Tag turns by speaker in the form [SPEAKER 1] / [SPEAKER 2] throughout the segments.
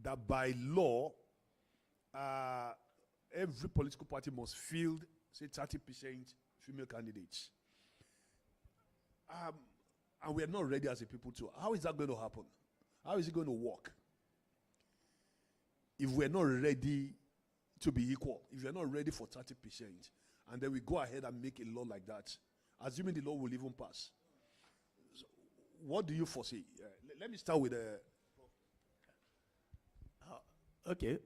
[SPEAKER 1] that by law, every political party must field, say, 30% female candidates. And we are not ready as a people to. How is that going to happen? How is it going to work? If we're not ready to be equal, if we're not ready for 30%, and then we go ahead and make a law like that, assuming the law will even pass, so what do you foresee? Let me start with
[SPEAKER 2] okay.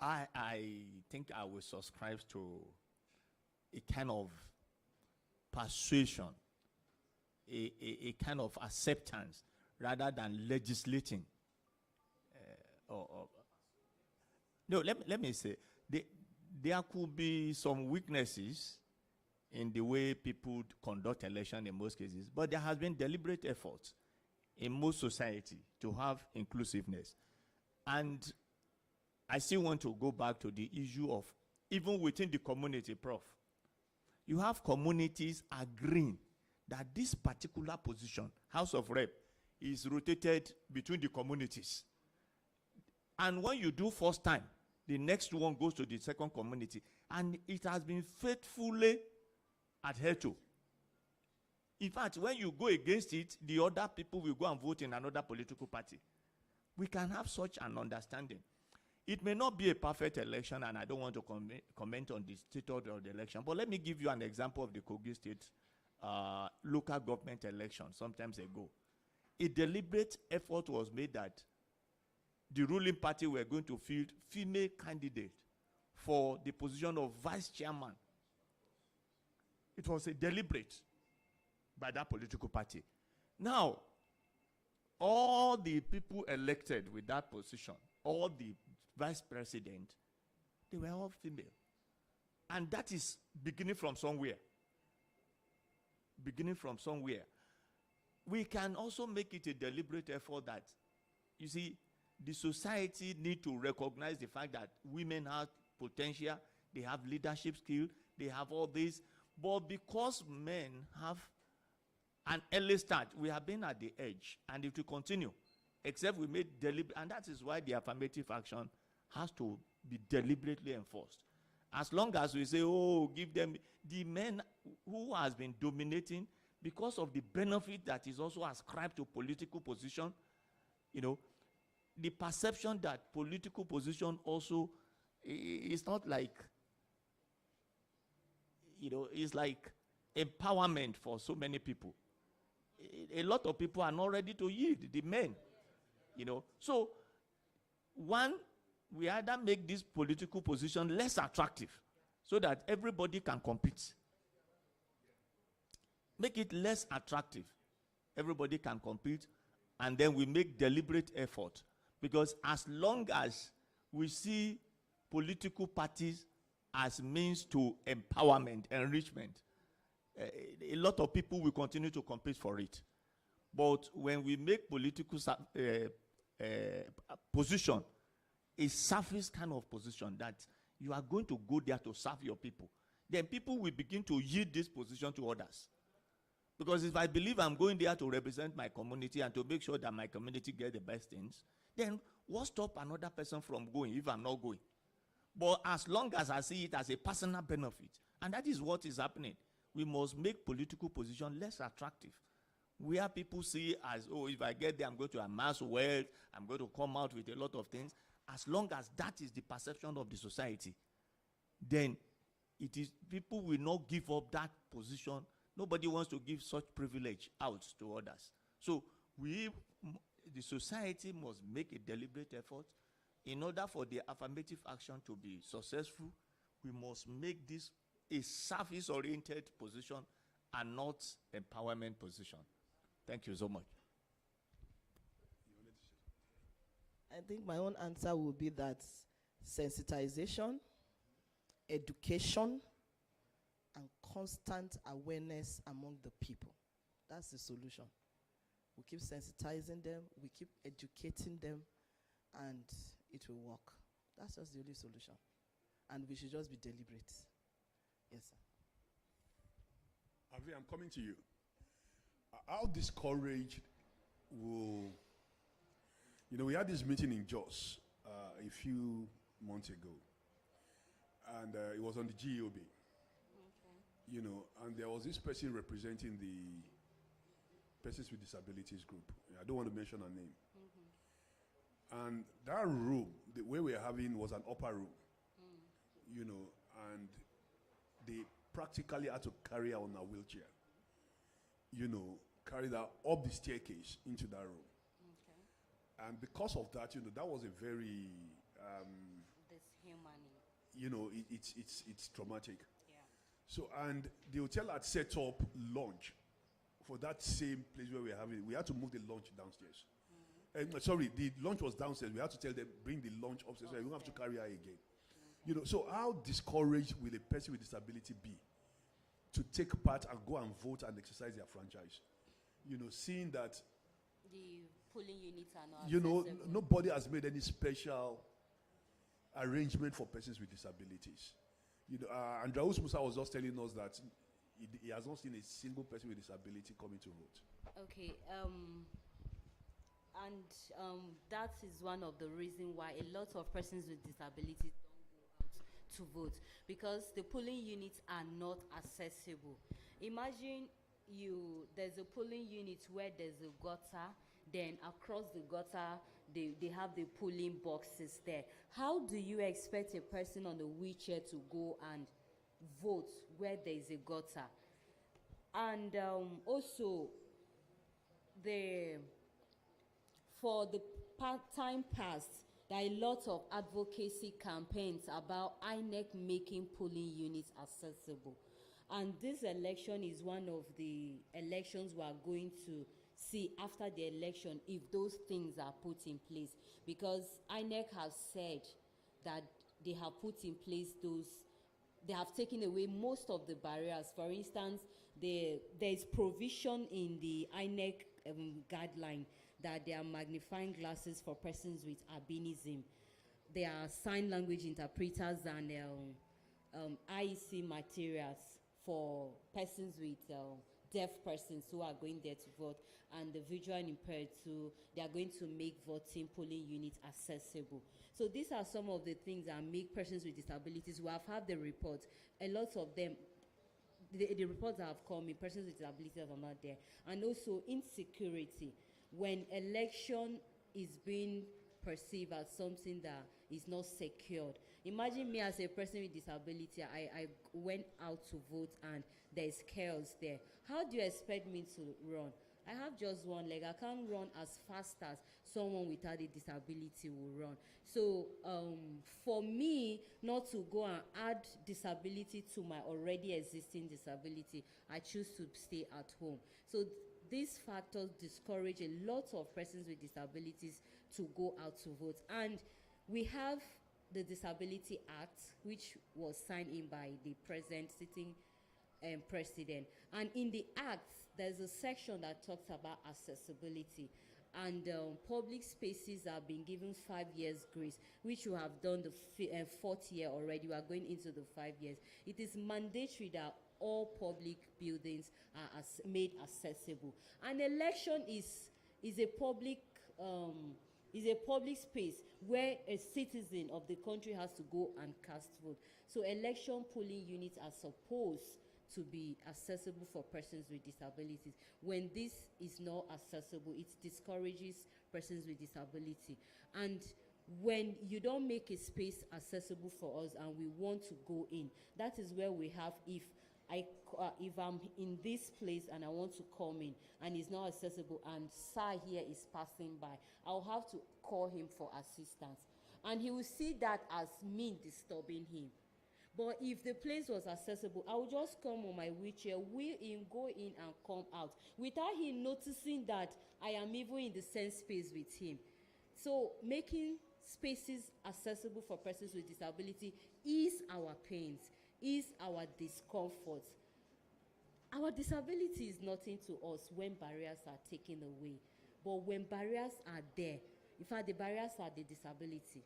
[SPEAKER 2] I think I will subscribe to a kind of persuasion, a kind of acceptance, rather than legislating. No, let me say, there could be some weaknesses in the way people conduct election in most cases, but there has been deliberate efforts in most society to have inclusiveness. And I still want to go back to the issue of, even within the community, Prof, you have communities agreeing that this particular position, House of Rep, is rotated between the communities. And when you do first time, the next one goes to the second community. And it has been faithfully adhered to. In fact, when you go against it, the other people will go and vote in another political party. We can have such an understanding. It may not be a perfect election, and I don't want to comment on the status of the election, but let me give you an example of the Kogi State local government election sometimes ago. A deliberate effort was made that the ruling party were going to field female candidates for the position of vice chairman. It was a deliberate by that political party. Now, all the people elected with that position, all the vice president, they were all female. And that is beginning from somewhere. Beginning from somewhere. We can also make it a deliberate effort that, you see, the society need to recognize the fact that women have potential, they have leadership skill, they have all this. But because men have an early start, we have been at the edge. And if we continue, except we made deliberate, and that is why the affirmative action has to be deliberately enforced. As long as we say, oh, give them, the men who has been dominating, because of the benefit that is also ascribed to political position, you know, the perception that political position also is not like, you know, it's like empowerment for so many people. A lot of people are not ready to yield, the men, you know. So, one, we either make this political position less attractive so that everybody can compete. Make it less attractive. Everybody can compete, and then we make deliberate effort. Because as long as we see political parties as means to empowerment, enrichment, a lot of people will continue to compete for it. But when we make political position a surface kind of position that you are going to go there to serve your people, then people will begin to yield this position to others. Because if I believe I'm going there to represent my community and to make sure that my community get the best things, then what stop another person from going if I'm not going? But as long as I see it as a personal benefit, and that is what is happening, we must make political position less attractive. Where people see as, oh, if I get there, I'm going to amass wealth, I'm going to come out with a lot of things. As long as that is the perception of the society, then it is, people will not give up that position. Nobody wants to give such privilege out to others. So the society must make a deliberate effort. In order for the affirmative action to be successful, we must make this a service-oriented position and not empowerment position. Thank you so much.
[SPEAKER 3] I think my own answer will be that sensitization, education, and constant awareness among the people. That's the solution. We keep sensitizing them, we keep educating them, and it will work. That's just the only solution. And we should just be deliberate. Yes, sir.
[SPEAKER 1] Avi, I'm coming to you. How discouraged will You know, we had this meeting in Jos a few months ago, and it was on the GEOB.
[SPEAKER 4] Okay.
[SPEAKER 1] You know, and there was this person representing the Persons with Disabilities group. I don't want to mention her name. And that room, the way we were having was an upper room. You know, and they practically had to carry her on a wheelchair. You know, carry her up the staircase into that room.
[SPEAKER 4] Okay.
[SPEAKER 1] And because of that, you know, that was a very,
[SPEAKER 4] Dishumaning.
[SPEAKER 1] you know, it's traumatic.
[SPEAKER 4] Yeah.
[SPEAKER 1] So, and the hotel had set up lunch for that same place where we were having it. We had to move the lunch downstairs. Sorry, the lunch was downstairs. We had to tell them, bring the lunch upstairs. So we don't have to carry her again. You know, so how discouraged will a person with disability be to take part and go and vote and exercise their franchise? You know, seeing that,
[SPEAKER 4] The polling units are not
[SPEAKER 1] you know,
[SPEAKER 4] accessible.
[SPEAKER 1] nobody has made any special arrangement for persons with disabilities. You know, Andraus Musa was just telling us that he has not seen a single person with disability coming to vote.
[SPEAKER 4] Okay. That is one of the reasons why a lot of persons with disabilities don't go out to vote, because the polling units are not accessible. Imagine there's a polling unit where there's a gutter, then across the gutter they have the polling boxes there. How do you expect a person on a wheelchair to go and vote where there is a gutter? And also, for the time past, there are a lot of advocacy campaigns about INEC making polling units accessible. And this election is one of the elections we are going to see after the election if those things are put in place. Because INEC has said that they have put in place they have taken away most of the barriers. For instance, there is provision in the INEC guideline that there are magnifying glasses for persons with albinism. There are sign language interpreters and IEC materials for persons with deaf persons who are going there to vote, and the visual impaired too. They are going to make voting polling units accessible. So these are some of the things that make persons with disabilities. We have had the reports. A lot of them, the reports that have come in, persons with disabilities are not there. And also insecurity. When election is being perceived as something that is not secured. Imagine me as a person with disability, I went out to vote and there's chaos there. How do you expect me to run? I have just one leg. I can't run as fast as someone without a disability will run. So for me not to go and add disability to my already existing disability, I choose to stay at home. So these factors discourage a lot of persons with disabilities to go out to vote. And we have the Disability Act, which was signed in by the present sitting president. And in the act, there's a section that talks about accessibility. And public spaces have been given 5 years grace, which we have done the fourth year already. We are going into the 5 years. It is mandatory that all public buildings are made accessible. An election is a public space where a citizen of the country has to go and cast vote. So election polling units are supposed to be accessible for persons with disabilities. When this is not accessible, it discourages persons with disability. And when you don't make a space accessible for us and we want to go in, that is where we have, if I'm in this place and I want to come in and it's not accessible and Sir here is passing by, I'll have to call him for assistance. And he will see that as me disturbing him. But if the place was accessible, I would just come on my wheelchair, wheel in, go in and come out, without him noticing that I am even in the same space with him. So making spaces accessible for persons with disability ease our pains, ease our discomfort. Our disability is nothing to us when barriers are taken away. But when barriers are there, in fact, the barriers are the disability.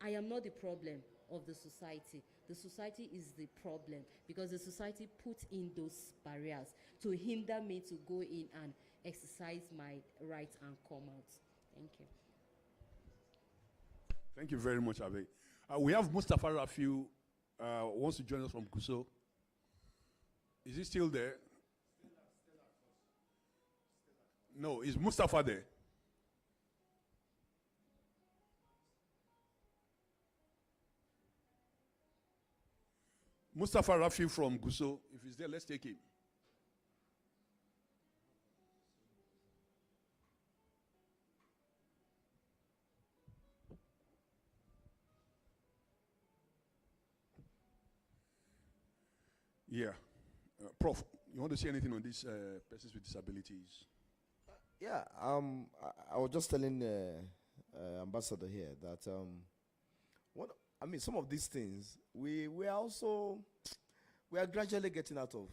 [SPEAKER 4] I am not the problem of the society. The society is the problem because the society put in those barriers to hinder me to go in and exercise my right and come out. Thank you.
[SPEAKER 1] Thank you very much, Abe. We have Mustafa Rafiu wants to join us from Guso. Is he still there? No, is Mustafa there? Mustafa Rafiu from Guso. If he's there, let's take him. Yeah. Prof, you want to say anything on these persons with disabilities?
[SPEAKER 5] Yeah, I was just telling Ambassador here that some of these things we are gradually getting out of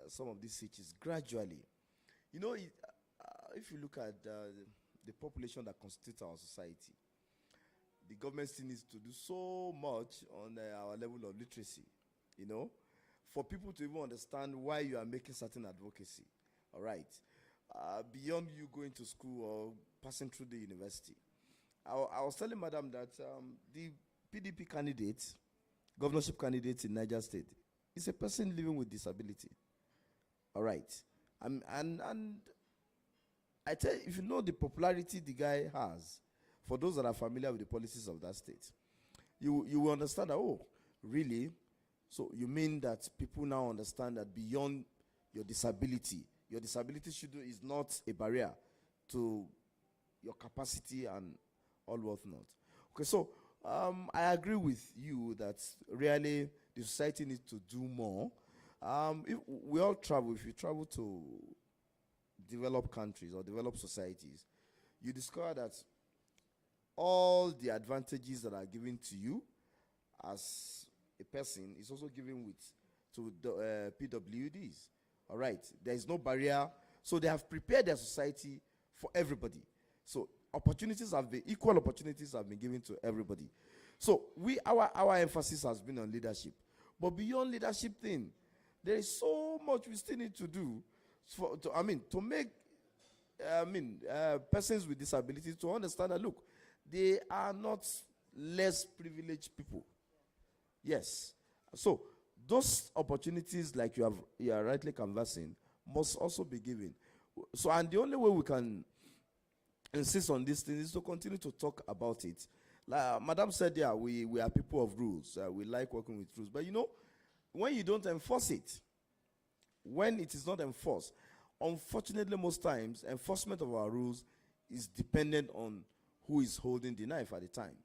[SPEAKER 5] some of these cities gradually. You know, if you look at the population that constitutes our society, the government still needs to do so much on our level of literacy. You know, for people to even understand why you are making certain advocacy. All right. Beyond you going to school or passing through the university. I was telling Madam that the PDP candidate, governorship candidate in Niger State, is a person living with disability. All right. And I tell you, if you know the popularity the guy has, for those that are familiar with the policies of that state, you will understand that, oh, really? So you mean that people now understand that beyond your disability is not a barrier to your capacity and all whatnot. Okay, so I agree with you that really the society needs to do more. If you travel to developed countries or developed societies, you discover that all the advantages that are given to you as a person is also given to the PWDs. All right, there is no barrier. So they have prepared their society for everybody. So equal opportunities have been given to everybody. So our emphasis has been on leadership. But beyond leadership thing, there is so much we still need to do to make persons with disabilities to understand that, look, they are not less privileged people. Yes. So those opportunities, like you are rightly conversing, must also be given. So, and the only way we can insist on this thing is to continue to talk about it. Like Madam said, yeah, we are people of rules. We like working with rules. But you know, when you don't enforce it, when it is not enforced, unfortunately, most times, enforcement of our rules is dependent on who is holding the knife at the time.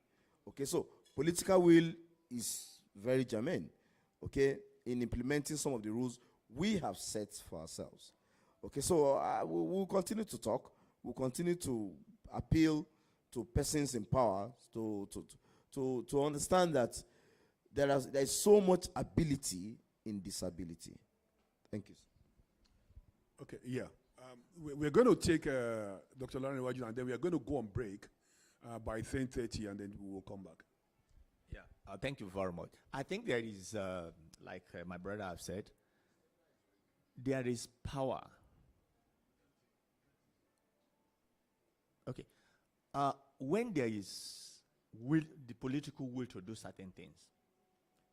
[SPEAKER 5] Okay, so political will is very germane, okay, in implementing some of the rules we have set for ourselves. Okay, so we'll continue to talk. We'll continue to appeal to persons in power to understand that there is so much ability in disability. Thank you.
[SPEAKER 1] Okay, yeah. We're going to take Dr. Lauren Waju, and then we are going to go on break by 10:30, and then we will come back.
[SPEAKER 2] Yeah, thank you very much. I think there is, like my brother have said, there is power. Okay. When there is the political will to do certain things,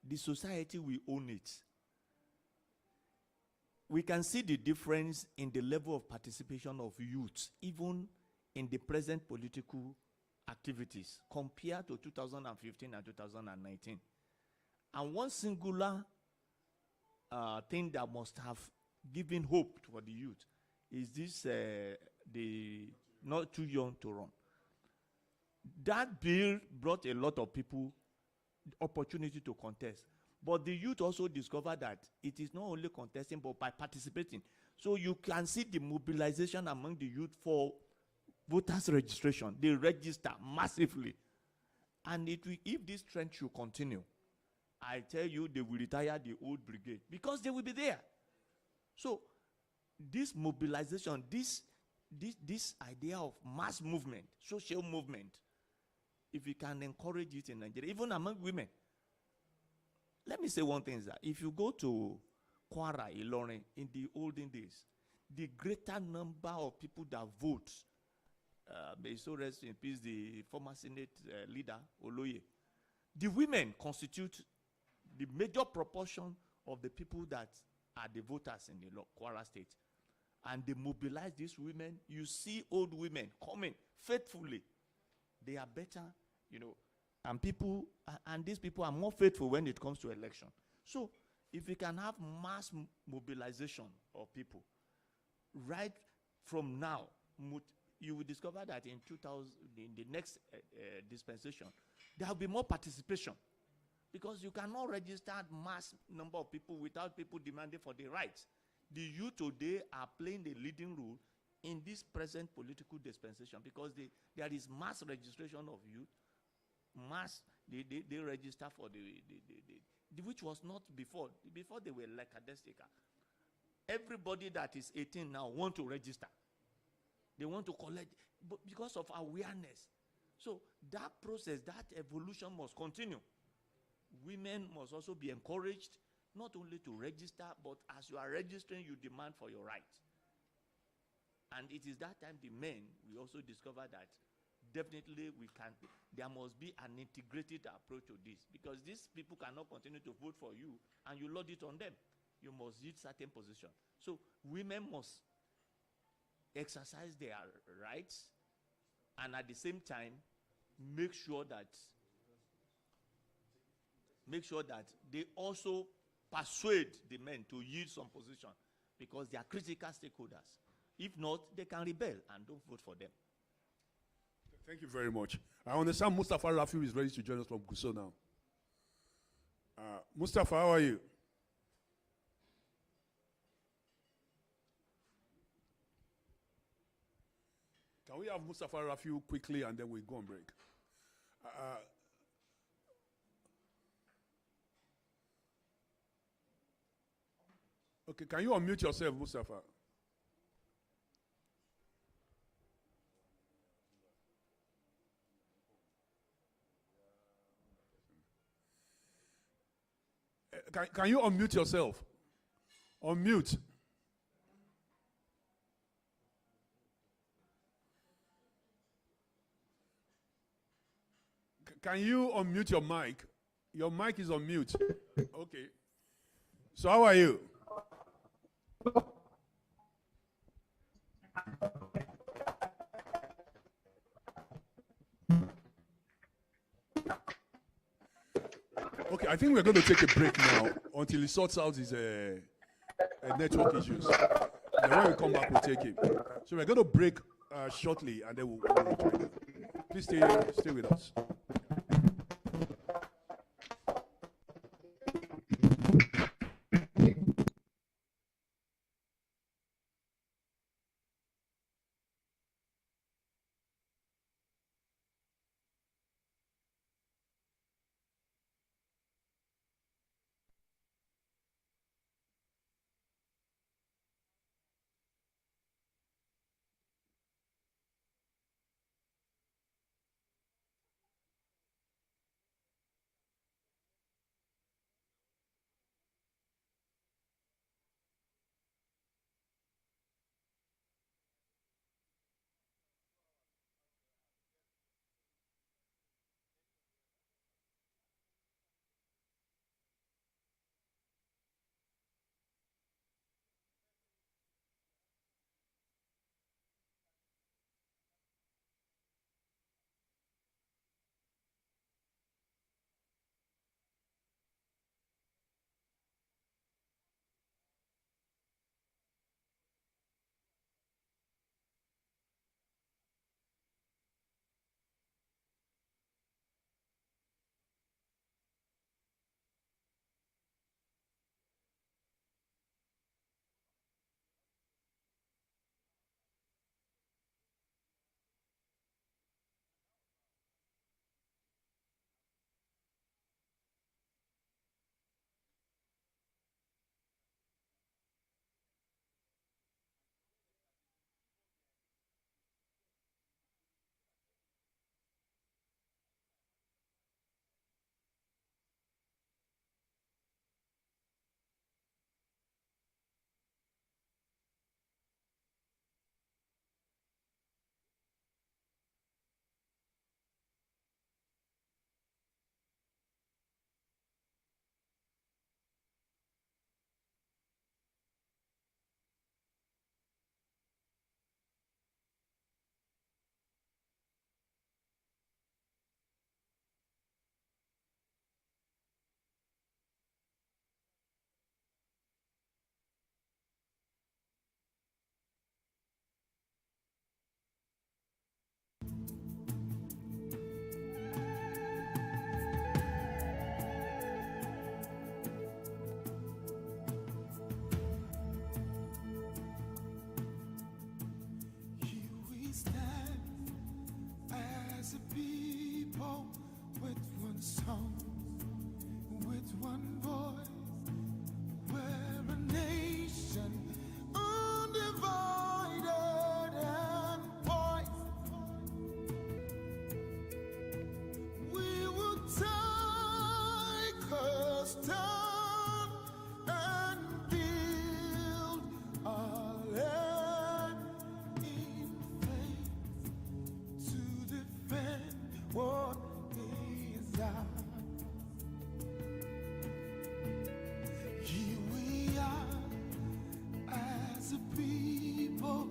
[SPEAKER 2] the society will own it. We can see the difference in the level of participation of youth, even in the present political activities, compared to 2015 and 2019. And one singular thing that must have given hope for the youth is this, the not too young to run. That bill brought a lot of people opportunity to contest. But the youth also discovered that it is not only contesting, but by participating. So you can see the mobilization among the youth for voters registration. They register massively. And if this trend should continue, I tell you, they will retire the old brigade because they will be there. So this mobilization, this idea of mass movement, social movement, if we can encourage it in Nigeria, even among women. Let me say one thing is that if you go to Kwara, Ilorin, in the olden days, the greater number of people that vote may he so rest in peace, the former Senate leader, Oloye. The women constitute the major proportion of the people that are the voters in the Kwara State. And they mobilize these women. You see old women coming faithfully. They are better, you know, and people, and these people are more faithful when it comes to election. So if we can have mass mobilization of people, right from now, you will discover that in 2000, in the next dispensation, there will be more participation, because you cannot register mass number of people without people demanding for the rights. The youth today are playing the leading role in this present political dispensation, because there is mass registration of youth, they register for the which was not before. Before they were like a destica. Everybody that is 18 now want to register. They want to collect, but because of awareness. So that process, that evolution must continue. Women must also be encouraged not only to register, but as you are registering, you demand for your rights. And it is that time the men, we also discover that definitely there must be an integrated approach to this, because these people cannot continue to vote for you and you load it on them. You must use certain position. So women must exercise their rights, and at the same time make sure that they also persuade the men to yield some position, because they are critical stakeholders. If not, they can rebel and don't vote for them.
[SPEAKER 1] Thank you very much. I understand Mustafa Rafiu is ready to join us from Gusau now. Mustafa, how are you? Can we have Mustafa Rafiu quickly and then we go on break? Okay, can you unmute yourself, Mustafa? Can you unmute yourself? Unmute. Can you unmute your mic? Your mic is on mute. Okay. So how are you? Okay, I think we're going to take a break now until he sorts out his network issues. And then when we come back, we'll take him. So we're going to break shortly, and then we'll join him. Please stay with us.
[SPEAKER 6] song, with one voice, we're a nation undivided and poised. We will take a stand and build our land in faith to defend what is ours. Here we are as a people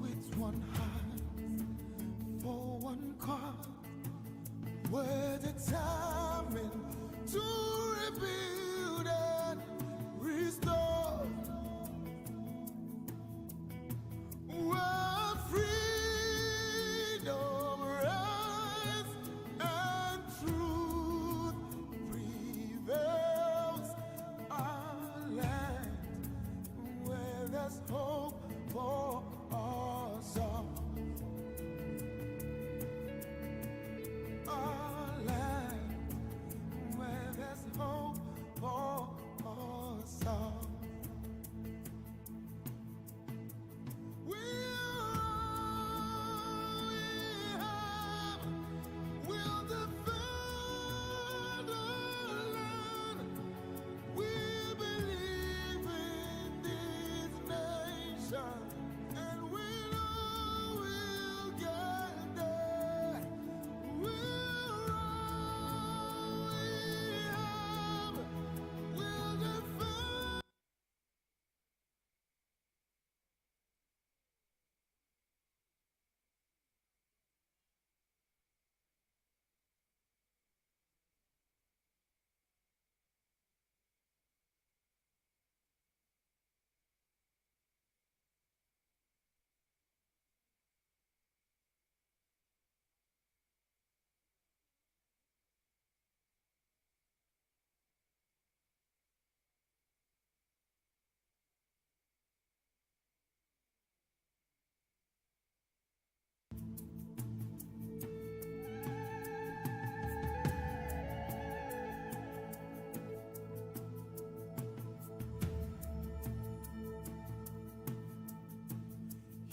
[SPEAKER 6] with one heart for one cause. We're determined to rebuild and restore. Where freedom rises and truth prevails, our land where there's hope for us all. Our land where there's hope for us all. We'll defend our land. We believe in this nation, and we know we'll get there. We'll defend.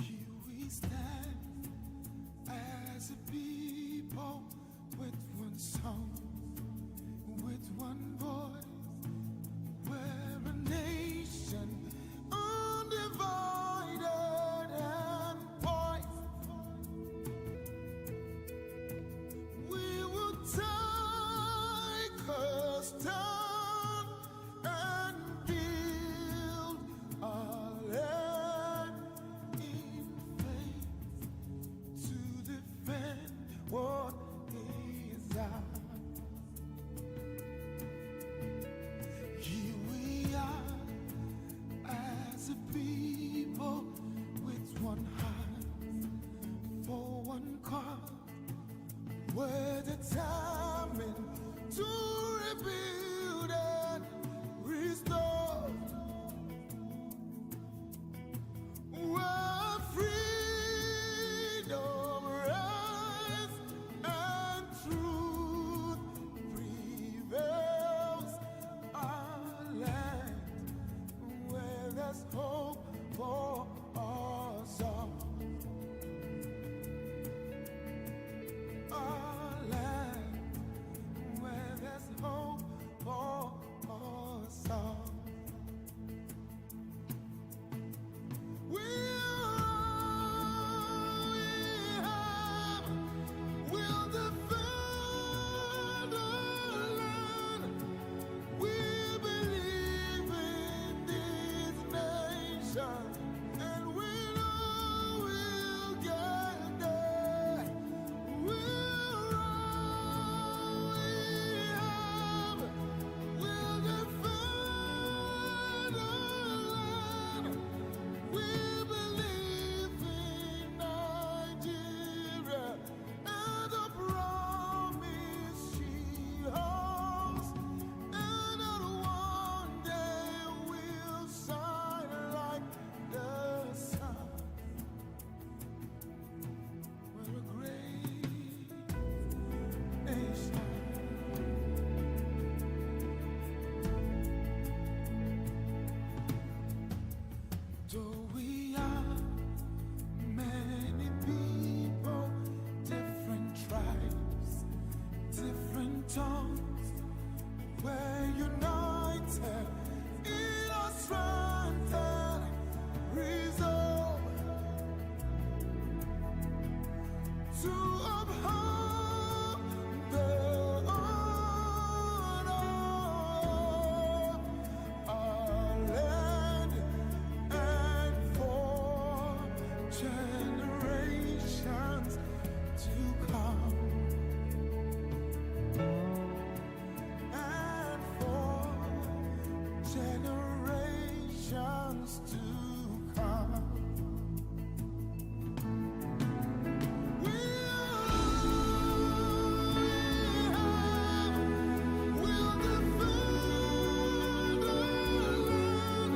[SPEAKER 6] Here we stand as a people with one song, with one voice. We're a nation undivided and poised. We will take a stand and build our land in faith to defend what is ours. Here we are as a people with one heart for one cause. We're determined to rebuild and restore. Where freedom rises and truth prevails, our land where there's hope for us all. Our land where there's hope for us all. We'll defend our land. We believe in this nation, and we know we'll get there. We'll defend our land. We believe in Nigeria and the promise she holds, and that one day we'll shine like the sun. We're a great nation. tongues, we're united in our strength and resolve to uphold the honor of our land and for generations to come. And for generations to come. We'll defend the land.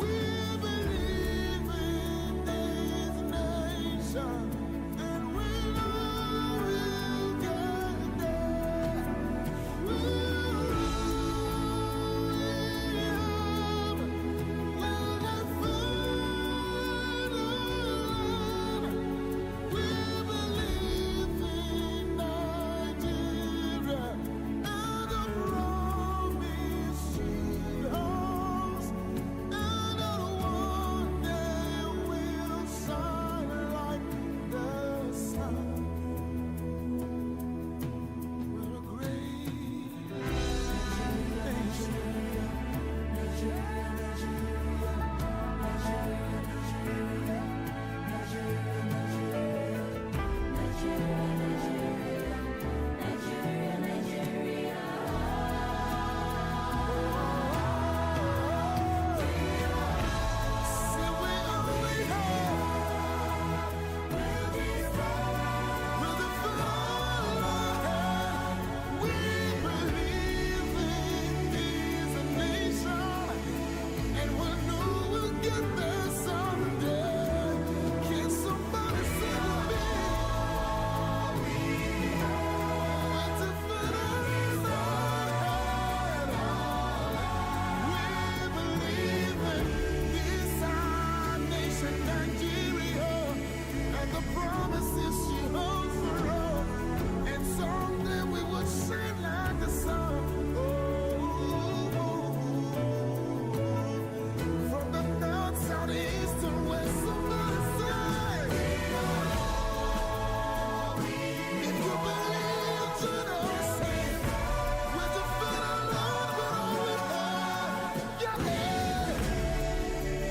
[SPEAKER 6] We believe in this nation, and we know we'll get there. We'll defend the land. We believe in Nigeria and the promise she holds, and that one day we'll shine like the sun. We're a great Say we only have. We'll defend our land. We believe in this nation, and we know we'll get there someday. Can somebody say with me? We'll defend our land. We believe in this our nation, Nigeria, and the promises she holds for us. And someday we will shine like the sun. From the north, south, east, and west, somebody say, if you believe, join us. We'll defend our land with all we have. Yeah,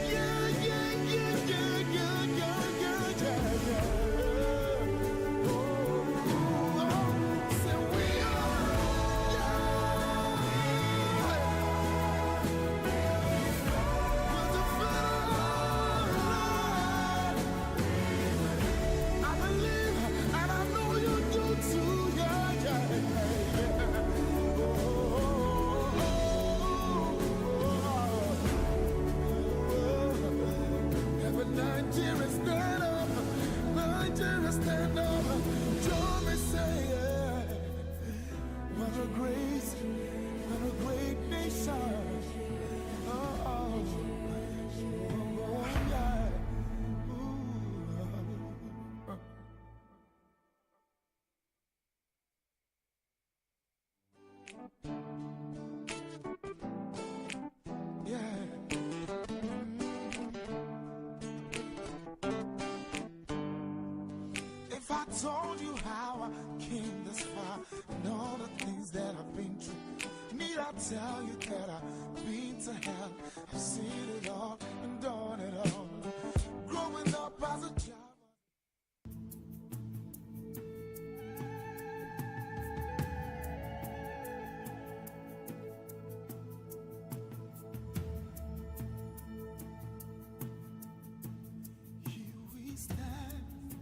[SPEAKER 6] yeah, yeah, yeah, yeah, yeah, yeah, yeah, yeah. Say we are, we'll defend our land. I believe, and I know you do too. Yeah, yeah, yeah. Every Nigeria stand up, Nigeria stand up. Join me, say yeah. What a great nation. Oh, oh, oh, yeah. Ooh. Yeah. If I told you how I came this far and all the things that I've been through, need I tell you that I've been to hell? I've seen it all and done it all. Growing up as a child. Here we stand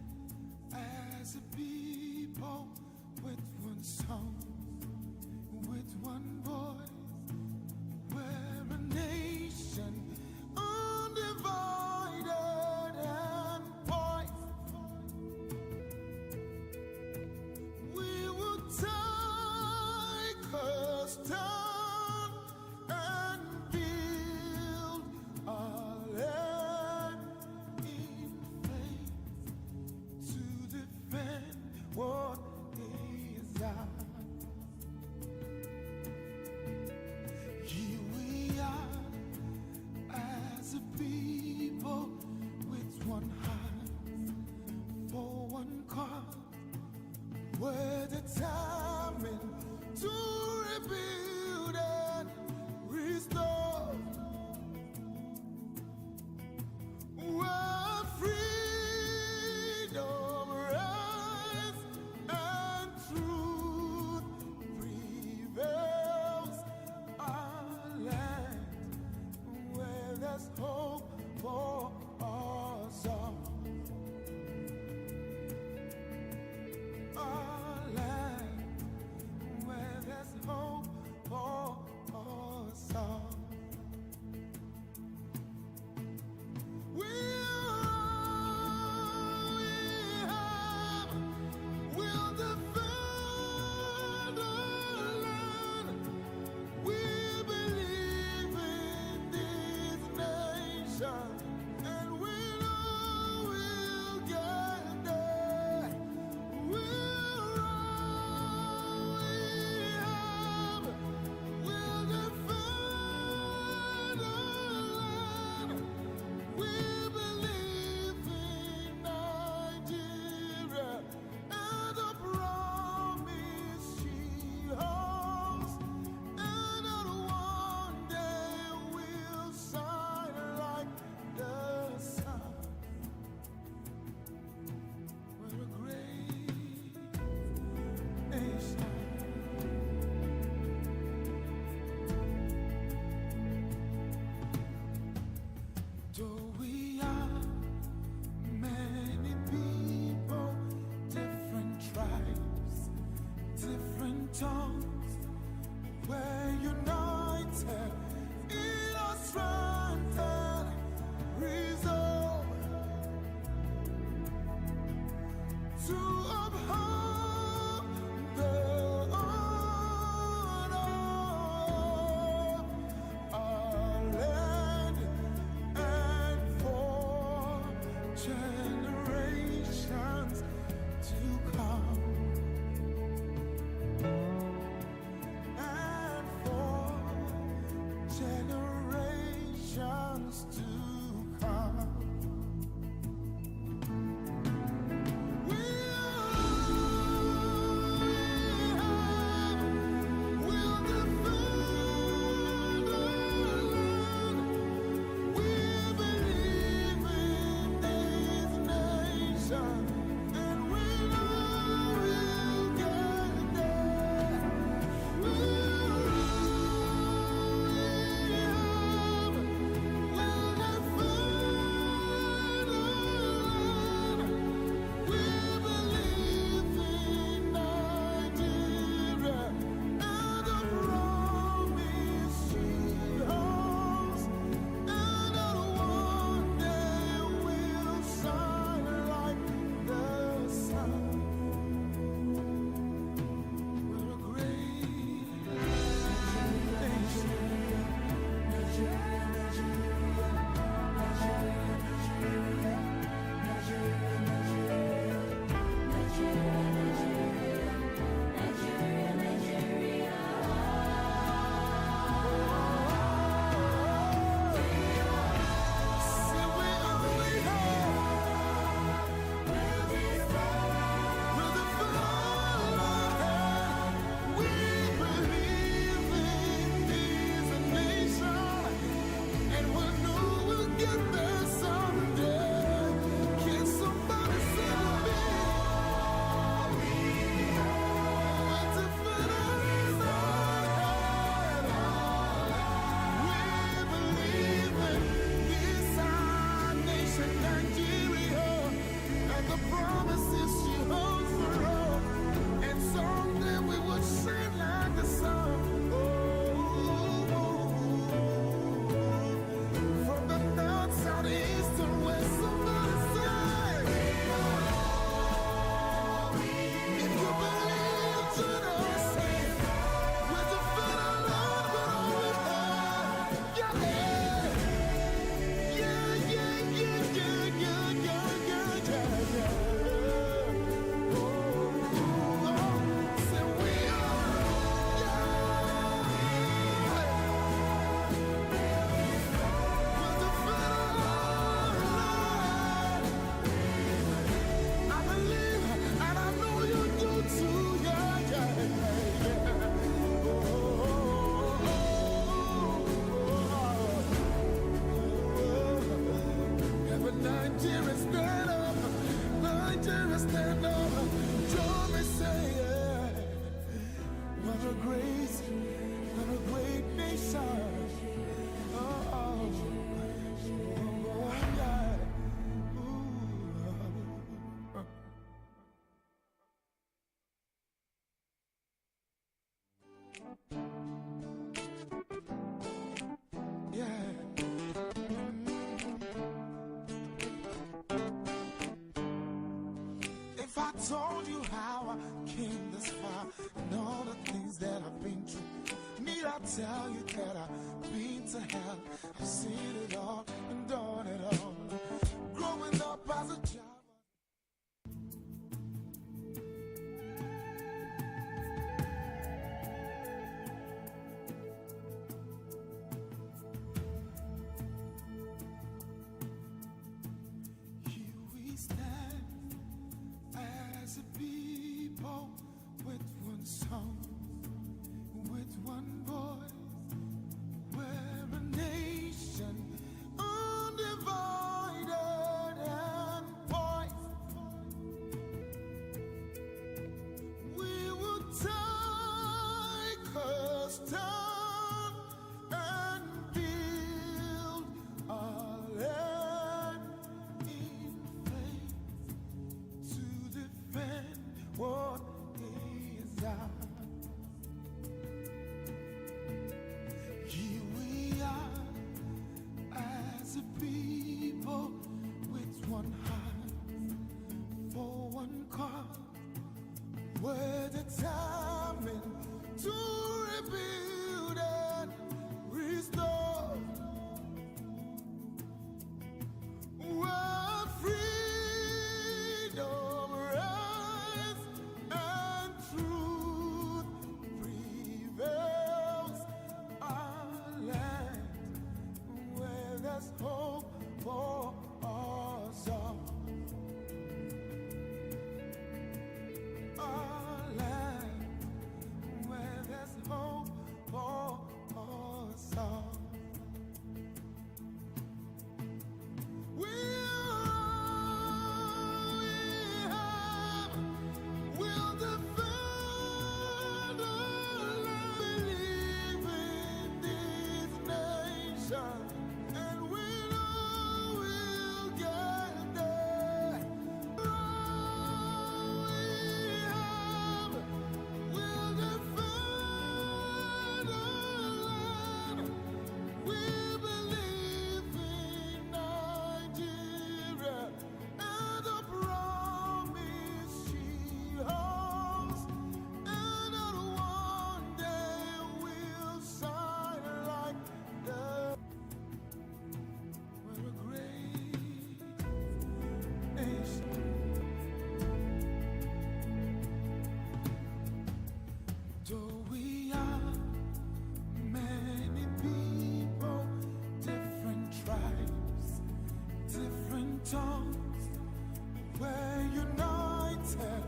[SPEAKER 6] as a people with one song, with one voice. We're a nation undivided and poised. We will take a stand and build our land in faith to defend what is ours. we're determined to rebuild and restore. Where freedom, rights, and truth prevails, our land where there's hope for us all. Our land where there's hope for us all. We'll defend our land. We believe in this nation, and we know we'll get there. We'll defend our land. We believe in Nigeria and the promise she holds, and that one day we'll shine like the sun. We're a great nation. Though we are many people, different tribes, different tongues, we're united in our strength and resolve to uphold the honor of our land and for generations to come, and told you how I came this far and all the things that I've been through. Need I tell you that I've been to hell? I've seen it all and done it all. Growing up as a child. Here we stand as a people with one song, with one voice. We're a nation undivided and poised. We will take a stand and build a land in faith to defend what is ours. Here we are as a people with one heart for one cause. We're determined to rebuild and restore. Where freedom, rights, and truth prevails. Our land where there's hope for us all. Our land where there's hope for us all. We'll defend our land. Believe in this nation, and we know we'll get there. We'll defend our land. We believe in Nigeria and the promise she holds, and that one day we'll shine like the. We're a great nation. Though we are many people, different tribes, different tongues, we're united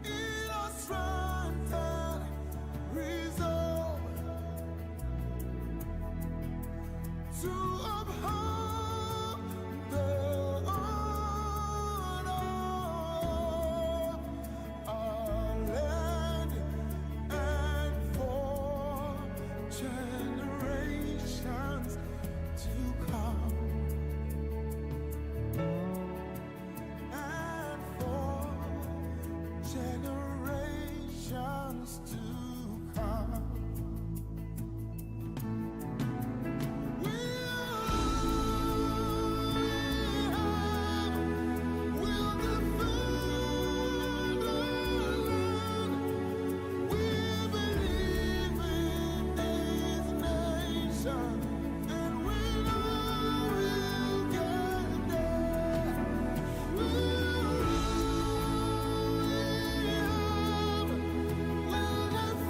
[SPEAKER 6] in our strength and resolve to uphold the honor of our land and for generations to come, and for generations to come. We'll defend our land. We believe in this nation, and we know we'll get there. We'll defend our land.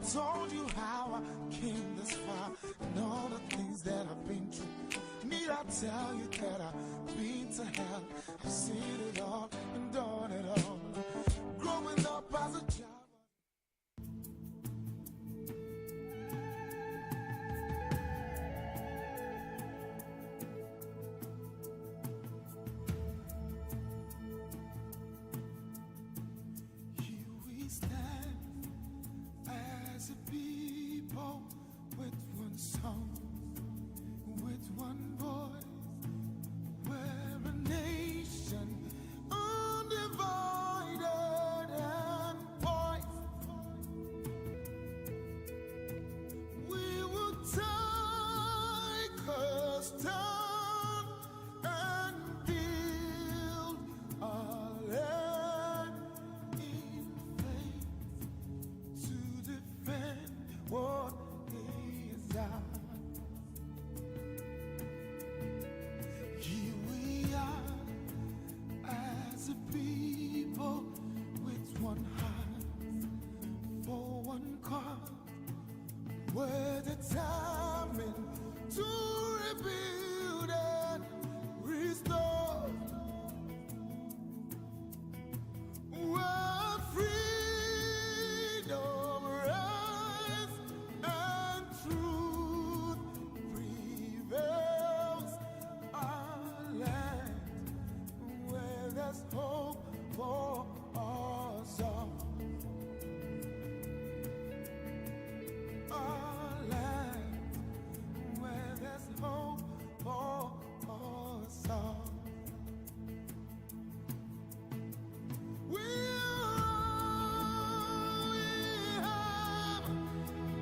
[SPEAKER 6] told you how I came this far and all the things that I've been through. Need I tell you that I've been to hell? I've seen it all and done it all. Growing up as a child. Here we stand as a people with one song, with one voice. We're a nation undivided and poised. We will take a stand and build a land in faith to defend what is ours. Here we are as a people with one heart for one cause. We're determined to rebuild and restore. Where freedom, rights, and truth prevails. Our land where there's hope for us all. Our land where there's hope for us all.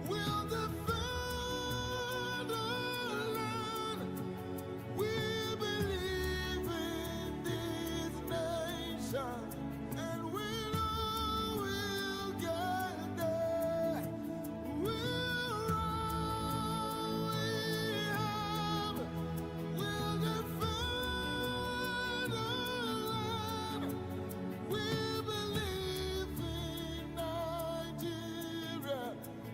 [SPEAKER 6] We'll defend our land. We believe in this nation, and we know we'll get there. We'll defend our land. We believe in Nigeria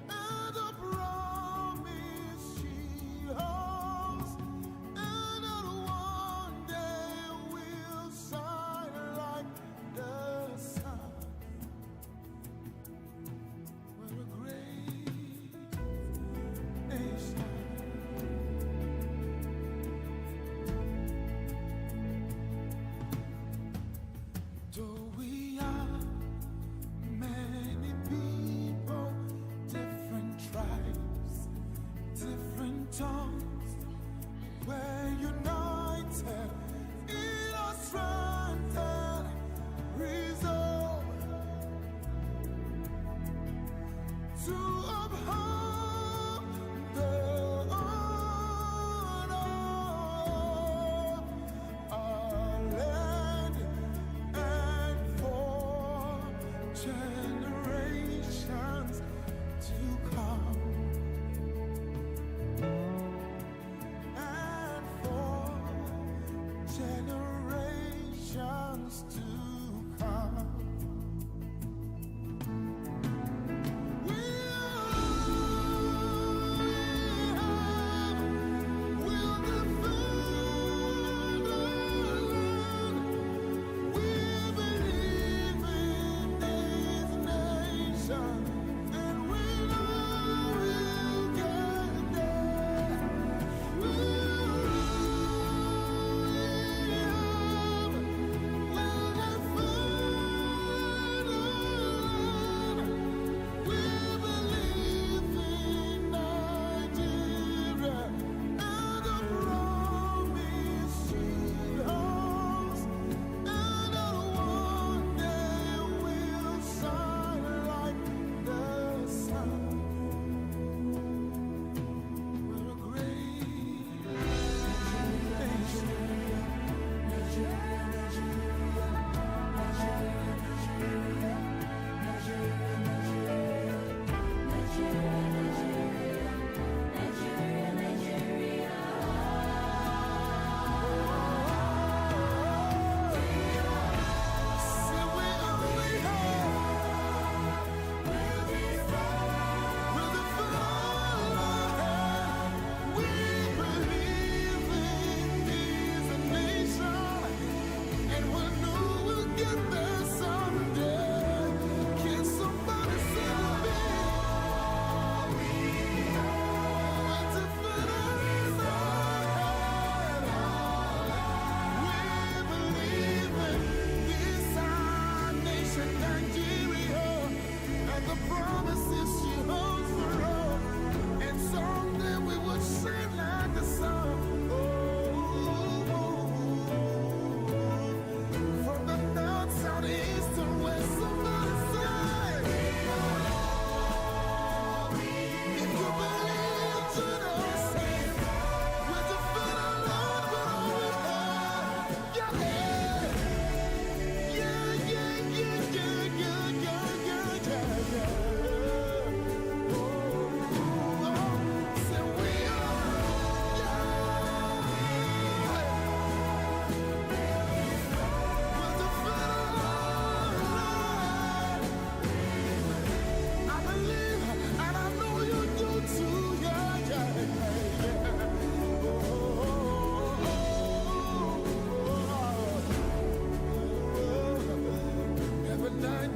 [SPEAKER 6] and the promise she holds, and that one day we'll shine like the sun. We're a great nation. Though we are many people, different tribes, different tongues, we're united in our strength and resolve to uphold the honor of our land and for generations to come, and for generations to come. We'll defend our land. We believe in this nation, and we know we'll get there. We'll defend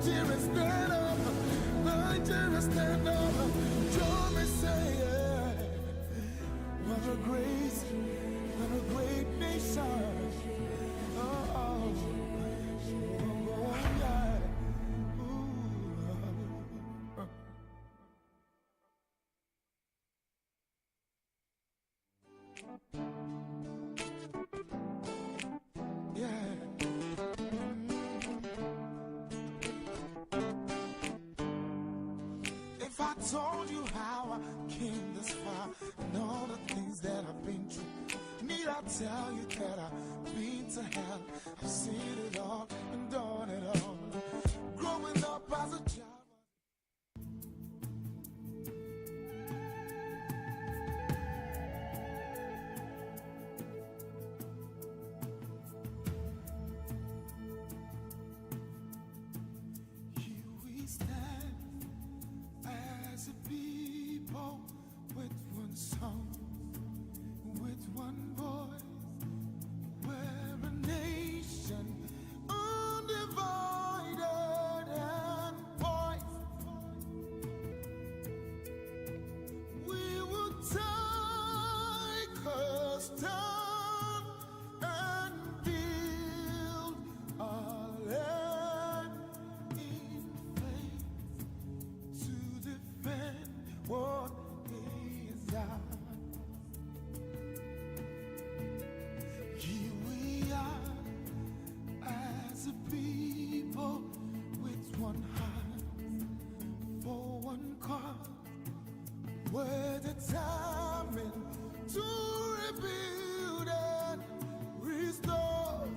[SPEAKER 6] Nigeria, stand up. Nigeria, stand up. Join me, say, yeah. What a great nation. Oh, oh, oh, yeah. Yeah. If I told you how I came this far and all the things that I've been through, need I tell you that I've been to hell? I've seen it all and done it all. Growing up as a child. Here we stand as a people with one song, with one voice. We're a nation undivided and poised. We will take a stand and build our land in faith to defend what is ours. Here we are as a people with one heart for one cause. We're determined to rebuild and restore.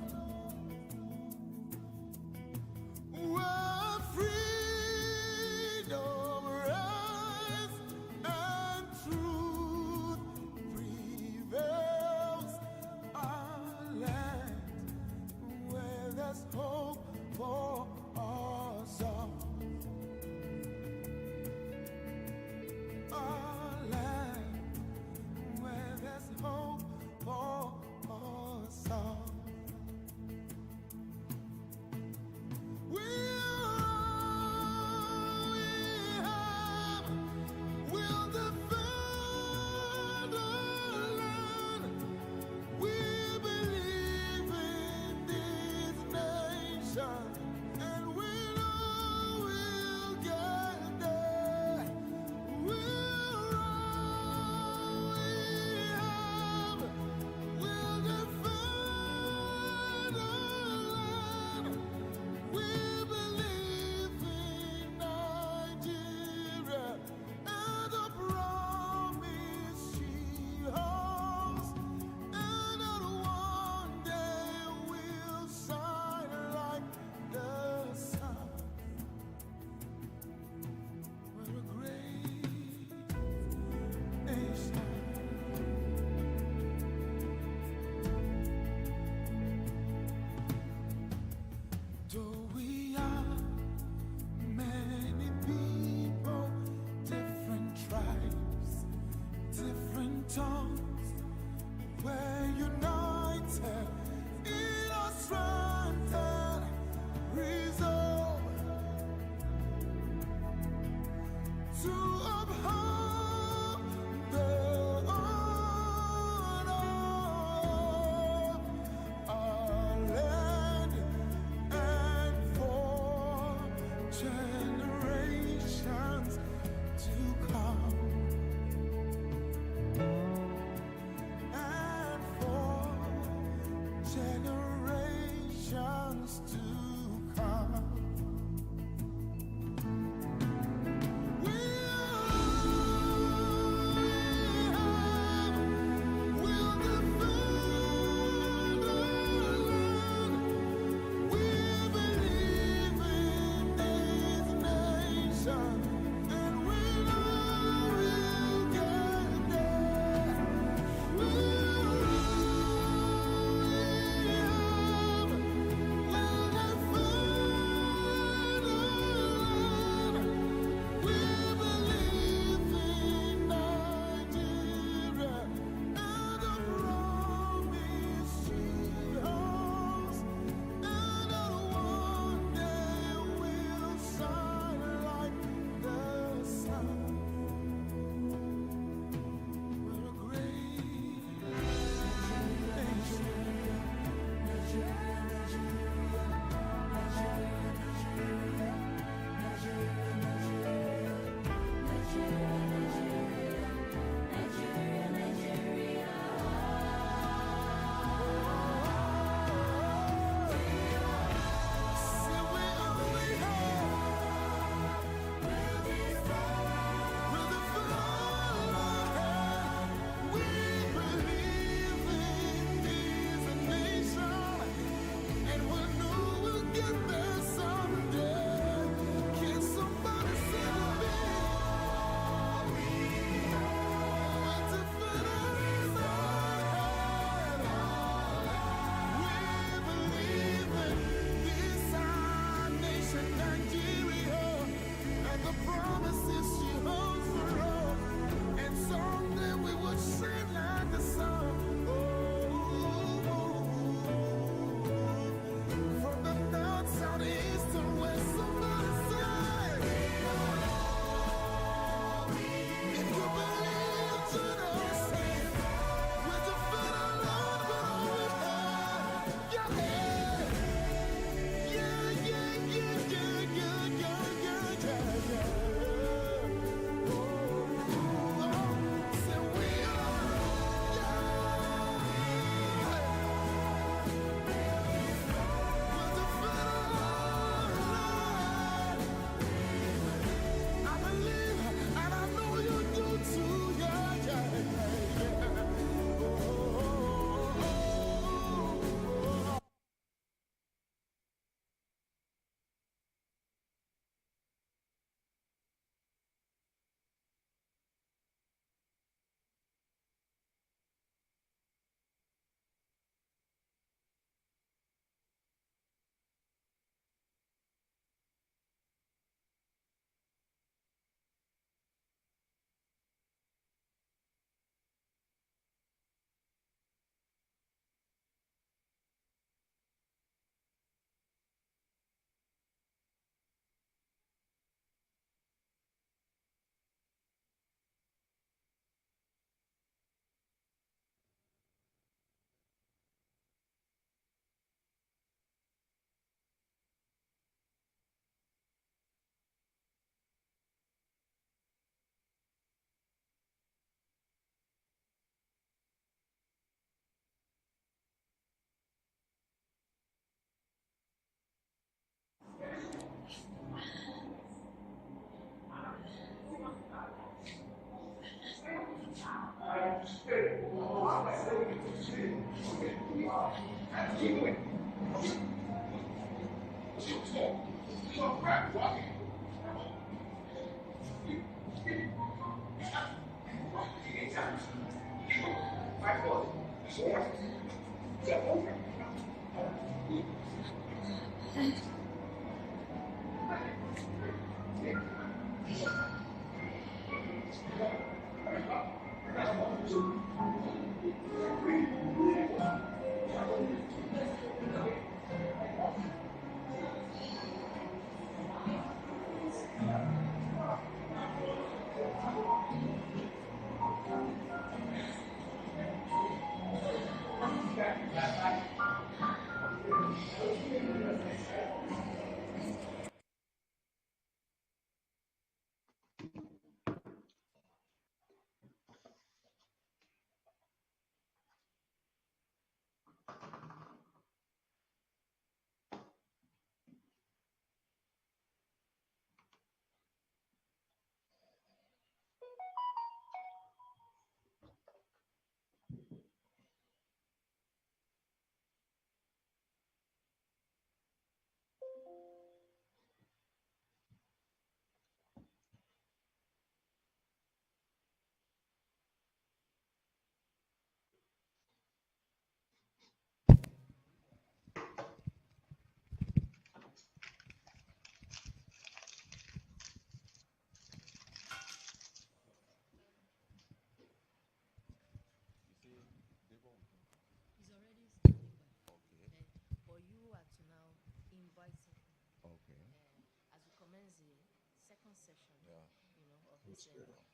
[SPEAKER 6] Where freedom, rights, and truth prevails. Our land where there's hope for us all. Our land where there's hope for us all. We'll defend our land. We believe in this nation, and we know we'll get there. We'll defend our land. We believe in Nigeria and the promise she holds, and that one day we'll shine like the sun. We're a great nation. Though we are many people, different tribes, different tongues, we're united in our strength and resolve to uphold the honor of our land and for generations to come, and for generations to come. We'll defend our land. We believe in this nation, and we know we'll get there. We'll defend our land.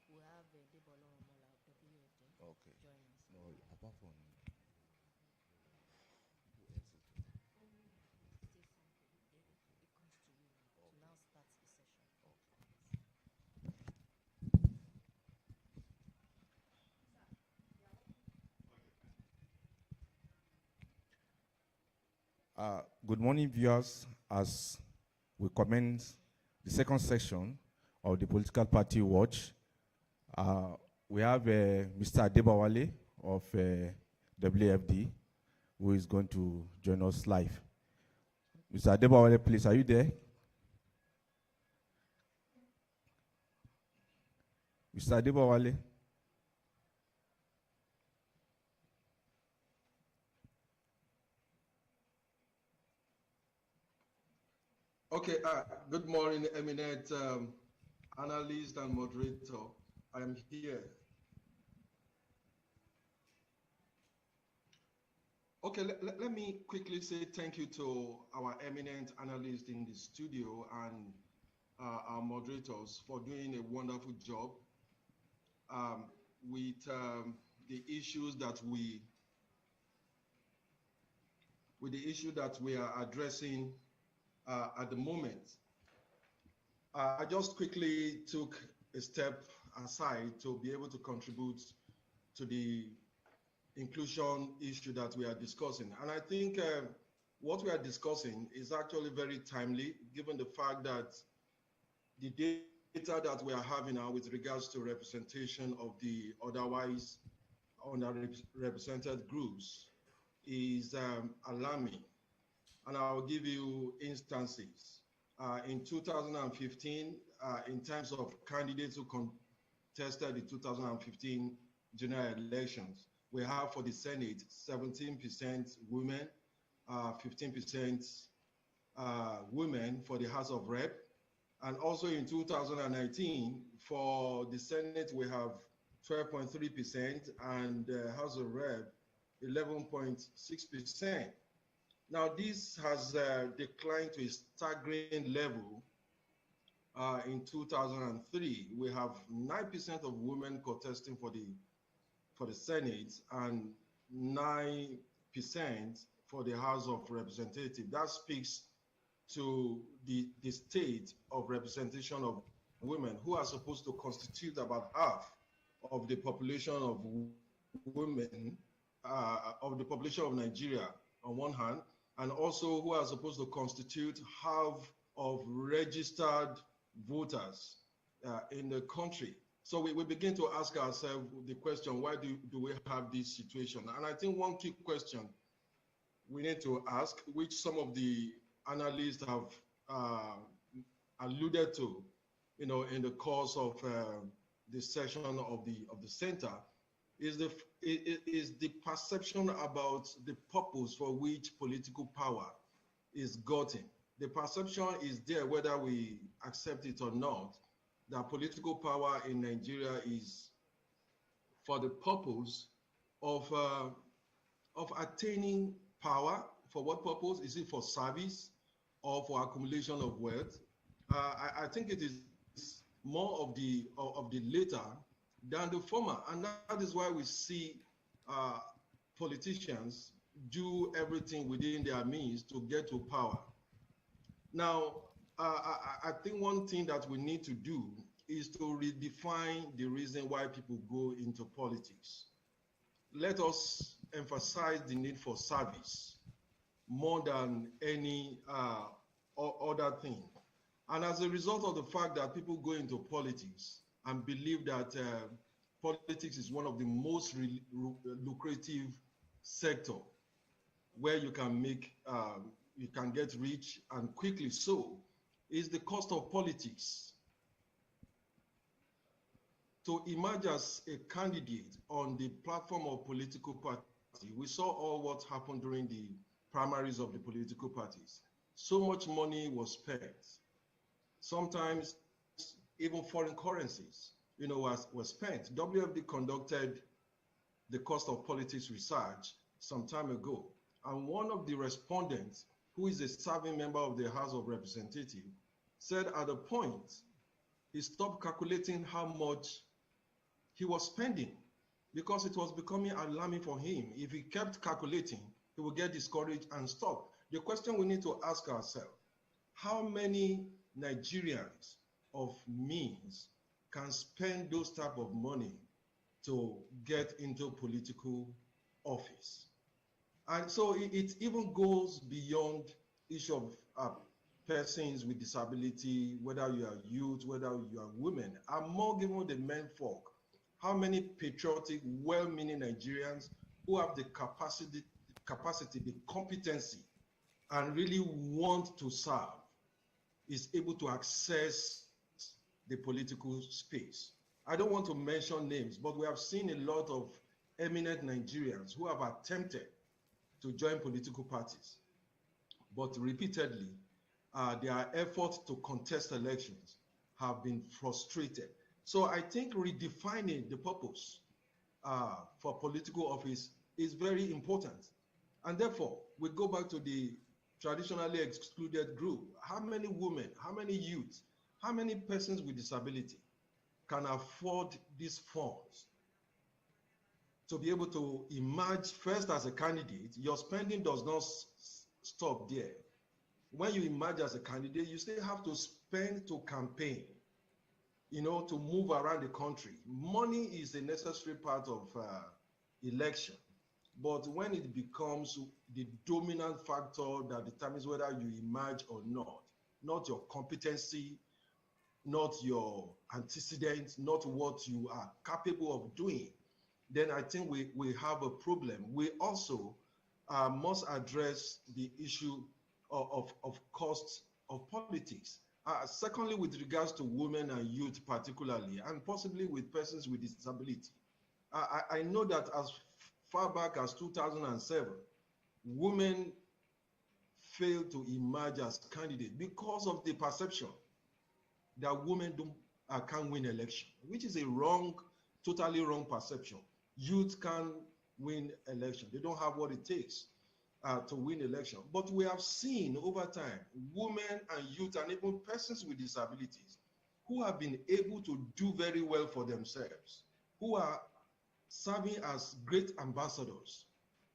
[SPEAKER 7] We'll have Debolo Omola of WFD join us.
[SPEAKER 5] No, apart from
[SPEAKER 7] It comes to you now to now start the session.
[SPEAKER 8] Good morning, viewers. As we commence the second section of the Political Party Watch, we have Mr. Adebawale of WFD, who is going to join us live. Mr. Adebawale, please, are you there? Mr. Adebawale?
[SPEAKER 9] Okay, good morning, eminent analyst and moderator. I am here. Okay, let me quickly say thank you to our eminent analyst in the studio and our moderators for doing a wonderful job with the issues that we are addressing at the moment. I just quickly took a step aside to be able to contribute to the inclusion issue that we are discussing. And I think what we are discussing is actually very timely, given the fact that the data that we are having now with regards to representation of the otherwise underrepresented groups is alarming. And I'll give you instances. In 2015, in terms of candidates who contested the 2015 general elections, we have for the Senate 17% women, 15% women for the House of Rep. And also in 2019, for the Senate, we have 12.3% and House of Rep, 11.6%. Now, this has declined to a staggering level. In 2003, we have 9% of women contesting for the Senate and 9% for the House of Representatives. That speaks to the state of representation of women, who are supposed to constitute about half of the population of women, of the population of Nigeria on one hand, and also who are supposed to constitute half of registered voters in the country. So we begin to ask ourselves the question, why do we have this situation? And I think one key question we need to ask, which some of the analysts have alluded to, in the course of the session of the center, is the perception about the purpose for which political power is gotten. The perception is there, whether we accept it or not, that political power in Nigeria is for the purpose of attaining power. For what purpose? Is it for service or for accumulation of wealth? I think it is more of the latter than the former, and that is why we see politicians do everything within their means to get to power. Now, I think one thing that we need to do is to redefine the reason why people go into politics. Let us emphasize the need for service more than any other thing. And as a result of the fact that people go into politics and believe that politics is one of the most lucrative sector where you can make, you can get rich and quickly so, is the cost of politics. To emerge as a candidate on the platform of political party, we saw all what happened during the primaries of the political parties. So much money was spent. Sometimes even foreign currencies, was spent. WFD conducted the cost of politics research some time ago. And one of the respondents, who is a serving member of the House of Representatives, said at a point, he stopped calculating how much he was spending because it was becoming alarming for him. If he kept calculating, he would get discouraged and stop. The question we need to ask ourselves, how many Nigerians of means can spend those type of money to get into political office? And so it even goes beyond issue of persons with disability, whether you are youth, whether you are women. I'm more given the men folk. How many patriotic, well-meaning Nigerians who have the capacity, the competency, and really want to serve is able to access the political space? I don't want to mention names, but we have seen a lot of eminent Nigerians who have attempted to join political parties, but repeatedly, their efforts to contest elections have been frustrated. So I think redefining the purpose for political office is very important. And therefore, we go back to the traditionally excluded group. How many women, how many youth, how many persons with disability can afford these funds to be able to emerge first as a candidate? Your spending does not stop there. When you emerge as a candidate, you still have to spend to campaign, to move around the country. Money is a necessary part of election. But when it becomes the dominant factor that determines whether you emerge or not your competency, not your antecedents, not what you are capable of doing, then I think we have a problem. We also must address the issue of costs of politics. Secondly, with regards to women and youth particularly, and possibly with persons with disability, I know that as far back as 2007, women failed to emerge as candidates because of the perception that women can't win election, which is a totally wrong perception. Youth can win election. They don't have what it takes to win election. But we have seen over time, women and youth and even persons with disabilities who have been able to do very well for themselves, who are serving as great ambassadors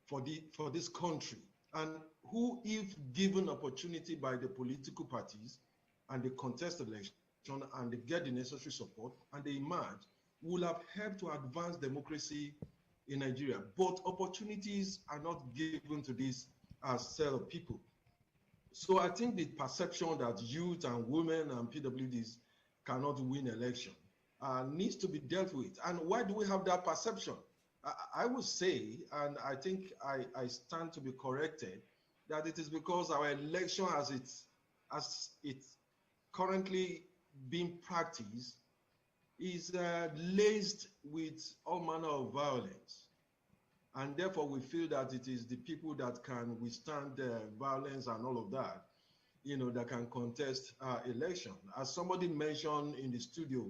[SPEAKER 9] for this country, and who, if given opportunity by the political parties and they contest election and they get the necessary support and they emerge, will have helped to advance democracy in Nigeria. But opportunities are not given to this set of people. So I think the perception that youth and women and PWDs cannot win election needs to be dealt with. And why do we have that perception? I would say, and I think I stand to be corrected, that it is because our election as it currently being practiced is laced with all manner of violence. And therefore, we feel that it is the people that can withstand violence and all of that, that can contest election. As somebody mentioned in the studio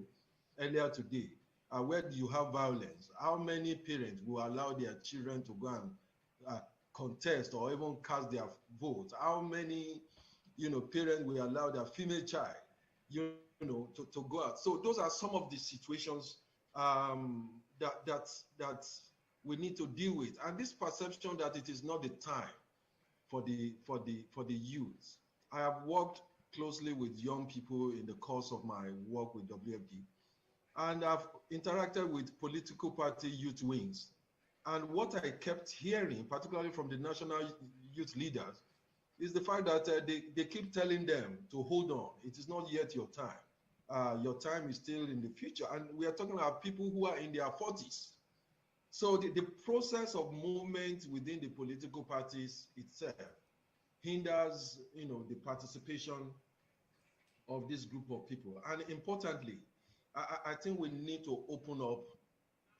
[SPEAKER 9] earlier today, where do you have violence? How many parents will allow their children to go and contest or even cast their vote? How many, parents will allow their female child, to go out? So those are some of the situations that we need to deal with. And this perception that it is not the time for the youth. I have worked closely with young people in the course of my work with WFD, and I've interacted with political party youth wings. And what I kept hearing, particularly from the national youth leaders, is the fact that they keep telling them to hold on. It is not yet your time. Your time is still in the future. And we are talking about people who are in their 40s. So the process of movement within the political parties itself hinders, the participation of this group of people. And importantly, I think we need to open up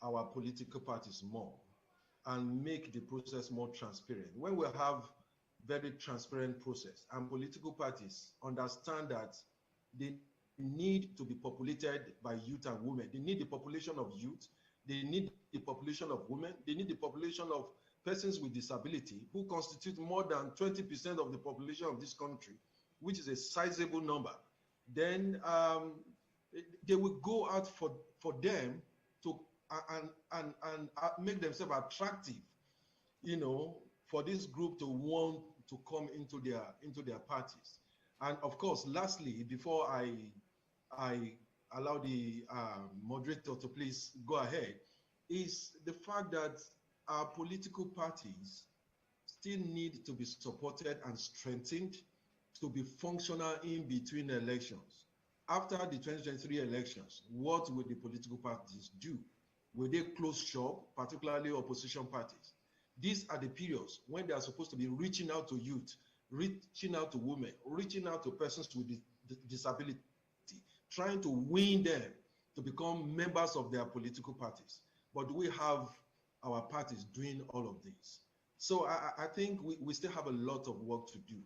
[SPEAKER 9] our political parties more and make the process more transparent. When we have very transparent process and political parties understand that they need to be populated by youth and women, they need the population of youth, they need the population of women, they need the population of persons with disability, who constitute more than 20% of the population of this country, which is a sizable number. Then they will go out for them to and make themselves attractive, for this group to want to come into their parties. And of course, lastly, before I allow the moderator to please go ahead, is the fact that our political parties still need to be supported and strengthened to be functional in between elections. After the 2023 elections, what will the political parties do? Will they close shop, particularly opposition parties? These are the periods when they are supposed to be reaching out to youth, reaching out to women, reaching out to persons with disability, trying to win them to become members of their political parties. But do we have our parties doing all of this? So I think we still have a lot of work to do.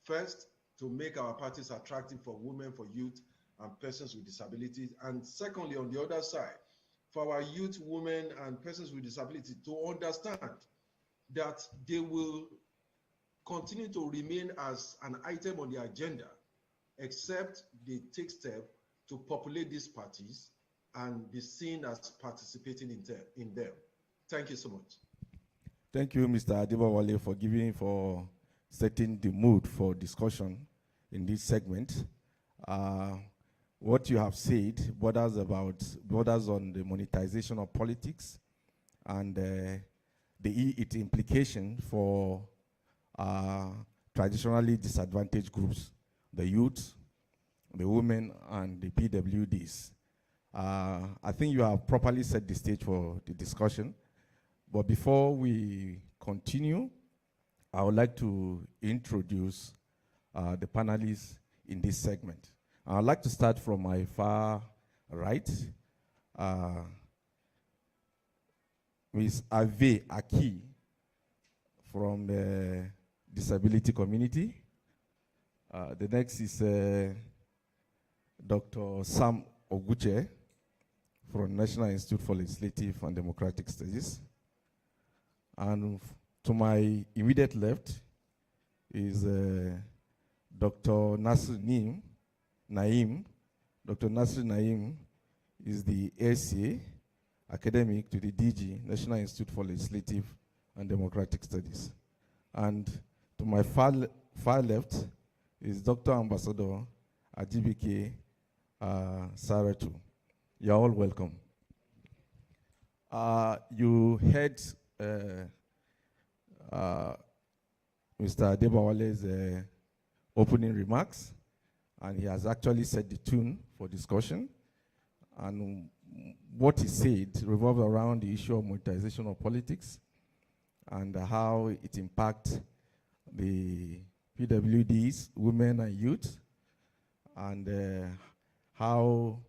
[SPEAKER 9] First, to make our parties attractive for women, for youth, and persons with disabilities. And secondly, on the other side, for our youth, women, and persons with disability to understand that they will continue to remain as an item on the agenda, except they take steps to populate these parties and be seen as participating in them. Thank you so much.
[SPEAKER 8] Thank you, Mr. Adebowale, for setting the mood for discussion in this segment. What you have said borders on the monetization of politics and its implication for traditionally disadvantaged groups, the youth, the women, and the PWDs. I think you have properly set the stage for the discussion. But before we continue, I would like to introduce the panelists in this segment. I'd like to start from my far right. Ms. Ave Aki from the disability community. The next is Dr. Sam Oguche from National Institute for Legislative and Democratic Studies. And to my immediate left is Dr. Nasir Naim. Dr. Nasir Naim is the ACA academic to the DG, National Institute for Legislative and Democratic Studies. And to my far left is Dr. Ambassador Ajibike Saratu. You're all welcome. You heard Mr. Adebowale's opening remarks, and he has actually set the tune for discussion. And what he said revolved around the issue of monetization of politics and how it impacts the PWDs, women and youth. and how,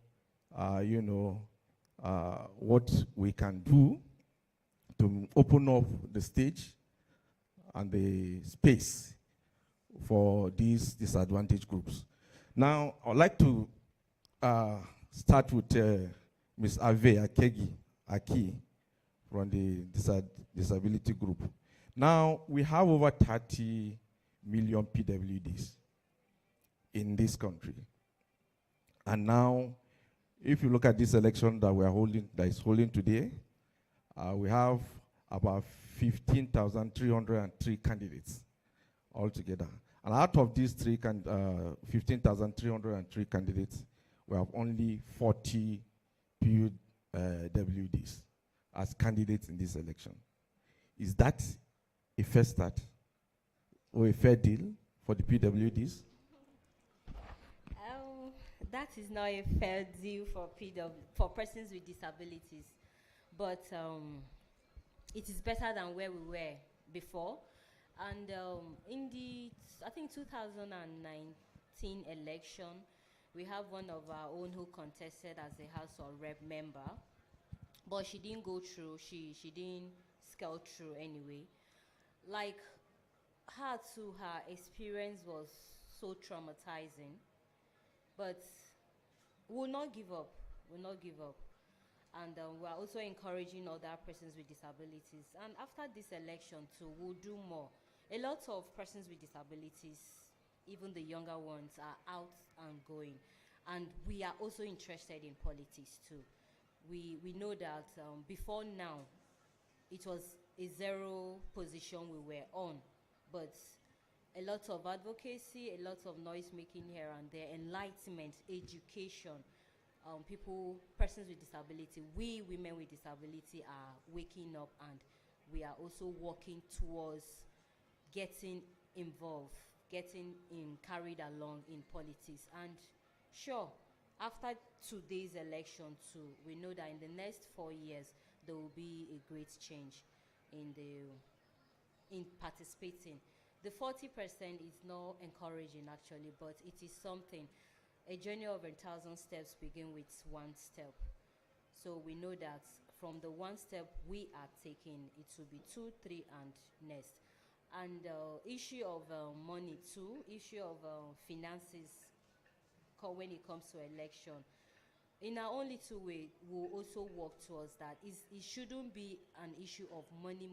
[SPEAKER 8] what we can do to open up the stage and the space for these disadvantaged groups. Now, I'd like to start with Ms. Ave Aki from the disability group. Now, we have over 30 million PWDs in this country. And now, if you look at this election that we are holding, that is holding today, we have about 15,303 candidates altogether. And out of these 15,303 candidates, we have only 40 PWDs as candidates in this election. Is that a fair start or a fair deal for the PWDs?
[SPEAKER 4] That is not a fair deal for persons with disabilities, but it is better than where we were before. And in the, I think 2019 election, we have one of our own who contested as a House of Rep member, but she didn't go through. She didn't scale through anyway. Like her too, her experience was so traumatizing. But we'll not give up. We'll not give up. And we're also encouraging other persons with disabilities. And after this election too, we'll do more. A lot of persons with disabilities, even the younger ones, are out and going. And we are also interested in politics too. We know that before now, it was a zero position we were on. But a lot of advocacy, a lot of noise making here and there, enlightenment, education, persons with disability, we women with disability are waking up, and we are also working towards getting involved, carried along in politics. And sure, after today's election too, we know that in the next 4 years, there will be a great change in participating. The 40% is not encouraging actually, but it is something. A journey of 1,000 steps begin with one step. So we know that from the one step we are taking, it will be 2, 3, and next. And issue of money too, issue of finances when it comes to election. In our only two ways, we'll also work towards that. It shouldn't be an issue of money.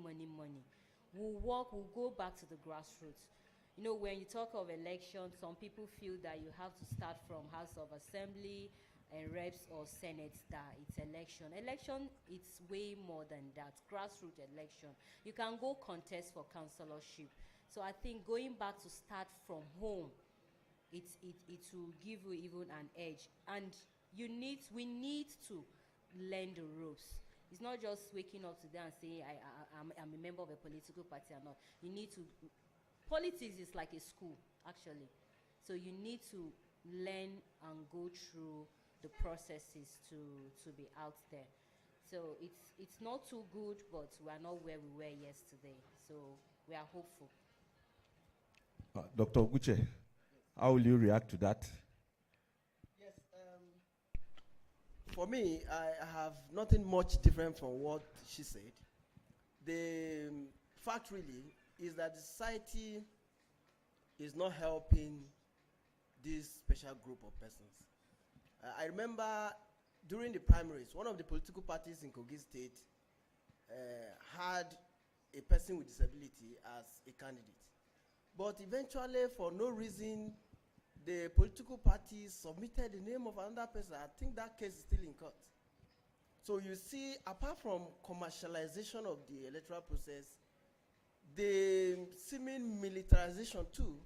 [SPEAKER 4] We'll go back to the grassroots. You know, when you talk of election, some people feel that you have to start from House of Assembly and Reps or Senate, that it's election. Election, it's way more than that. Grassroots election. You can go contest for councillorship. So I think going back to start from home, it will give you even an edge. And we need to learn the ropes. It's not just waking up today and saying I'm a member of a political party or not. You need to. Politics is like a school, actually. So you need to learn and go through the processes to be out there. So it's not too good, but we are not where we were yesterday. So we are hopeful.
[SPEAKER 8] Dr. Oguche, how will you react to that?
[SPEAKER 5] Yes. For me, I have nothing much different from what she said. The fact really is that the society is not helping this special group of persons. I remember during the primaries, one of the political parties in Kogi State had a person with disability as a candidate. But eventually, for no reason, the political party submitted the name of another person. I think that case is still in court. So you see, apart from commercialization of the electoral process, the seeming militarization too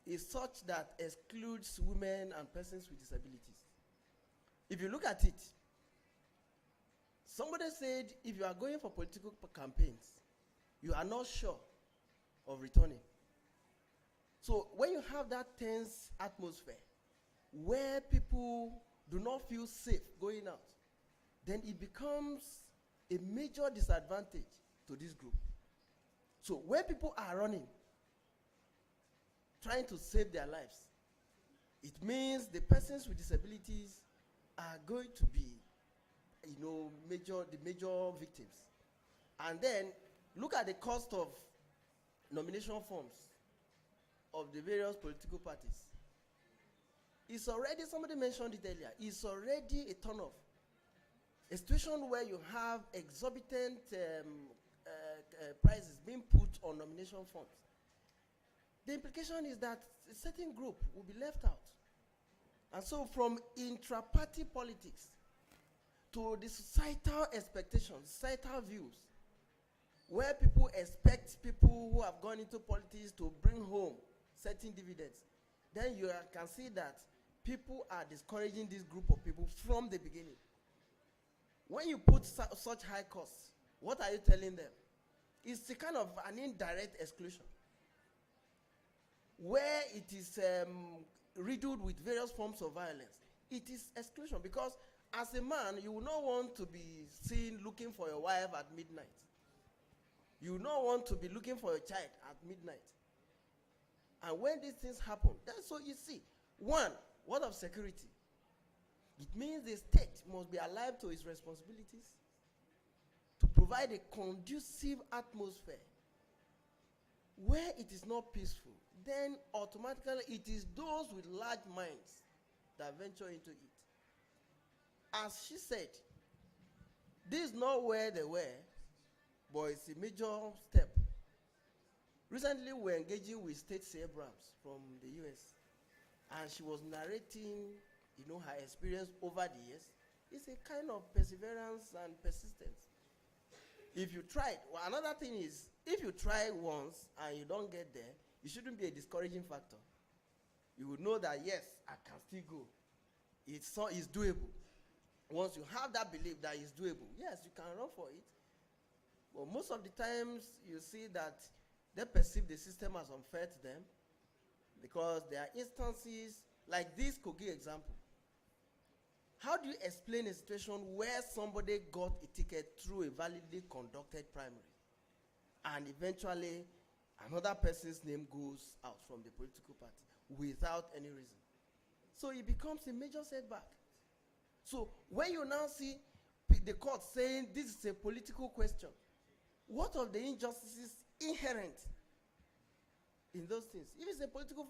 [SPEAKER 5] is such that excludes women and persons with disabilities. If you look at it, somebody said if you are going for political campaigns, you are not sure of returning. So when you have that tense atmosphere where people do not feel safe going out, then it becomes a major disadvantage to this group. So when people are running, trying to save their lives, it
[SPEAKER 10] means the persons with disabilities are going to be, the major victims. And then look at the cost of nomination forms of the various political parties. It's already, somebody mentioned it earlier, it's already a turn-off. A situation where you have exorbitant prices being put on nomination forms. The implication is that a certain group will be left out. And so from intra-party politics to the societal expectations, societal views, where people expect people who have gone into politics to bring home certain dividends, then you can see that people are discouraging this group of people from the beginning. When you put such high costs, what are you telling them? It's a kind of an indirect exclusion, where it is riddled with various forms of violence. It is exclusion, because as a man, you will not want to be seen looking for your wife at midnight. You will not want to be looking for your child at midnight. And when these things happen, that's so you see. One, what of security? It means the state must be alive to its responsibilities to provide a conducive atmosphere. Where it is not peaceful, then automatically it is those with large minds that venture into it. As she said, this is not where they were, but it's a major step. Recently, we were engaging with Stacey Abrams from the US, and she was narrating, her experience over the years. It's a kind of perseverance and persistence. If you try, another thing is, if you try once and you don't get there, it shouldn't be a discouraging factor. You would know that, yes, I can still go. It's doable. Once you have that belief that it's doable, yes, you can run for it. But most of the times, you see that they perceive the system as unfair to them, because there are instances like this Kogi example. How do you explain a situation where somebody got a ticket through a validly conducted primary, and eventually another person's name goes out from the political party without any reason? So it becomes a major setback. So when you now see the court saying this is a political question, what of the injustices inherent in those things? If it's a political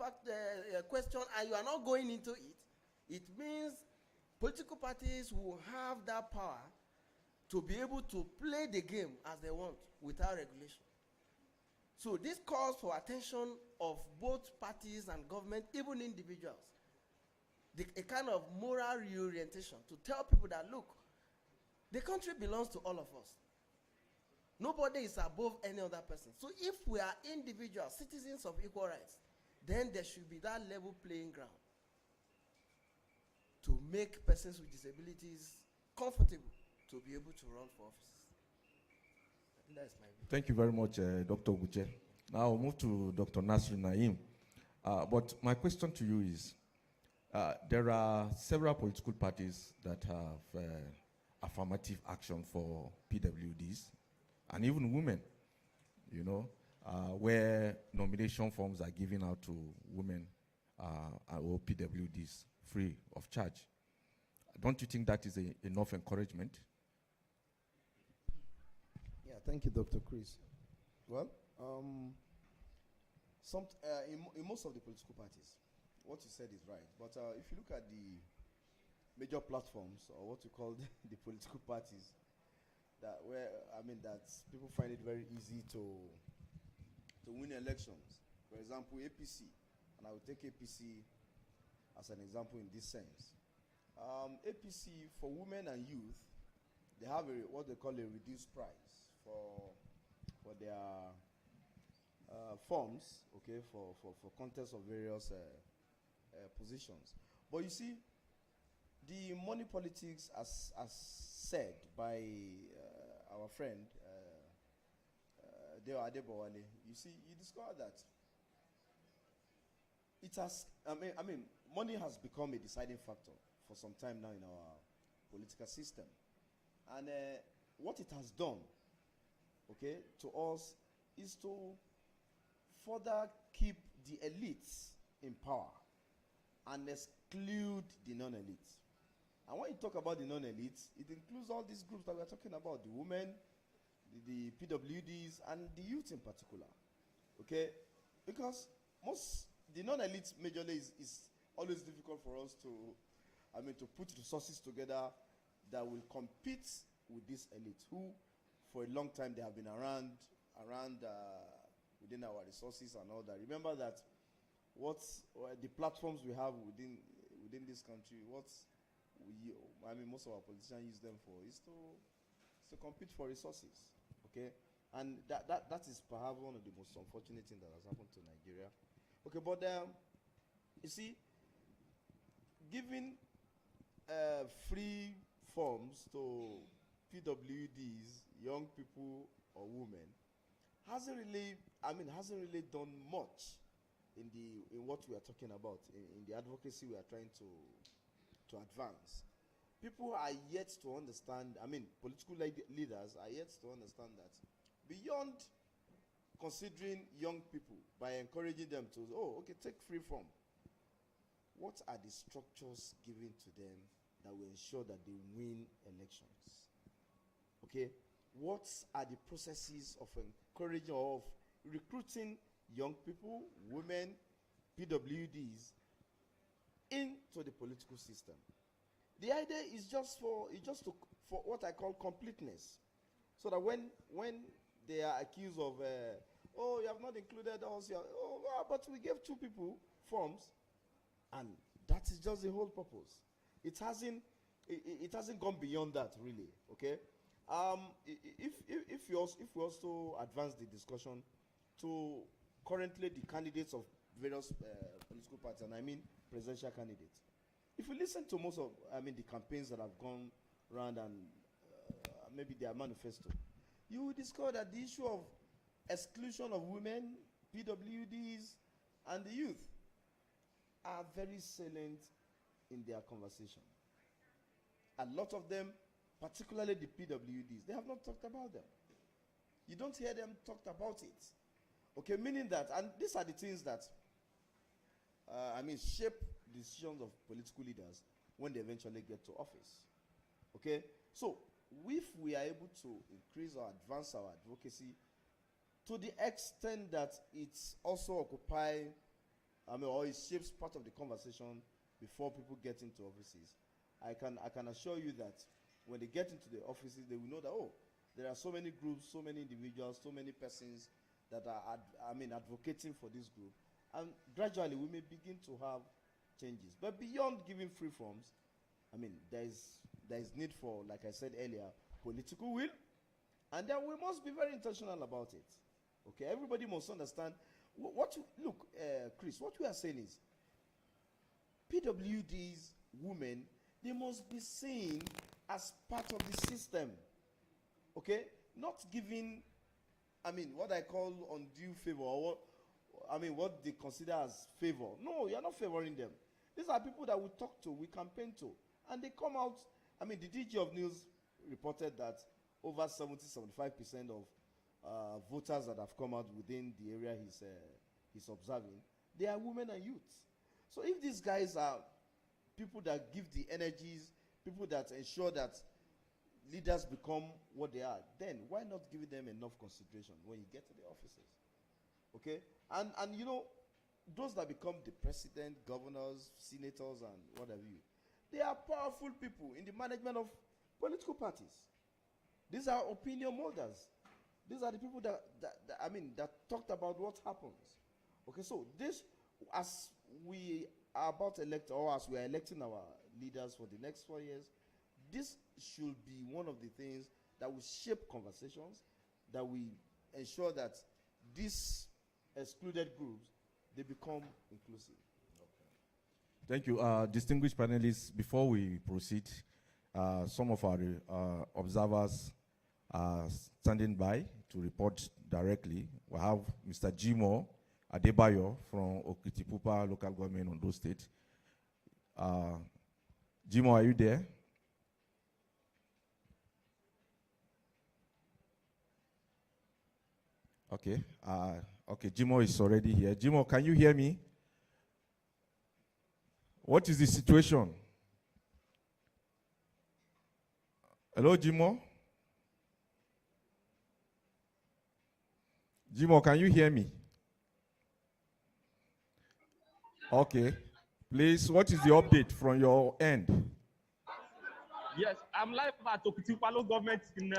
[SPEAKER 10] question and you are not going into it, it means political parties will have that power to be able to play the game as they want without regulation. So this calls for attention of both parties and government, even individuals. A kind of moral reorientation to tell people that, look, the country belongs to all of us. Nobody is above any other person. So if we are individuals, citizens of equal rights, then there should be that level playing ground to make persons with disabilities comfortable to be able to run for office. I think that's my view.
[SPEAKER 8] Thank you very much, Dr. Guche. Now I'll move to Dr. Nasri Naim. But my question to you is, there are several political parties that have affirmative action for PWDs, and even women, where nomination forms are given out to women or PWDs free of charge. Don't you think that is enough encouragement?
[SPEAKER 5] Yeah, thank you, Dr. Chris. Well, in most of the political parties, what you said is right. But if you look at the major platforms, or what you call the political parties, that people find it very easy to win elections. For example, APC, and I will take APC as an example in this sense. APC, for women and youth, they have what they call a reduced price for their forms, okay, for contests of various positions. But you see, the money politics, as said by our friend Deo Adebowale, you see, you discover that it has, money has become a deciding factor for some time now in our political system. And what it has done, okay, to us is to further keep the elites in power. and exclude the non-elites. And when you talk about the non-elites, it includes all these groups that we're talking about, the women, the PWDs, and the youth in particular. Okay? Because the non-elites majorly is always difficult for us to put resources together that will compete with these elites who, for a long time, they have been around within our resources and all that. Remember that the platforms we have within this country, most of our politicians use them for is to compete for resources. Okay? And that is perhaps one of the most unfortunate things that has happened to Nigeria. Okay, but you see, giving free forms to PWDs, young people or women, hasn't really done much in what we are talking about, in the advocacy we are trying to advance. People are yet to understand, political leaders are yet to understand that beyond considering young people by encouraging them to, take free form, what are the structures given to them that will ensure that they win elections? Okay? What are the processes of encouraging or of recruiting young people, women, PWDs into the political system? The idea is just for what I call completeness. So that when they are accused of, you have not included us, but we gave 2 people forms, and that is just the whole purpose. It hasn't gone beyond that, really. Okay. If we also advance the discussion to currently the candidates of various political parties, and I mean presidential candidates, if you listen to most of the campaigns that have gone around and maybe their manifesto, you will discover that the issue of exclusion of women, PWDs, and the youth are very salient in their conversation. A lot of them, particularly the PWDs, they have not talked about them. You don't hear them talked about it. Okay, meaning that, and these are the things that, shape decisions of political leaders when they eventually get to office. Okay, so if we are able to increase or advance our advocacy to the extent that it's also occupy, or it shapes part of the conversation before people get into offices, I can assure you that when they get into the offices, they will know that, there are so many groups, so many individuals, so many persons that are advocating for this group, and gradually we may begin to have changes. But beyond giving free forms, there is need for, like I said earlier, political will, and then we must be very intentional about it. Okay, everybody must understand Chris, what we are saying is PWDs, women, they must be seen as part of the system. Okay, not giving what I call undue favor, or what they consider as favor. No, you're not favoring them. These are people that we talk to, we campaign to, and they come out. The DG of News reported that over 70-75% of voters that have come out within the area he's observing, they are women and youth. So if these guys are people that give the energies, people that ensure that leaders become what they are, then why not give them enough consideration when you get to the offices? Okay? And those that become the president, governors, senators, and what have you, they are powerful people in the management of political parties. These are opinion molders. These are the people that talked about what happens. Okay, so this, as we are about to elect, or as we are electing our leaders for the next 4 years, this should be one of the things that will shape conversations, that we ensure that these excluded groups, they become inclusive.
[SPEAKER 8] Thank you. Distinguished panelists, before we proceed, some of our observers are standing by to report directly. We have Mr. Jimo Adebayo from Okitipupa Local Government, Ondo State. Jimo, are you there? Okay. Okay, Jimo is already here. Jimo, can you hear me? What is the situation? Hello, Jimo? Jimo, can you hear me? Okay. Please, what is the update from your end?
[SPEAKER 11] Yes, I'm live at Okitipalo government in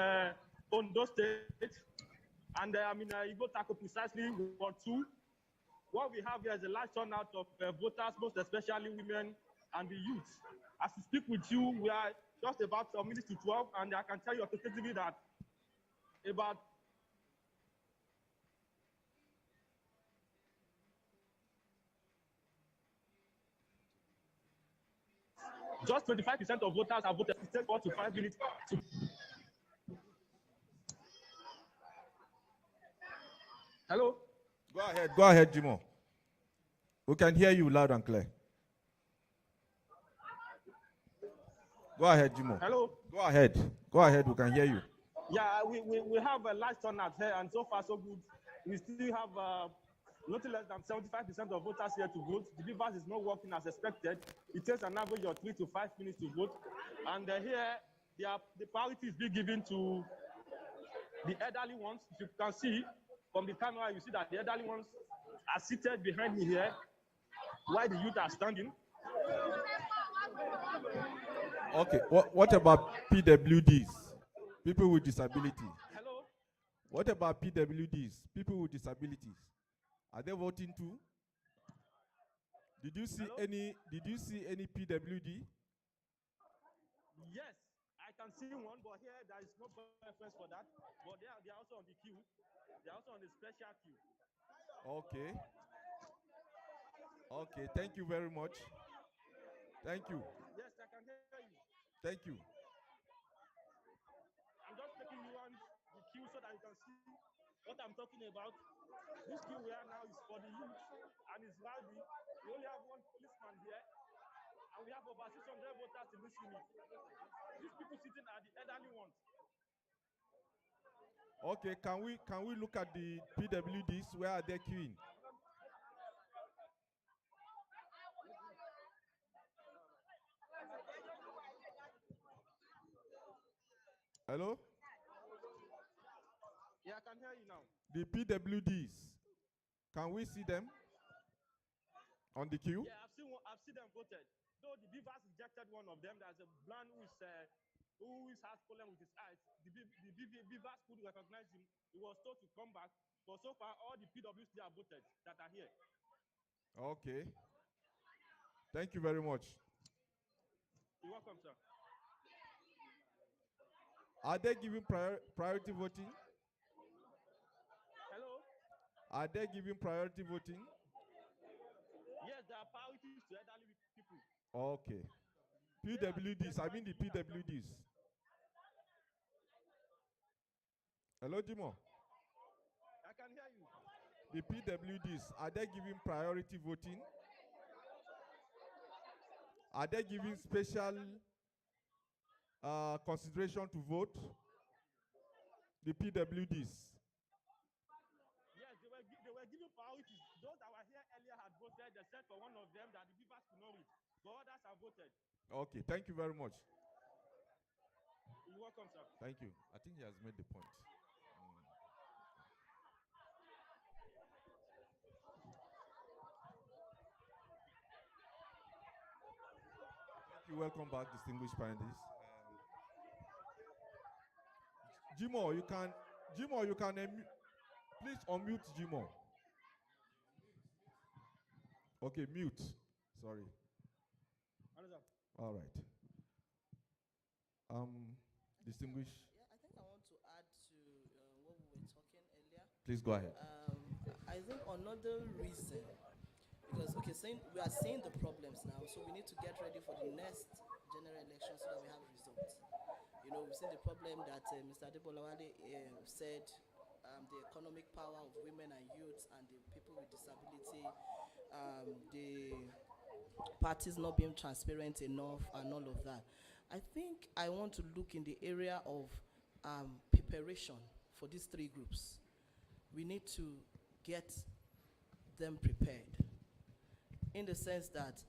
[SPEAKER 11] Ondo State, and I'm in Igbo Tako precisely Ward 2. What we have here is a large turnout of voters, most especially women and the youth. As we speak with you, we are just about 1 minute to 12, and I can tell you authoritatively that about just 25% of voters have voted. It takes 4 to 5 minutes to. Hello?
[SPEAKER 8] Go ahead, Jimo. We can hear you loud and clear. Go ahead, Jimo.
[SPEAKER 11] Hello?
[SPEAKER 8] Go ahead, we can hear you.
[SPEAKER 11] Yeah, we have a large turnout here, and so far so good. We still have nothing less than 75% of voters here to vote. The beavers is not working as expected. It takes an average of 3 to 5 minutes to vote. And here, the priority is being given to the elderly ones. If you can see from the camera, you see that the elderly ones are seated behind me here, while the youth are standing.
[SPEAKER 8] Okay, what about PWDs, people with disability?
[SPEAKER 11] Hello?
[SPEAKER 8] What about PWDs, people with disabilities? Are they voting too? Did you see any PWD?
[SPEAKER 11] Yes, I can see one, but here there is no preference for that. But they are also on the queue. They are also on the special queue.
[SPEAKER 8] Okay. Okay, thank you very much. Thank you.
[SPEAKER 11] Yes, I can hear you.
[SPEAKER 8] Thank you.
[SPEAKER 11] I'm just taking you on the queue so that you can see what I'm talking about. This queue we are now is for the youth, and it's rowdy. We only have one policeman here, and we have over 600 voters in this unit. These people sitting are the elderly ones.
[SPEAKER 8] Okay, can we look at the PWDs? Where are they queuing? Hello?
[SPEAKER 11] Yeah, I can hear you now.
[SPEAKER 8] The PWDs, can we see them on the queue?
[SPEAKER 11] Yeah, I've seen them voted. Though the beavers rejected one of them, there's a man who has problem with his eyes. The beavers could recognize him. He was told to come back. But so far, all the PWC are voted that are here.
[SPEAKER 8] Okay. Thank you very much.
[SPEAKER 11] You're welcome, sir.
[SPEAKER 8] Are they giving priority voting?
[SPEAKER 11] Hello?
[SPEAKER 8] Are they giving priority voting?
[SPEAKER 11] Yes, there are priorities to elderly people.
[SPEAKER 8] Okay. PWDs, I mean the PWDs. Hello, Jimo.
[SPEAKER 11] I can hear you.
[SPEAKER 8] The PWDs, are they giving priority voting? Are they giving special consideration to vote? The PWDs.
[SPEAKER 11] Yes, they were giving priorities. Those that were here earlier had voted, except for one of them that the beavers could not reach. But others have voted.
[SPEAKER 8] Okay, thank you very much.
[SPEAKER 11] You're welcome, sir.
[SPEAKER 8] Thank you. I think he has made the point. Thank you. Welcome back, distinguished panelists. Jimo, you can please unmute Jimo. Okay, mute. Sorry. All right. Distinguished.
[SPEAKER 3] Yeah, I think I want to add to what we were talking earlier.
[SPEAKER 8] Please go ahead.
[SPEAKER 3] I think another reason, because we are seeing the problems now, so we need to get ready for the next general election so that we have results. You know, we've seen the problem that Mr. Adebolawale said, the economic power of women and youth and the people with disability, the parties not being transparent enough and all of that. I think I want to look in the area of preparation for these three groups. We need to get them prepared in the sense that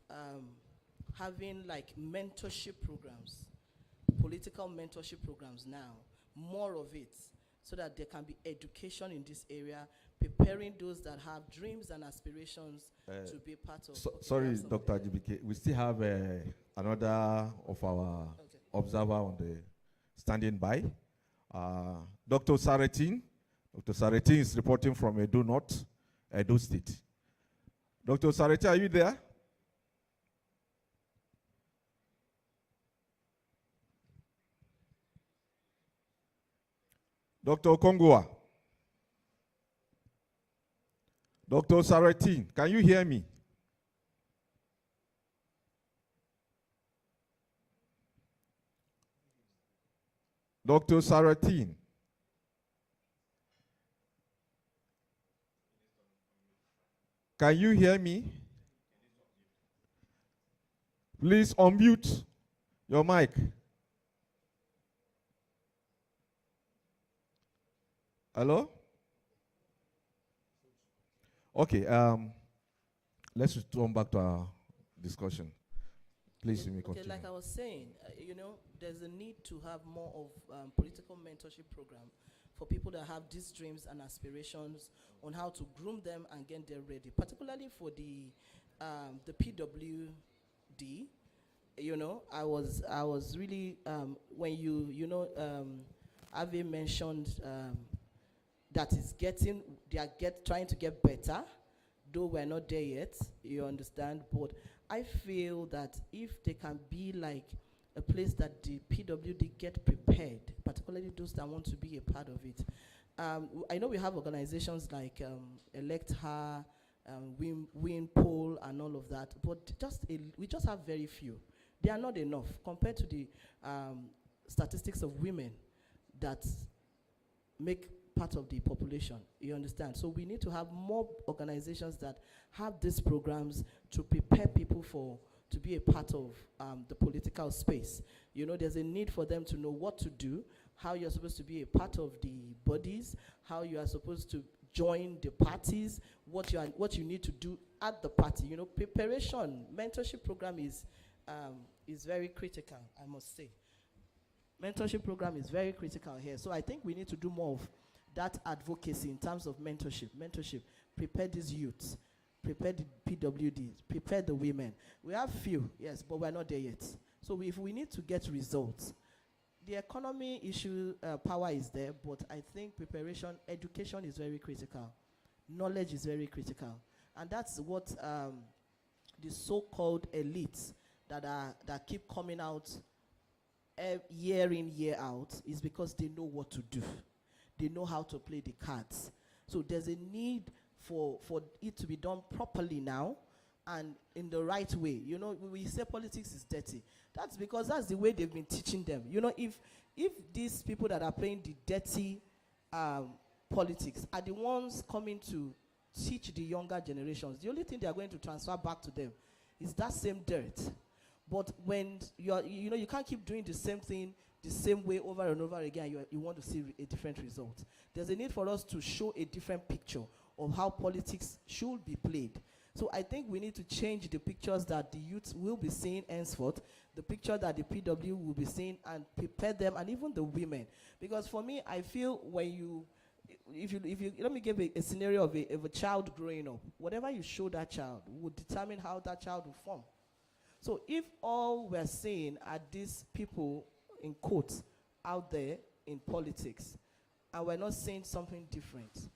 [SPEAKER 3] having like mentorship programs, political mentorship programs now, more of it, so that there can be education in this area, preparing those that have dreams and aspirations to be part of.
[SPEAKER 8] Sorry, Dr. Ajibike, we still have another of our observer on the standing by. Dr. Saretin. Dr. Saretin is reporting from Edo North, Edo State. Dr. Saretin, are you there? Dr. Okongwa. Dr. Saretin, can you hear me? Dr. Saretin. Can you hear me? Please unmute your mic. Hello? Okay, let's return back to our discussion. Please, you may continue.
[SPEAKER 3] Like I was saying, there's a need to have more of political mentorship program for people that have these dreams and aspirations on how to groom them and get them ready, particularly for the PWD. I was really when Ave mentioned that they are trying to get better, though we're not there yet, you understand, but I feel that if they can be like a place that the PWD get prepared, particularly those that want to be a part of it. I know we have organizations like Elect Her, Win Poll and all of that, but we just have very few. They are not enough compared to the statistics of women that make part of the population, you understand? So we need to have more organizations that have these programs to prepare people to be a part of the political space. There's a need for them to know what to do, how you're supposed to be a part of the bodies, how you are supposed to join the parties, what you need to do at the party. Preparation, mentorship program is very critical, I must say. Mentorship program is very critical here. So I think we need to do more of that advocacy in terms of mentorship. Prepare these youths, prepare the PWDs, prepare the women. We have few, yes, but we're not there yet. So if we need to get results, the economy issue, power is there, but I think preparation, education is very critical. Knowledge is very critical. And that's what the so-called elites that keep coming out year in, year out, is because they know what to do. They know how to play the cards. So there's a need for it to be done properly now and in the right way. We say politics is dirty. That's because that's the way they've been teaching them. If these people that are playing the dirty politics are the ones coming to teach the younger generations, the only thing they are going to transfer back to them is that same dirt. But when you can't keep doing the same thing the same way over and over again, you want to see a different result. There's a need for us to show a different picture of how politics should be played. So I think we need to change the pictures that the youth will be seeing henceforth, the picture that the PW will be seeing, and prepare them, and even the women. Because for me, I feel if you let me give a scenario of a child growing up, whatever you show that child will determine how that child will form. So if all we're seeing are these people, in quotes, out there in politics, and we're not saying something different,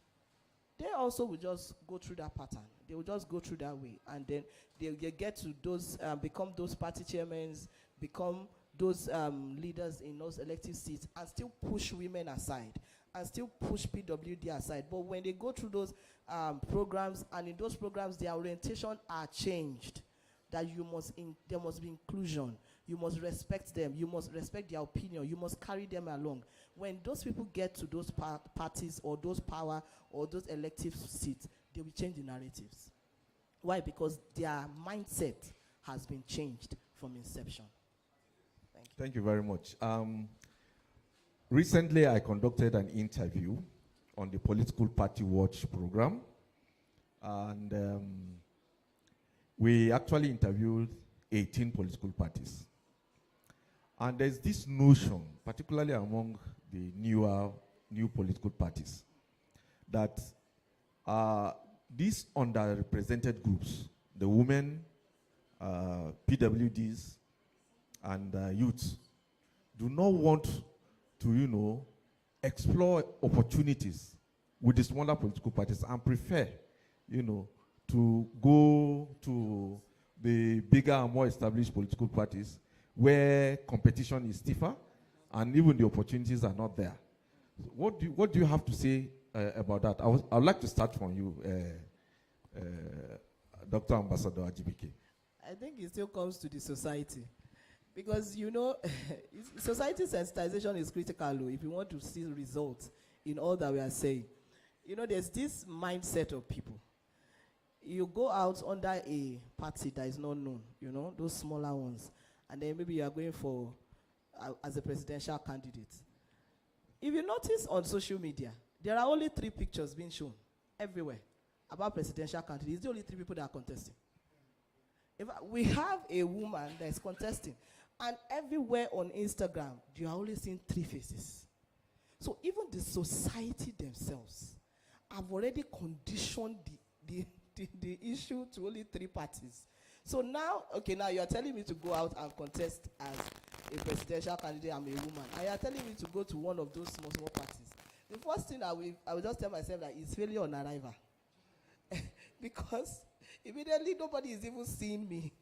[SPEAKER 3] they also will just go through that pattern. They will just go through that way, and then they get to those, become those party chairmen, become those leaders in those elective seats, and still push women aside, and still push PWD aside. But when they go through those programs, and in those programs, their orientation are changed, that there must be inclusion. You must respect them. You must respect their opinion. You must carry them along. When those people get to those parties or those power or those elective seats, they will change the narratives. Why? Because their mindset has been changed from inception. Thank you.
[SPEAKER 8] Thank you very much. Recently, I conducted an interview on the Political Party Watch program, and we actually interviewed 18 political parties. And there's this notion, particularly among the new political parties, that these underrepresented groups, the women, PWDs, and youths, do not want to, explore opportunities with the smaller political parties and prefer, to go to the bigger and more established political parties where competition is stiffer and even the opportunities are not there. So what do you have to say about that? I would like to start from you, Dr. Ambassador Ajibike.
[SPEAKER 3] I think it still comes to the society. Because, society sensitization is critical if you want to see results in all that we are saying. There's this mindset of people. You go out under a party that is not known, those smaller ones, and then maybe you are going for, as a presidential candidate. If you notice on social media, there are only 3 pictures being shown everywhere about presidential candidates. It's the only 3 people that are contesting. We have a woman that is contesting, and everywhere on Instagram, you are only seeing 3 faces. So even the society themselves have already conditioned the issue to only 3 parties. So now you are telling me to go out and contest as a presidential candidate. I'm a woman. And you are telling me to go to one of those small parties. The first thing I will just tell myself that it's failure on arrival. Because immediately nobody is even seeing me.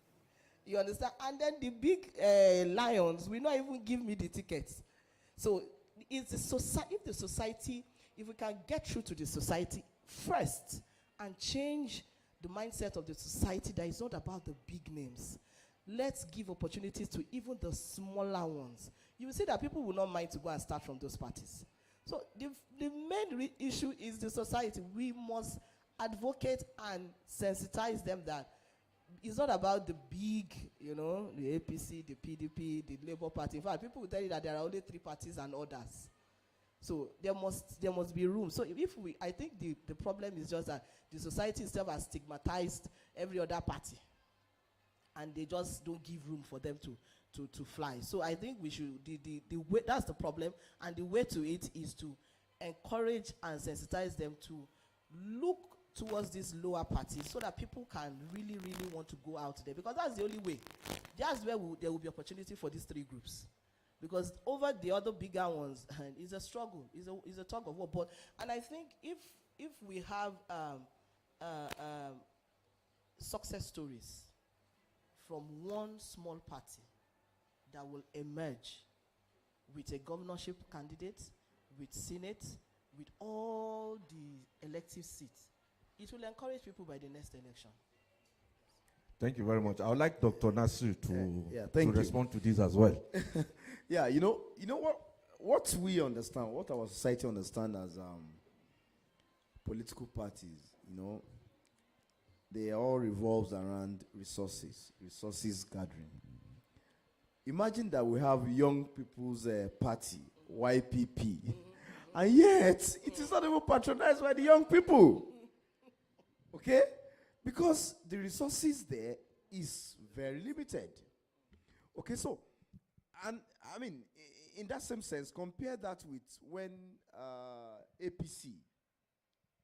[SPEAKER 3] You understand? And then the big lions will not even give me the tickets. So it's the society, if we can get through to the society first and change the mindset of the society that is not about the big names. Let's give opportunities to even the smaller ones. You will see that people will not mind to go and start from those parties. So the main issue is the society. We must advocate and sensitize them that it's not about the big, the APC, the PDP, the Labour Party. In fact, people will tell you that there are only 3 parties and others. So there must be room. So I think the problem is just that the society itself has stigmatized every other party, and they just don't give room for them to fly. So I think we should, the way, that's the problem, and the way to it is to encourage and sensitize them to look towards these lower parties so that people can really, really want to go out there, because that's the only way. That's where there will be opportunity for these 3 groups. Because over the other bigger ones, it's a struggle, it's a tug of war. And I think if we have success stories from one small party that will emerge with a governorship candidate, with Senate, with all the elective seats, it will encourage people by the next election.
[SPEAKER 8] Thank you very much. I would like Dr. Nasir to respond to this as well.
[SPEAKER 5] Yeah, you know what we understand, what our society understands as political parties, they all revolves around resources gathering. Imagine that we have young people's party, YPP, and yet it is not even patronized by the young people. Okay? Because the resources there is very limited. Okay, so, and I mean, in that same sense, compare that with when APC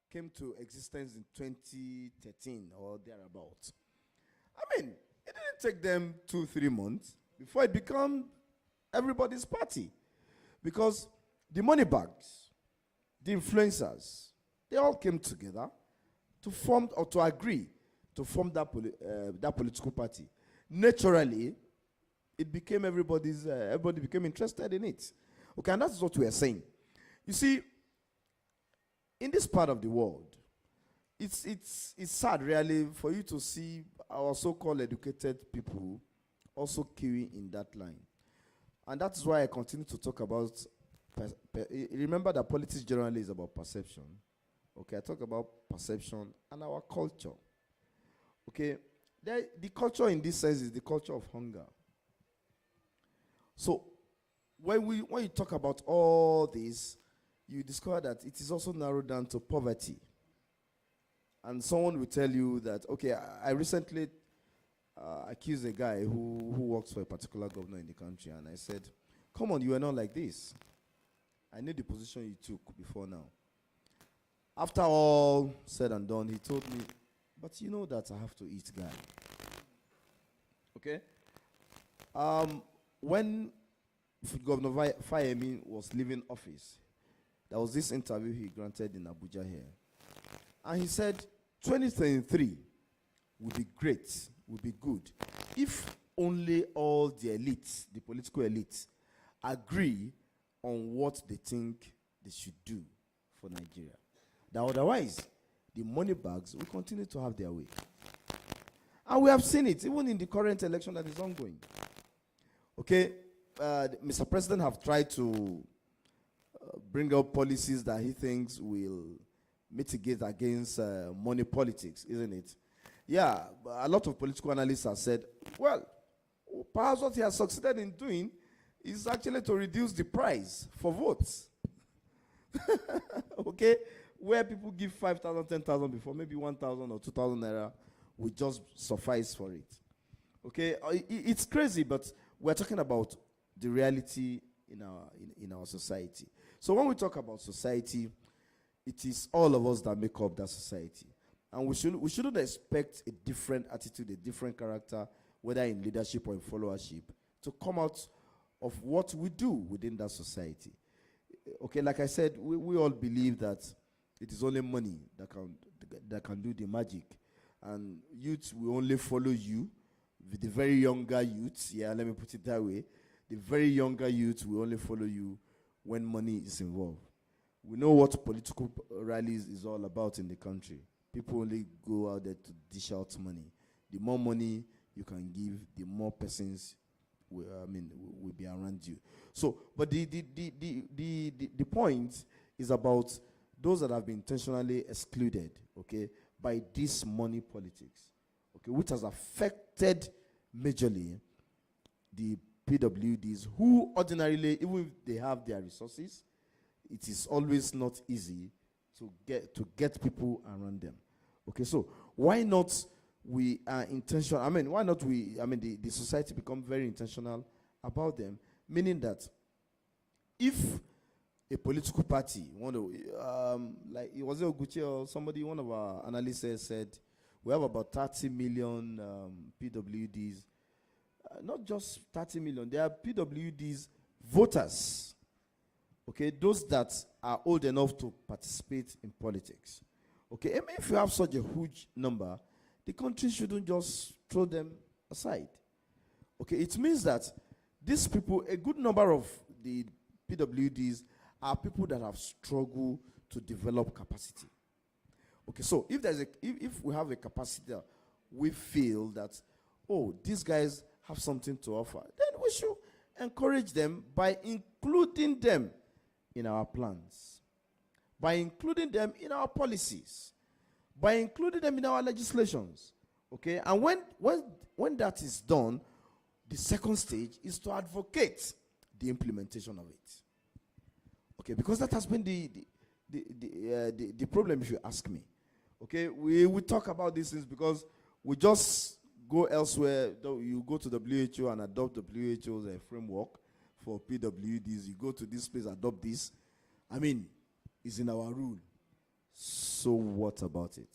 [SPEAKER 5] came to existence in 2013 or thereabouts. I mean, it didn't take them 2-3 months before it became everybody's party. Because the money bags, the influencers, they all came together to form or to agree to form that political party. Naturally, it became everybody became interested in it. Okay, and that's what we are saying. You see, in this part of the world, it's sad really for you to see our so-called educated people also queuing in that line. And that's why I continue to talk about, remember that politics generally is about perception. Okay, I talk about perception and our culture. Okay, the culture in this sense is the culture of hunger. So, when you talk about all this, you discover that it is also narrowed down to poverty. And someone will tell you that, okay, I recently accused a guy who works for a particular governor in the country, and I said, come on, you are not like this. I know the position you took before now. After all said and done, he told me, but you know that I have to eat, guy. Okay? When Governor Fayemi was leaving office, there was this interview he granted in Abuja here. And he said, 2023 will be great, will be good, if only all the elites, the political elites, agree on what they think they should do for Nigeria. That otherwise, the money bags will continue to have their way. And we have seen it, even in the current election that is ongoing. Okay, Mr. President have tried to bring up policies that he thinks will mitigate against money politics, isn't it? Yeah, a lot of political analysts have said, well, perhaps what he has succeeded in doing is actually to reduce the price for votes. Okay, where people give 5,000, 10,000 before, maybe 1,000 or 2,000 naira will just suffice for it. Okay, it's crazy, but we're talking about the reality in our society. So when we talk about society, it is all of us that make up that society. And we shouldn't expect a different attitude, a different character, whether in leadership or in followership, to come out of what we do within that society. Okay, like I said, we all believe that it is only money that can do the magic. And youth will only follow you, the very younger youths, yeah, let me put it that way. The very younger youth will only follow you when money is involved. We know what political rallies is all about in the country. People only go out there to dish out money. The more money you can give, the more persons will be around you. So, but the point is about those that have been intentionally excluded, okay, by this money politics, okay, which has affected majorly the PWDs, who ordinarily, even if they have their resources, it is always not easy to get people around them. Okay, so why not we are intentional? Why not the society become very intentional about them? Meaning that if a political party, like it was Oguchi or somebody, one of our analysts said, we have about 30 million PWDs. Not just 30 million, there are PWDs voters. Okay, those that are old enough to participate in politics. Okay, if you have such a huge number, the country shouldn't just throw them aside. Okay, it means that these people, a good number of the PWDs are people that have struggled to develop capacity. Okay, so if we have a capacity that we feel that, oh, these guys have something to offer, then we should encourage them by including them in our plans, by including them in our policies, by including them in our legislations. Okay, and when that is done, the second stage is to advocate the implementation of it. Okay, because that has been the problem, if you ask me. Okay, we talk about these things because we just go elsewhere. You go to WHO and adopt WHO's framework for PWDs. You go to this place, adopt this. It's in our rule. So what about it?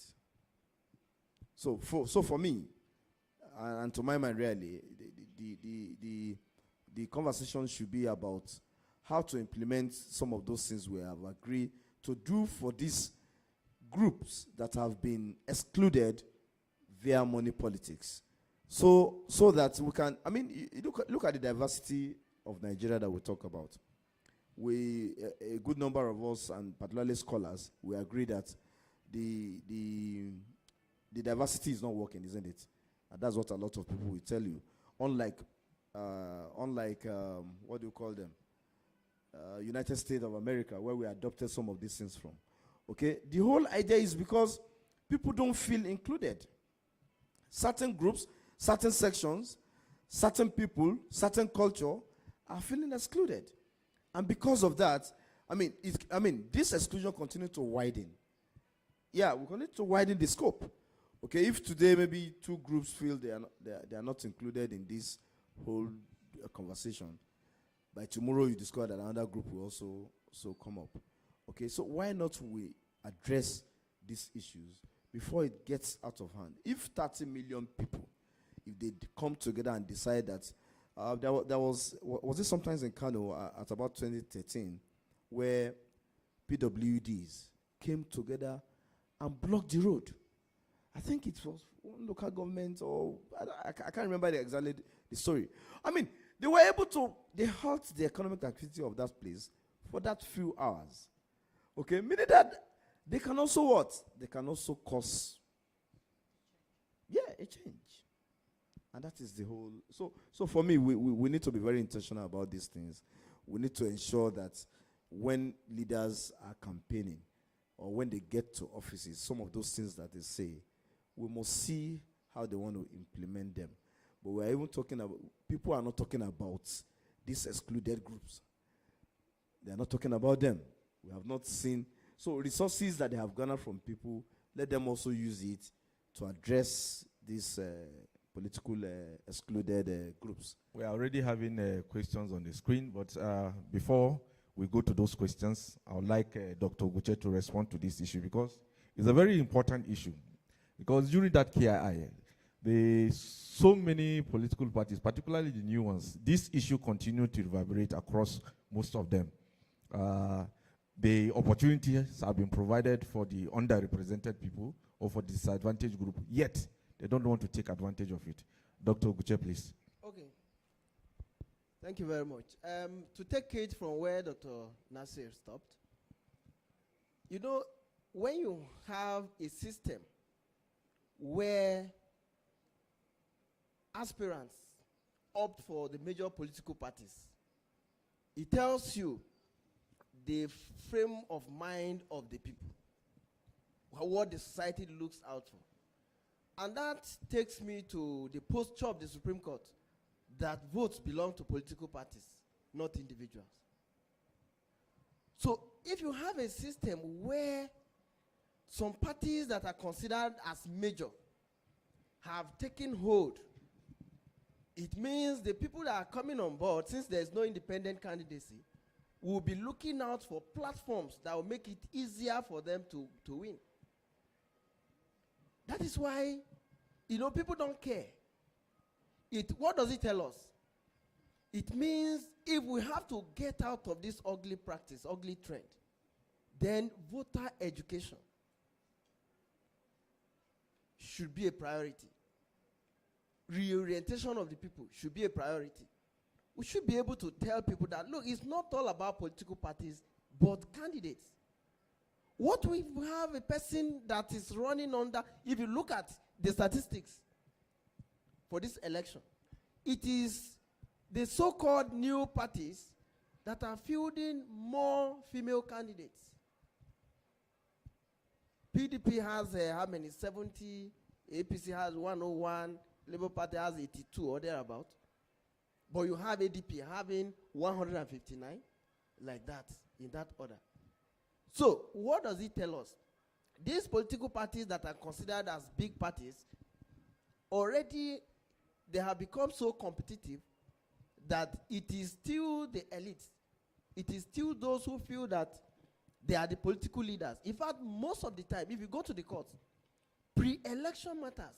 [SPEAKER 5] So for me, and to my mind, really, the conversation should be about how to implement some of those things we have agreed to do for these groups that have been excluded via money politics. So that we can, look at the diversity of Nigeria that we talk about. A good number of us, and particularly scholars, we agree that the diversity is not working, isn't it? And that's what a lot of people will tell you. Unlike what do you call them? United States of America, where we adopted some of these things from. Okay, the whole idea is because people don't feel included. Certain groups, certain sections, certain people, certain culture are feeling excluded. And because of that, this exclusion continues to widen. Yeah, we continue to widen the scope. Okay, if today maybe two groups feel they are not included in this whole conversation, by tomorrow you discover that another group will also come up. Okay, so why not we address these issues before it gets out of hand? If 30 million people, if they come together and decide that, there was it sometimes in Kano at about 2013, where PWDs came together and blocked the road. I think it was one local government, or I can't remember exactly the story. I mean, they were able to, they halt the economic activity of that place for that few hours. Okay, meaning that they can also what? They can also cause, a change. And that is the whole, so for me, we need to be very intentional about these things. We need to ensure that when leaders are campaigning, or when they get to offices, some of those things that they say, we must see how they want to implement them. But we're even talking about, people are not talking about these excluded groups. They are not talking about them. We have not seen, so resources that they have garnered from people, let them also use it to address these political excluded groups.
[SPEAKER 8] We are already having questions on the screen, but before we go to those questions, I would like Dr. Oguche to respond to this issue, because it's a very important issue. Because during that KII, so many political parties, particularly the new ones, this issue continued to reverberate across most of them. The opportunities have been provided for the underrepresented people or for the disadvantaged group, yet they don't want to take advantage of it. Dr. Oguche, please.
[SPEAKER 10] Okay. Thank you very much. To take it from where Dr. Nasir stopped, you know, when you have a system where aspirants opt for the major political parties, it tells you the frame of mind of the people, what the society looks out for. And that takes me to the posture of the Supreme Court, that votes belong to political parties, not individuals. So if you have a system where some parties that are considered as major have taken hold, it means the people that are coming on board, since there's no independent candidacy, will be looking out for platforms that will make it easier for them to win. That is why, you know, people don't care. What does it tell us? It means if we have to get out of this ugly practice, ugly trend, then voter education should be a priority. Reorientation of the people should be a priority. We should be able to tell people that, look, it's not all about political parties, but candidates. What we have a person that is running under, if you look at the statistics for this election, it is the so-called new parties that are fielding more female candidates. PDP has how many? 70, APC has 101, Labour Party has 82 or thereabout. But you have ADP having 159, like that, in that order. So, what does it tell us? These political parties that are considered as big parties, already they have become so competitive that it is still the elite. It is still those who feel that they are the political leaders. In fact, most of the time, if you go to the courts, pre-election matters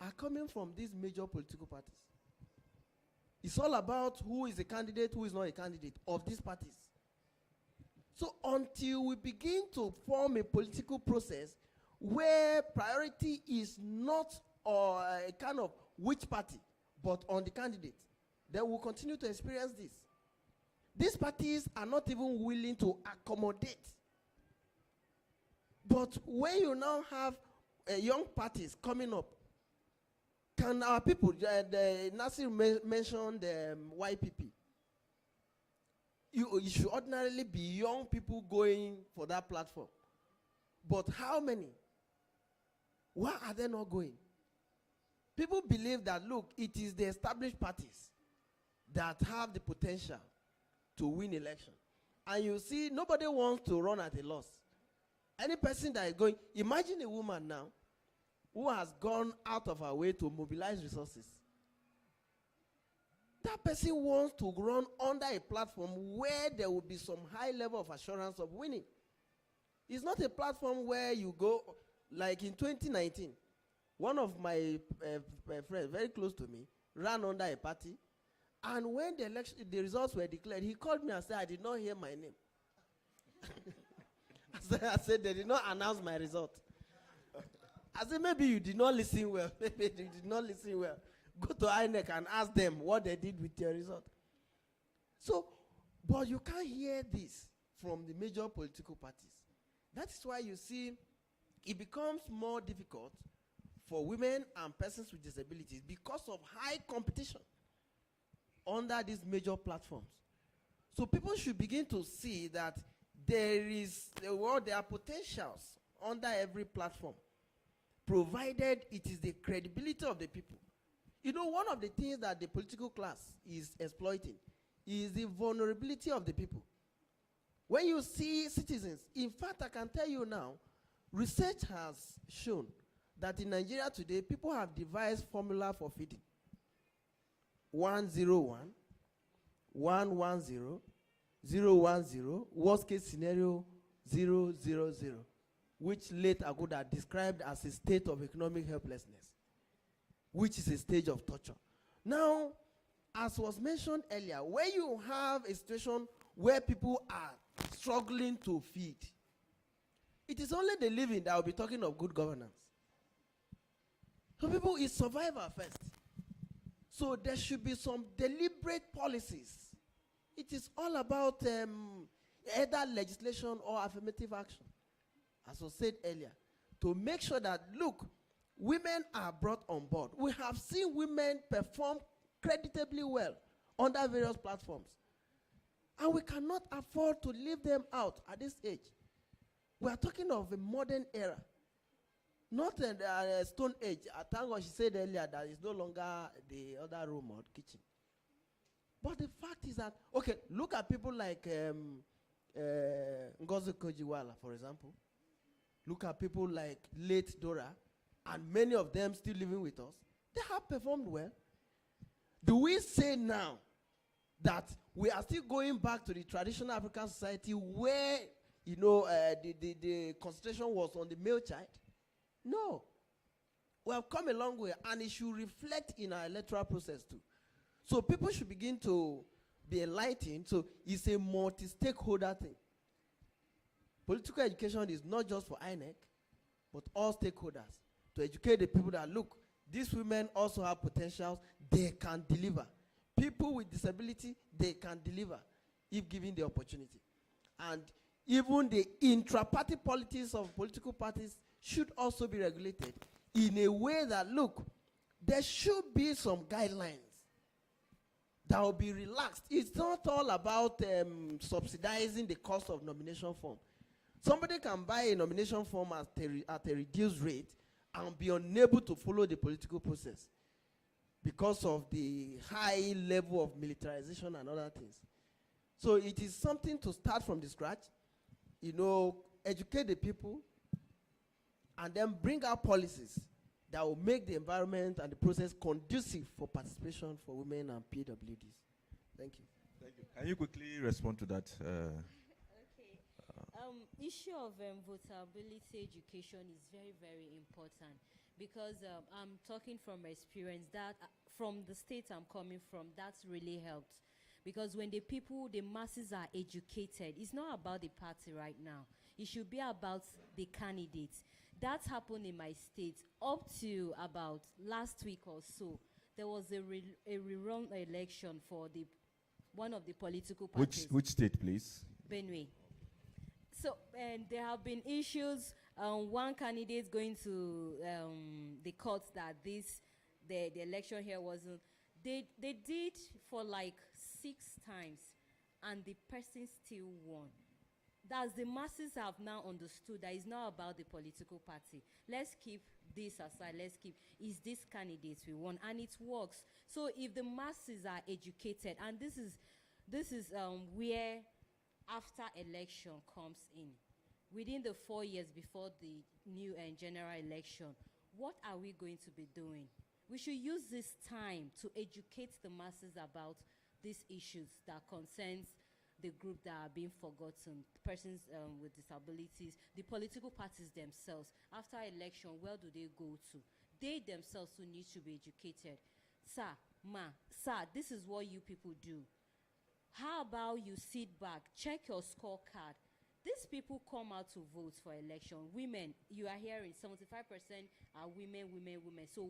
[SPEAKER 10] are coming from these major political parties. It's all about who is a candidate, who is not a candidate of these parties. So until we begin to form a political process where priority is not a kind of which party, but on the candidate, then we'll continue to experience this. These parties are not even willing to accommodate. But when you now have young parties coming up, can our people, Nasir mentioned YPP. You should ordinarily be young people going for that platform. But how many? Why are they not going? People believe that, look, it is the established parties that have the potential to win election. And you see, nobody wants to run at a loss. Any person that is going, imagine a woman now who has gone out of her way to mobilize resources. That person wants to run under a platform where there will be some high level of assurance of winning. It's not a platform where you go, like in 2019, one of my friends, very close to me, ran under a party. And when the results were declared, he called me and said, I did not hear my name. I said, they did not announce my result. I said, maybe you did not listen well. Maybe you did not listen well. Go to INEC and ask them what they did with your result. So, but you can't hear this from the major political parties. That is why you see it becomes more difficult for women and persons with disabilities because of high competition under these major platforms. So people should begin to see that there are potentials under every platform, provided it is the credibility of the people. You know, one of the things that the political class is exploiting is the vulnerability of the people. When you see citizens, in fact, I can tell you now, research has shown that in Nigeria today, people have devised formula for feeding. 101, 110, 010, worst case scenario 000, which late Agoda described as a state of economic helplessness, which is a stage of torture. Now, as was mentioned earlier, when you have a situation where people are struggling to feed, it is only the living that will be talking of good governance. So people, it's survival first. So there should be some deliberate policies. It is all about either legislation or affirmative action, as was said earlier, to make sure that, look, women are brought on board. We have seen women perform creditably well under various platforms. And we cannot afford to leave them out at this age. We are talking of a modern era, not a stone age. Thank God she said earlier that it's no longer the other room or kitchen. But the fact is that, okay, look at people like Ngozi Kojiwala, for example. Look at people like late Dora, and many of them still living with us. They have performed well. Do we say now that we are still going back to the traditional African society where, you know, the concentration was on the male child? No. We have come a long way, and it should reflect in our electoral process too. So people should begin to be enlightened. So it's a multi-stakeholder thing. Political education is not just for INEC, but all stakeholders, to educate the people that, look, these women also have potentials, they can deliver. People with disability, they can deliver if given the opportunity. And even the intra-party politics of political parties should also be regulated in a way that, look, there should be some guidelines that will be relaxed. It's not all about subsidizing the cost of nomination form. Somebody can buy a nomination form at a reduced rate and be unable to follow the political process because of the high level of militarization and other things. So it is something to start from the scratch, you know, educate the people, and then bring out policies that will make the environment and the process conducive for participation for women and PWDs. Thank you.
[SPEAKER 8] Thank you. Can you quickly respond to that?
[SPEAKER 4] Issue of votability education is very, very important because I'm talking from experience that from the state I'm coming from, that's really helped. Because when the people, the masses are educated, it's not about the party right now. It should be about the candidates. That happened in my state up to about last week or so. There was a rerun election for one of the political parties.
[SPEAKER 8] Which state, please?
[SPEAKER 4] Benue. So, and there have been issues. One candidate going to the courts that the election here wasn't. They did for like 6 times, and the person still won. That's the masses have now understood that it's not about the political party. Let's keep this aside. It's this candidates we want, and it works. So if the masses are educated, and this is where after election comes in, within the 4 years before the new and general election, what are we going to be doing? We should use this time to educate the masses about these issues that concerns the group that are being forgotten, persons with disabilities, the political parties themselves. After election, where do they go to? They themselves who need to be educated. Sir, this is what you people do. How about you sit back, check your scorecard. These people come out to vote for election. Women, you are hearing 75% are women. So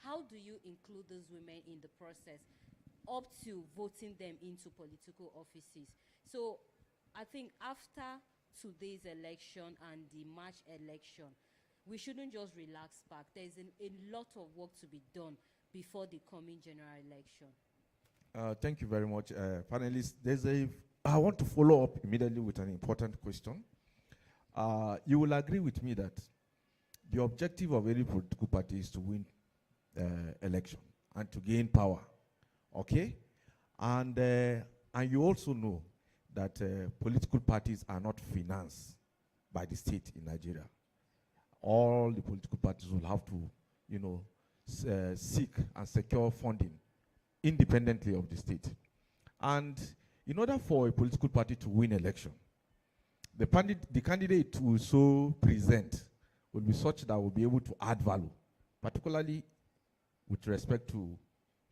[SPEAKER 4] how do you include those women in the process up to voting them into political offices? So I think after today's election and the March election, we shouldn't just relax back. There's a lot of work to be done before the coming general election.
[SPEAKER 8] Thank you very much, panelists. I want to follow up immediately with an important question. You will agree with me that the objective of any political party is to win election and to gain power, okay? And you also know that political parties are not financed by the state in Nigeria. All the political parties will have to, seek and secure funding independently of the state. And in order for a political party to win election, the candidate will so present will be such that will be able to add value, particularly with respect to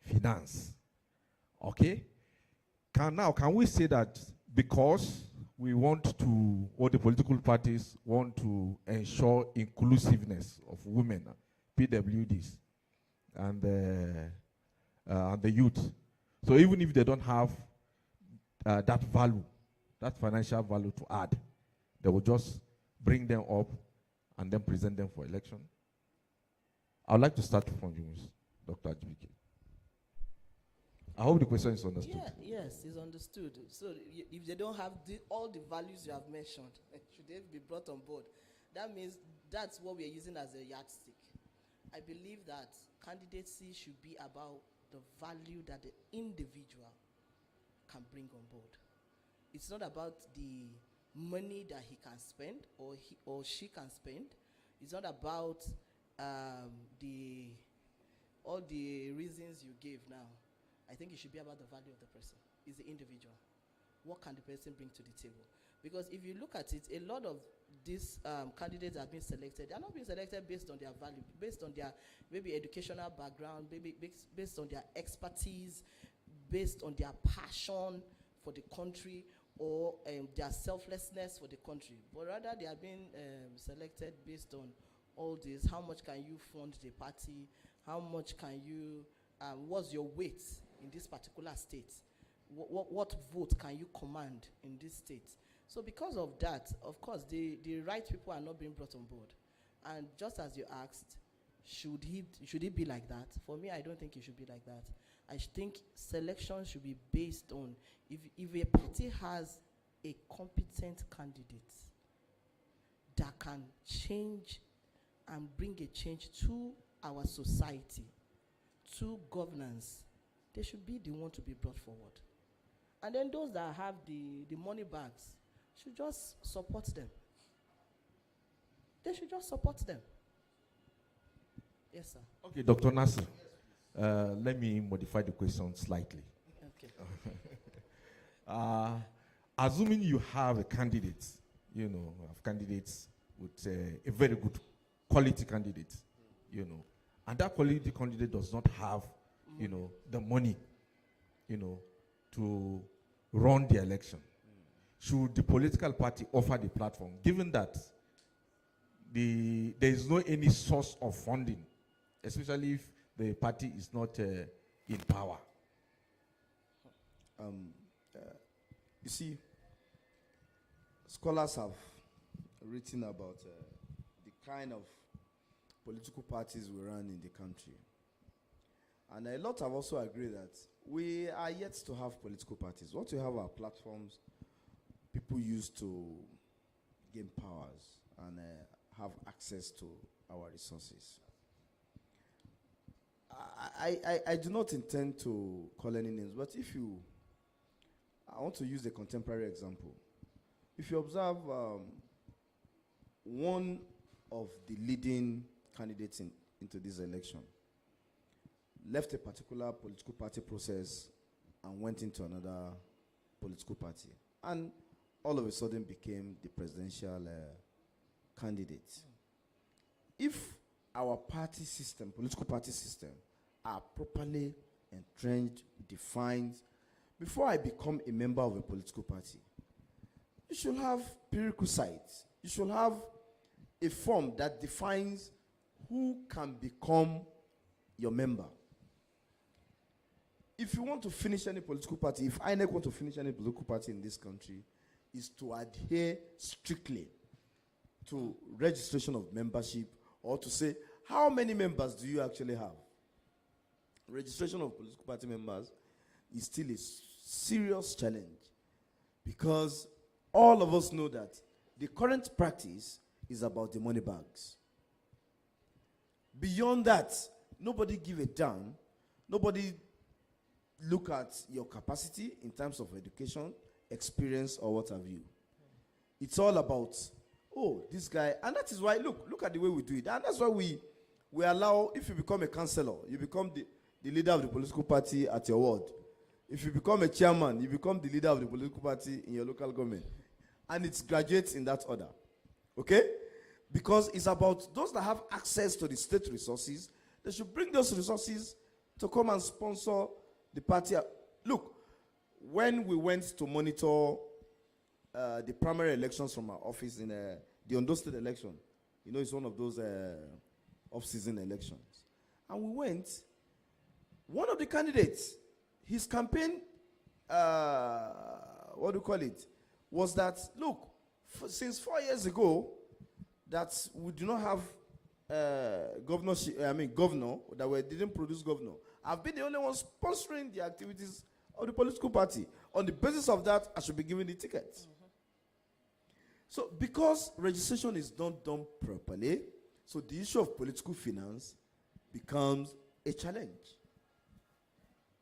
[SPEAKER 8] finance. Okay? Can we say that because we want to, or the political parties want to ensure inclusiveness of women, PWDs, and the youth, so even if they don't have that value, that financial value to add, they will just bring them up and then present them for election? I would like to start from you, Dr. Ajibike. I hope the question is understood.
[SPEAKER 3] Yeah, yes, it's understood. So if they don't have all the values you have mentioned, should they be brought on board? That means that's what we're using as a yardstick. I believe that candidacy should be about the value that the individual can bring on board. It's not about the money that he can spend or he or she can spend. It's not about all the reasons you gave now. I think it should be about the value of the person. It's the individual. What can the person bring to the table? Because if you look at it, a lot of these candidates have been selected. They're not being selected based on their value, based on their maybe educational background, maybe based on their expertise, based on their passion for the country, or their selflessness for the country. But rather they are being selected based on all this. How much can you fund the party? How much can you, what's your weight in this particular state? What vote can you command in this state? So because of that, of course, the right people are not being brought on board. And just as you asked, should it be like that? For me, I don't think it should be like that. I think selection should be based on if a party has a competent candidate that can change and bring a change to our society, to governance, they should be the one to be brought forward. And then those that have the money bags should just support them. They should just support them. Yes, sir.
[SPEAKER 8] Okay, Dr. Nasser, let me modify the question slightly.
[SPEAKER 3] Okay.
[SPEAKER 8] Assuming you have a candidate, have candidates with a very good quality candidate, and that quality candidate does not have, the money, to run the election. Should the political party offer the platform, given that there is no any source of funding, especially if the party is not in power?
[SPEAKER 5] You see, scholars have written about the kind of political parties we run in the country. And a lot have also agreed that we are yet to have political parties. What we have are platforms people use to gain powers and have access to our resources. I do not intend to call any names, but I want to use a contemporary example. If you observe one of the leading candidates into this election, left a particular political party process and went into another political party, and all of a sudden became the presidential candidate. If our party system, political party system, are properly entrenched, defined, before I become a member of a political party, you should have prerequisites. You should have a form that defines who can become your member. If you want to finish any political party, if INEC want to finish any political party in this country, is to adhere strictly to registration of membership, or to say, how many members do you actually have? Registration of political party members is still a serious challenge, because all of us know that the current practice is about the money bags. Beyond that, nobody give a damn. Nobody look at your capacity in terms of education, experience, or what have you. It's all about, oh, this guy, and that is why, look at the way we do it. And that's why we allow, if you become a councillor, you become the leader of the political party at your ward. If you become a chairman, you become the leader of the political party in your local government. And it graduates in that order. Okay? Because it's about those that have access to the state resources, they should bring those resources to come and sponsor the party. Look, when we went to monitor the primary elections from our office in the Ondo State election, you know, it's one of those off-season elections. And we went, one of the candidates, his campaign, what do you call it, was that, look, since 4 years ago, that we do not have governor, that we didn't produce governor. I've been the only one sponsoring the activities of the political party. On the basis of that, I should be given the ticket. So because registration is not done properly, so the issue of political finance becomes a challenge.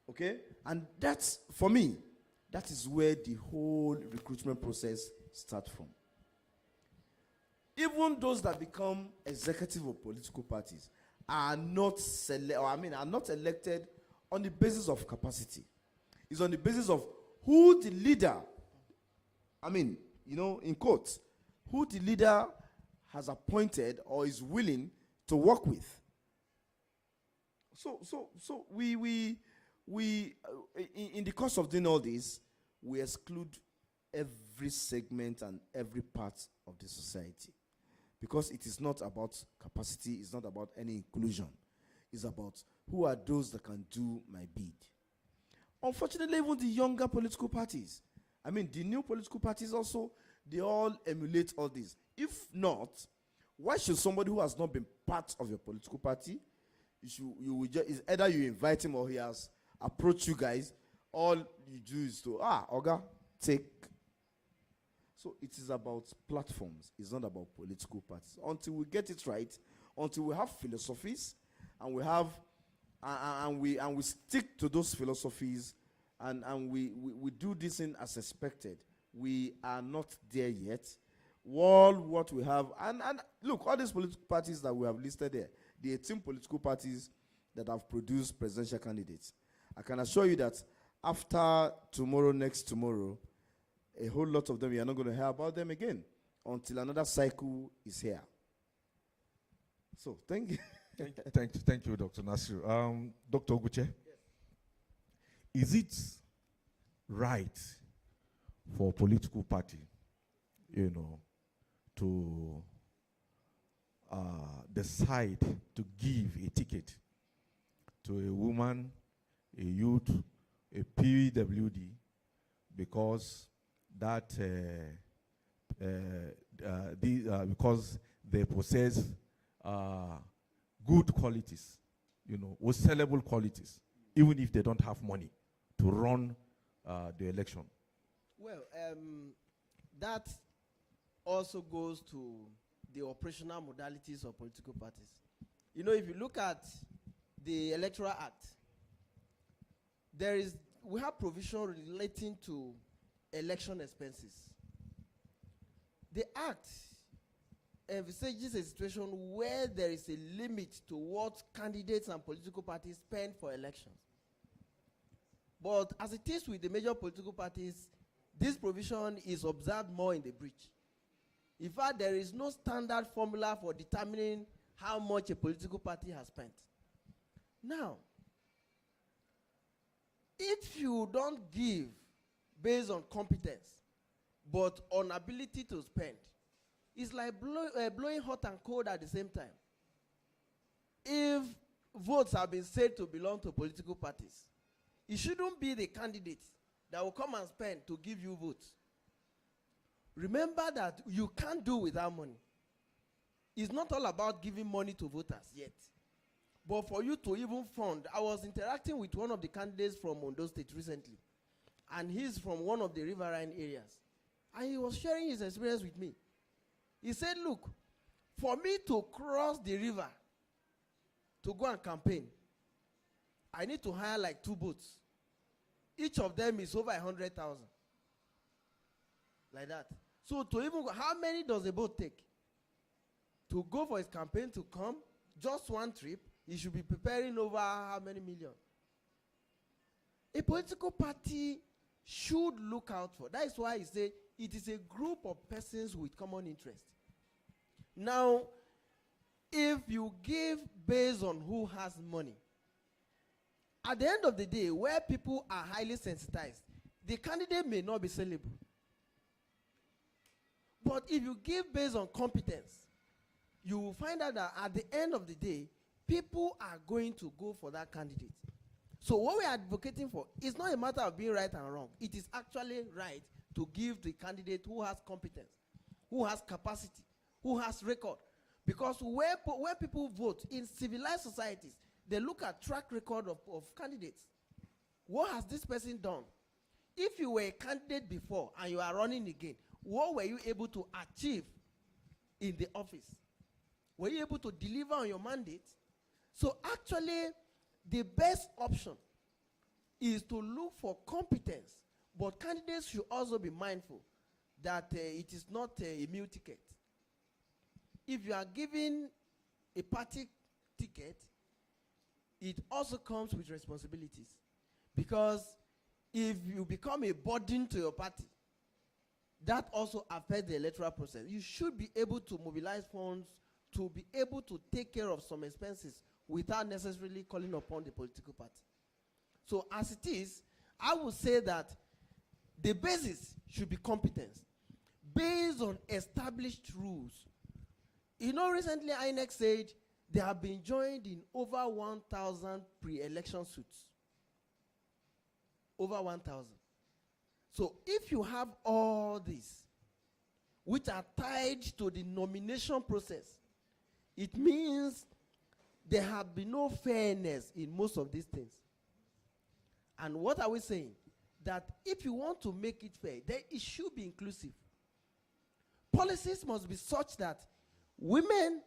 [SPEAKER 5] Okay? And that's, for me, that is where the whole recruitment process starts from. Even those that become executive of political parties are not are not elected on the basis of capacity. It's on the basis of who the leader, in quotes, who the leader has appointed or is willing to work with. So we in the course of doing all this, we exclude every segment and every part of the society. Because it is not about capacity, it's not about any inclusion. It's about who are those that can do my bid. Unfortunately, even the younger political parties, the new political parties also, they all emulate all this. If not, why should somebody who has not been part of your political party, it's either you invite him or he has approached you guys, all you do is to, Oga, take. So it is about platforms. It's not about political parties. Until we get it right, until we have philosophies, and we have, and we stick to those philosophies, and we do this in as expected. We are not there yet. All what we have, and look, all these political parties that we have listed there, the 18 political parties that have produced presidential candidates, I can assure you that after tomorrow, next tomorrow, a whole lot of them, you are not going to hear about them again until another cycle is here. So, thank you.
[SPEAKER 8] Thank you, Dr. Nasir. Dr. Oguche, yes. Is it right for a political party, to decide to give a ticket to a woman, a youth, a PWD, because because they possess good qualities, or sellable qualities, even if they don't have money to run the election?
[SPEAKER 10] Well, that also goes to the operational modalities of political parties. If you look at the Electoral Act, we have provision relating to election expenses. The Act envisages a situation where there is a limit to what candidates and political parties spend for elections. But as it is with the major political parties, this provision is observed more in the breach. In fact, there is no standard formula for determining how much a political party has spent. Now, if you don't give based on competence, but on ability to spend, it's like blowing hot and cold at the same time. If votes have been said to belong to political parties, it shouldn't be the candidate that will come and spend to give you votes. Remember that you can't do without money. It's not all about giving money to voters yet. But for you to even fund, I was interacting with one of the candidates from Ondo State recently, and he's from one of the riverine areas. And he was sharing his experience with me. He said, look, for me to cross the river to go and campaign, I need to hire like 2 boats. Each of them is over 100,000. Like that. So to even go, how many does a boat take? To go for his campaign to come, just one trip, he should be preparing over how many million? A political party should look out for. That is why he said it is a group of persons with common interest. Now, if you give based on who has money, at the end of the day, where people are highly sensitized, the candidate may not be sellable. But if you give based on competence, you will find out that at the end of the day, people are going to go for that candidate. So what we are advocating for is not a matter of being right and wrong. It is actually right to give the candidate who has competence, who has capacity, who has record. Because where people vote in civilized societies, they look at track record of candidates. What has this person done? If you were a candidate before and you are running again, what were you able to achieve in the office? Were you able to deliver on your mandate? So actually, the best option is to look for competence, but candidates should also be mindful that it is not a meal ticket. If you are given a party ticket, it also comes with responsibilities. Because if you become a burden to your party, that also affects the electoral process. You should be able to mobilize funds to be able to take care of some expenses without necessarily calling upon the political party. So as it is, I would say that the basis should be competence based on established rules. You know, recently INEC said they have been joined in over 1,000 pre-election suits. Over 1,000. So if you have all these, which are tied to the nomination process, it means there have been no fairness in most of these things. And what are we saying? That if you want to make it fair, then it should be inclusive. Policies must be such that women,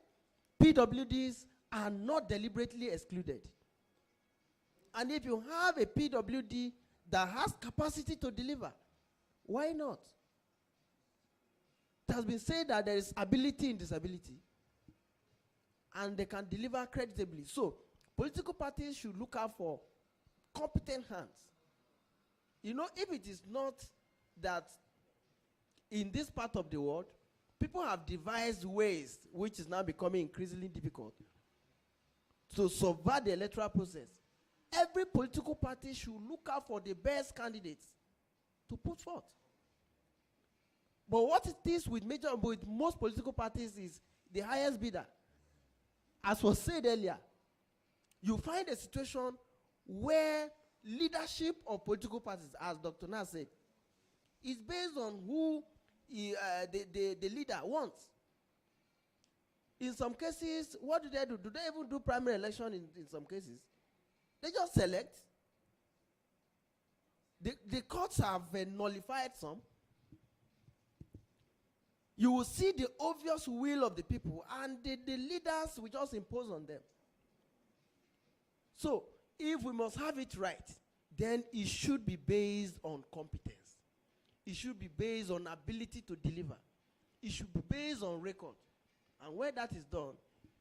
[SPEAKER 10] PWDs, are not deliberately excluded. And if you have a PWD that has capacity to deliver, why not? It has been said that there is ability in disability, and they can deliver creditably. So, political parties should look out for competent hands. You know, if it is not that in this part of the world, people have devised ways, which is now becoming increasingly difficult, to subvert the electoral process. Every political party should look out for the best candidates to put forth. But what it is with most political parties is the highest bidder. As was said earlier, you find a situation where leadership of political parties, as Dr. Nas said, is based on who the leader wants. In some cases, what do they do? Do they even do primary election in some cases? They just select. The courts have nullified some. You will see the obvious will of the people, and the leaders will just impose on them. So, if we must have it right, then it should be based on competence. It should be based on ability to deliver. It should be based on record. And when that is done,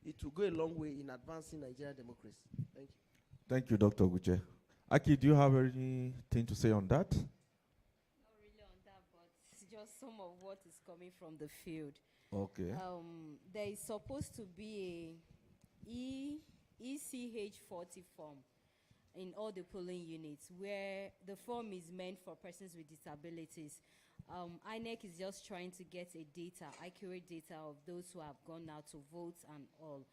[SPEAKER 10] it will go a long way in advancing Nigerian democracy. Thank you.
[SPEAKER 8] Thank you, Dr. Guche. Aki, do you have anything to say on that?
[SPEAKER 4] Not really on that, but it's just some of what is coming from the field.
[SPEAKER 8] Okay.
[SPEAKER 4] There is supposed to be a ECH 40 form in all the polling units, where the form is meant for persons with disabilities. INEC is just trying to get accurate data of those who have gone out to vote and all.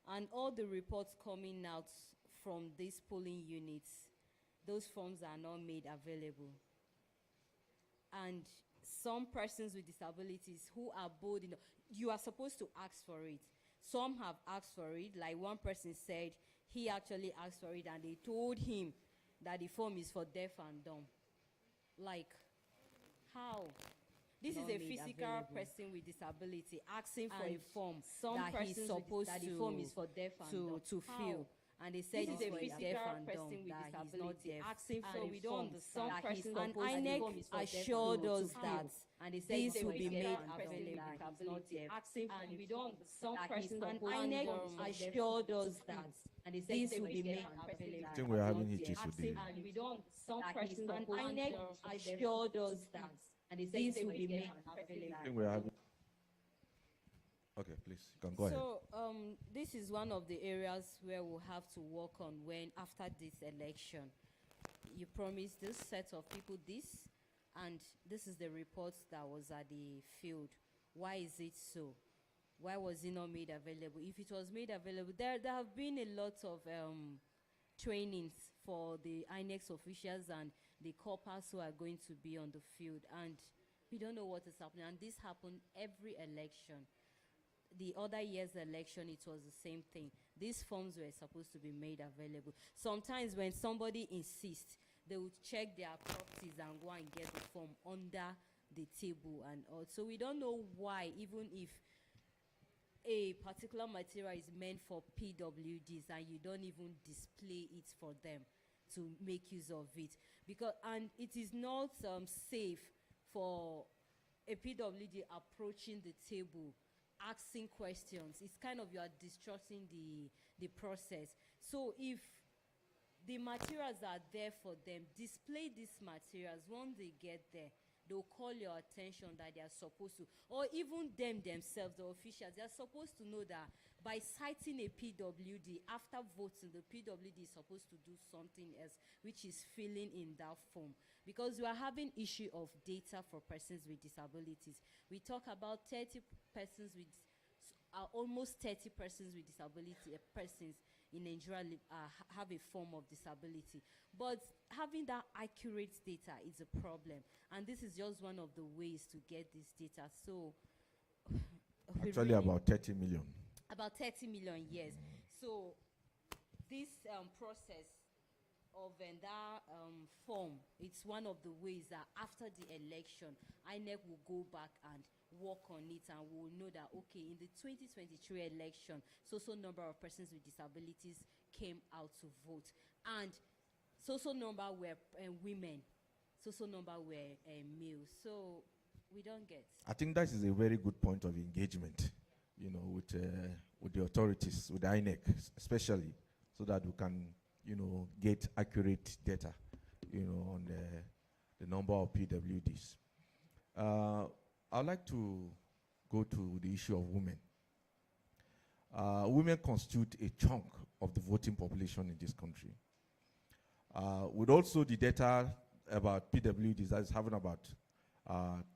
[SPEAKER 4] And all the reports coming out from these polling units, those forms are not made available. And some persons with disabilities who are bold enough, you are supposed to ask for it. Some have asked for it, like one person said he actually asked for it and they told him that the form is for deaf and dumb. Like, how? This is a physical person with disability asking for a form that he's supposed to, the form is for deaf and dumb. To fill. And they said this is a physical person with disability asking for a form that he's supposed to. And INEC assured us that this will be made available. And we don't, some persons, and INEC assured us that this will be made available.
[SPEAKER 8] I think we're having hitches with the...
[SPEAKER 4] And we don't, some persons, and INEC assured us that this will be made available.
[SPEAKER 8] I think we're having... Okay, please, you can go ahead.
[SPEAKER 4] So, this is one of the areas where we'll have to work on when, after this election, you promised this set of people this, and this is the report that was at the field. Why is it so? Why was it not made available? If it was made available, there have been a lot of trainings for the INEX officials and the corpers who are going to be on the field, and we don't know what is happening. And this happened every election. The other year's election, it was the same thing. These forms were supposed to be made available. Sometimes when somebody insists, they would check their properties and go and get the form under the table and all. So we don't know why, even if a particular material is meant for PWDs and you don't even display it for them to make use of it. And it is not safe for a PWD approaching the table asking questions. It's kind of, you are disrupting the process. So if the materials are there for them, display these materials. Once they get there, they'll call your attention that they are supposed to, or even themselves, the officials, they are supposed to know that by citing a PWD after voting, the PWD is supposed to do something else, which is filling in that form. Because we are having issue of data for persons with disabilities. We talk about 30 persons with, almost 30 persons with disability, persons in Nigeria have a form of disability. But having that accurate data is a problem. And this is just one of the ways to get this data. So,
[SPEAKER 8] actually about 30 million.
[SPEAKER 4] About 30 million, yes. So this process of that form, it's one of the ways that after the election, INEC will go back and work on it, and we'll know that, okay, in the 2023 election, so number of persons with disabilities came out to vote, and so number were women, so number were males. So we don't get.
[SPEAKER 8] I think that is a very good point of engagement, you know, with the authorities, with the INEC especially, so that we can, you know, get accurate data, you know, on the number of PWDs. I'd like to go to the issue of women. Women constitute a chunk of the voting population in this country. With also the data about PWDs that is having about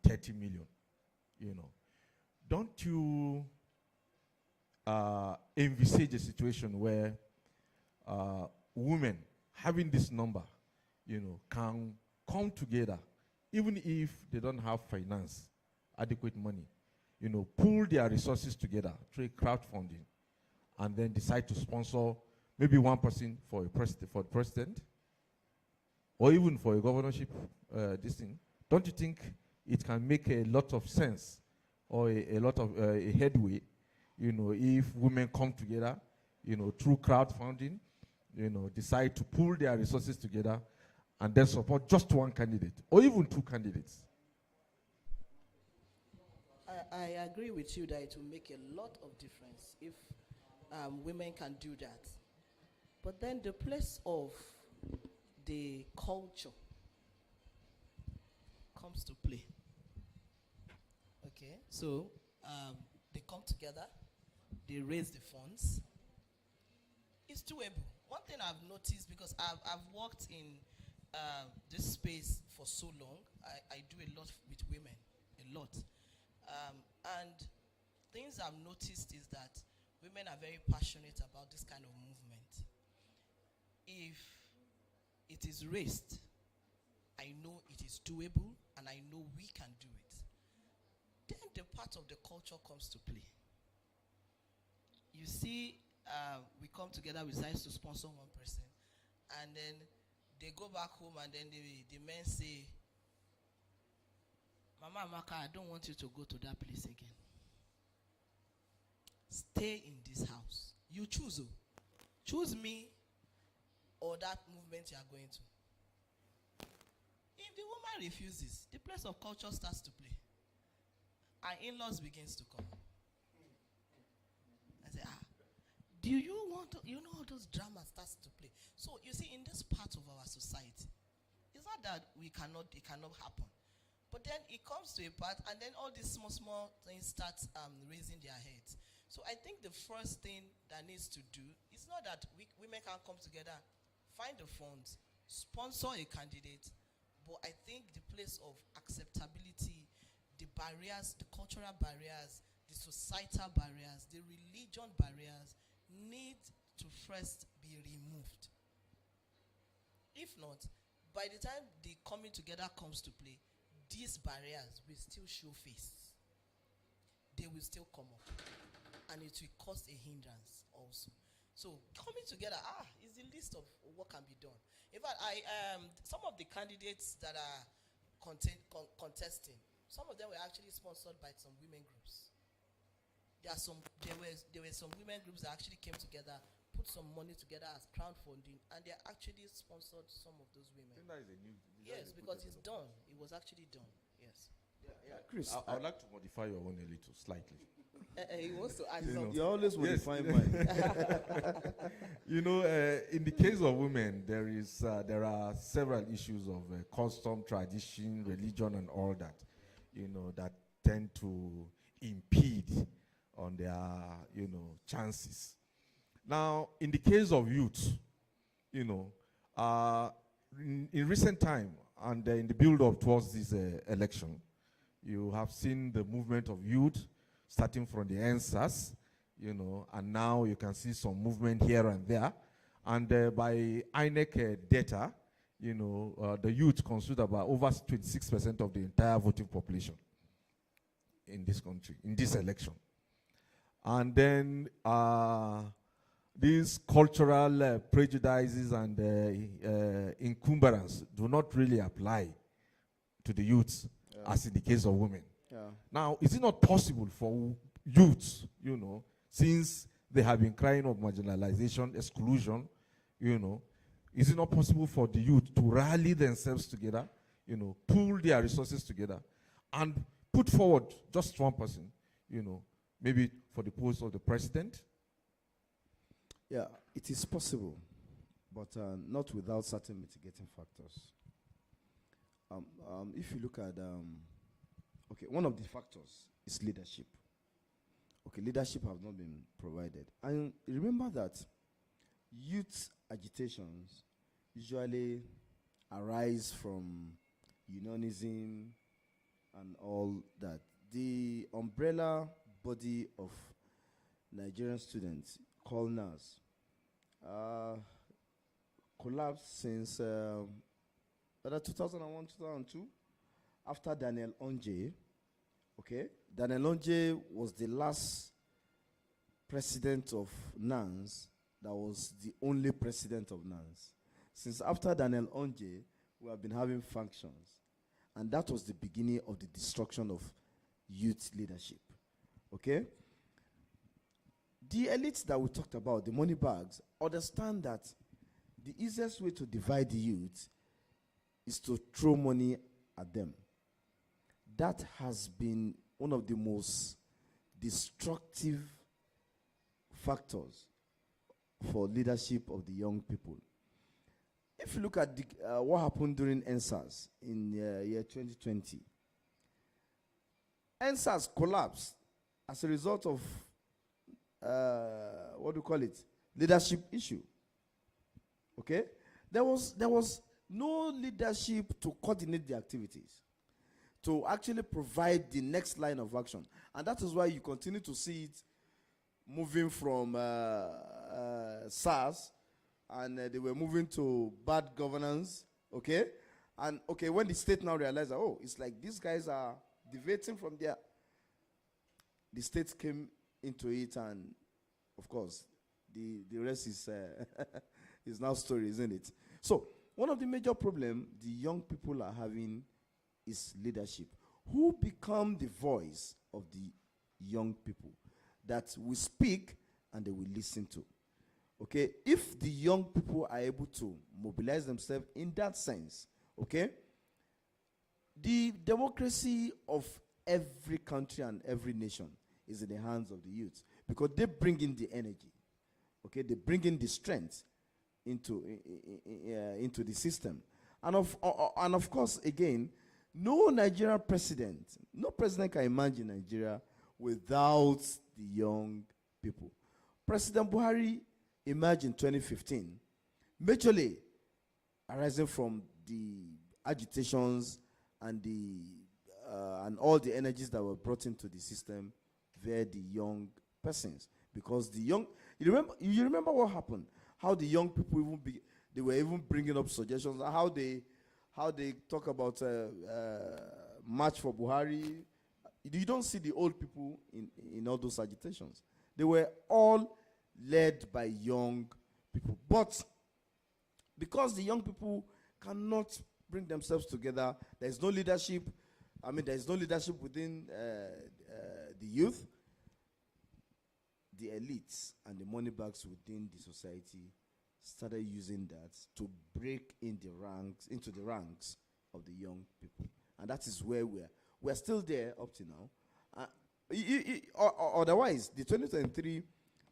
[SPEAKER 8] 30 million, you know. Don't you envisage a situation where women having this number, you know, can come together, even if they don't have finance, adequate money, you know, pool their resources together through crowdfunding, and then decide to sponsor maybe one person for the president, or even for a governorship, this thing. Don't you think it can make a lot of sense, or a lot of a headway, you know, if women come together, you know, through crowdfunding, you know, decide to pool their resources together and then support just one candidate or even two candidates?
[SPEAKER 3] I agree with you that it will make a lot of difference if women can do that. But then the place of the culture comes to play. Okay, so they come together, they raise the funds. It's doable. One thing I've noticed, because I've worked in this space for so long, I do a lot with women, a lot. And things I've noticed is that women are very passionate about this kind of movement. If it is raised, I know it is doable, and I know we can do it. Then the part of the culture comes to play. You see, we come together, we decide to sponsor one person, and then they go back home, and then the men say, Mama Amaka, I don't want you to go to that place again. Stay in this house. You choose. Choose me or that movement you are going to. If the woman refuses, the place of culture starts to play. And in-laws begins to come. I say, do you want to, you know, all those dramas starts to play. So you see, in this part of our society, it's not that it cannot happen. But then it comes to a part, and then all these small things start raising their heads. So I think the first thing that needs to do is not that women can come together, find the funds, sponsor a candidate, but I think the place of acceptability, the barriers, the cultural barriers, the societal barriers, the religion barriers need to first be removed. If not, by the time the coming together comes to play, these barriers will still show face. They will still come up. And it will cause a hindrance also. So coming together, is the list of what can be done. In fact, some of the candidates that are contesting, some of them were actually sponsored by some women groups. There were some women groups that actually came together, put some money together as crowdfunding, and they actually sponsored some of those women.
[SPEAKER 8] I think that is a new.
[SPEAKER 3] Yes, because it's done. It was actually done. Yes.
[SPEAKER 5] Yeah, Chris,
[SPEAKER 8] I would like to modify your own a little, slightly.
[SPEAKER 3] He wants to add
[SPEAKER 8] You know.
[SPEAKER 3] something.
[SPEAKER 5] you always modify mine.
[SPEAKER 8] You know, in the case of women, there are several issues of custom, tradition, religion, and all that, you know, that tend to impede on their, you know, chances. Now, in the case of youth, you know, in recent time and in the build-up towards this election, you have seen the movement of youth starting from the NSAS, you know, and now you can see some movement here and there. And by INEC data, you know, the youth constitute about over 26% of the entire voting population in this country, in this election. And then these cultural prejudices and encumbrance do not really apply to the youths as in the case of women. Now, is it not possible for youths, you know, since they have been crying of marginalization, exclusion, you know, is it not possible for the youth to rally themselves together, you know, pool their resources together, and put forward just one person, you know, maybe for the post of the president?
[SPEAKER 5] Yeah, it is possible, but not without certain mitigating factors. If you look at, one of the factors is leadership. Okay, leadership has not been provided. And remember that youth agitations usually arise from unionism and all that. The umbrella body of Nigerian students, called NAS, collapsed since 2001, 2002, after Daniel Onje. Okay, Daniel Onje was the last president of NANS that was the only president of NANS. Since after Daniel Onje, we have been having functions. And that was the beginning of the destruction of youth leadership. Okay? The elites that we talked about, the money bags, understand that the easiest way to divide the youth is to throw money at them. That has been one of the most destructive factors for leadership of the young people. If you look at what happened during NSAS in year 2020, NSAS collapsed as a result of, what do you call it, leadership issue. Okay? There was no leadership to coordinate the activities, to actually provide the next line of action. And that is why you continue to see it moving from SARS, and they were moving to bad governance, okay? And, okay, when the state now realized that, oh, it's like these guys are deviating from there, the state came into it, and, of course, the rest is, is now story, isn't it? So, one of the major problems the young people are having is leadership. Who become the voice of the young people that we speak and they will listen to? Okay, if the young people are able to mobilize themselves in that sense, okay, the democracy of every country and every nation is in the hands of the youth, because they bring in the energy, okay, they bring in the strength into the system. And of course, again, no Nigerian president, no president can imagine Nigeria without the young people. President Buhari emerged in 2015, majorly arising from the agitations and and all the energies that were brought into the system via the young persons. Because the young, you remember what happened? How the young people they were even bringing up suggestions, how they talk about March for Buhari. You don't see the old people in all those agitations. They were all led by young people. But because the young people cannot bring themselves together, there is no leadership. I mean, there is no leadership within the youth. The elites and the money bags within the society started using that to break into the ranks of the young people. And that is where we're still there up to now. Otherwise, the 2023,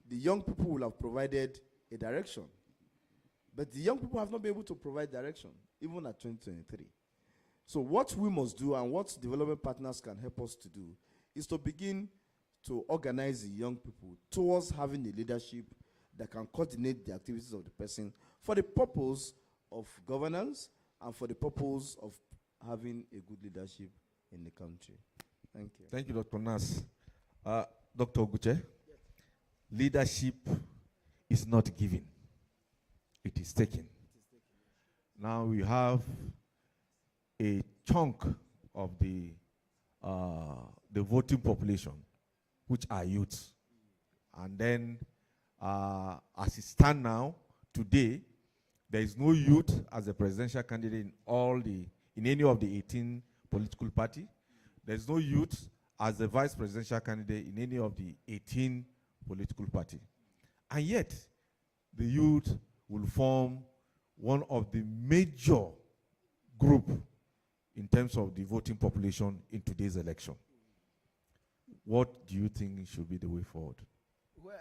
[SPEAKER 5] the young people will have provided a direction. But the young people have not been able to provide direction, even at 2023. So what we must do, and what development partners can help us to do, is to begin to organize the young people towards having a leadership that can coordinate the activities of the person for the purpose of governance and for the purpose of having a good leadership in the country. Thank you.
[SPEAKER 8] Thank you, Dr. Nas. Dr. Oguche, yes. Leadership is not given. It is taken. Now we have a chunk of the voting population, which are youths. And then, as it stands now, today, there is no youth as a presidential candidate in any of the 18 political parties. There is no youth as a vice presidential candidate in any of the 18 political parties. And yet, the youth will form one of the major group in terms of the voting population in today's election. What do you think should be the way forward?
[SPEAKER 10] Well,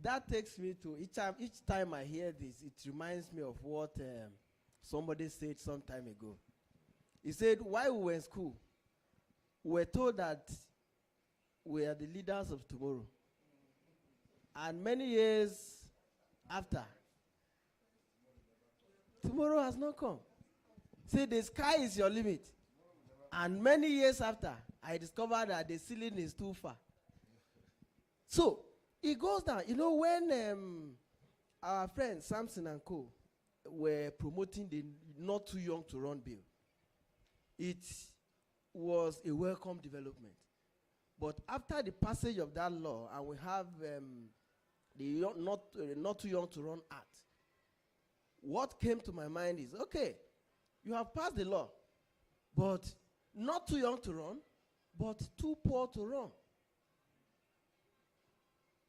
[SPEAKER 10] that takes me to, each time I hear this, it reminds me of what somebody said some time ago. He said, while we were in school, we were told that we are the leaders of tomorrow. And many years after, tomorrow has not come. Say the sky is your limit. And many years after, I discovered that the ceiling is too far. So, it goes down. You know, when our friends Samson and Co. were promoting the not too young to run bill, it was a welcome development. But after the passage of that law, and we have the not too young to run act, what came to my mind is, okay, you have passed the law, but not too young to run, but too poor to run.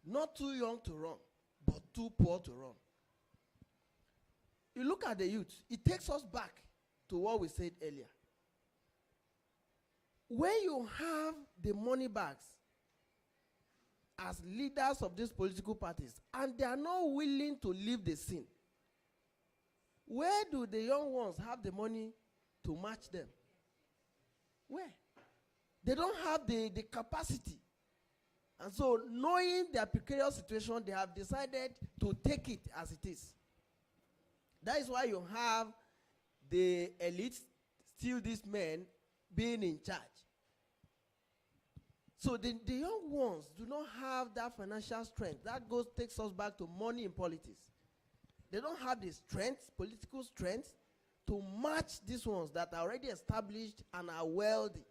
[SPEAKER 10] Not too young to run, but too poor to run. You look at the youth, it takes us back to what we said earlier. when you have the money bags as leaders of these political parties and they are not willing to leave the scene, where do the young ones have the money to match them? Where? They don't have the capacity. And so, knowing their precarious situation, they have decided to take it as it is. That is why you have the elites, still these men, being in charge. So the young ones do not have that financial strength. That takes us back to money in politics. They don't have the strength, political strength, to match these ones that are already established and are wealthy.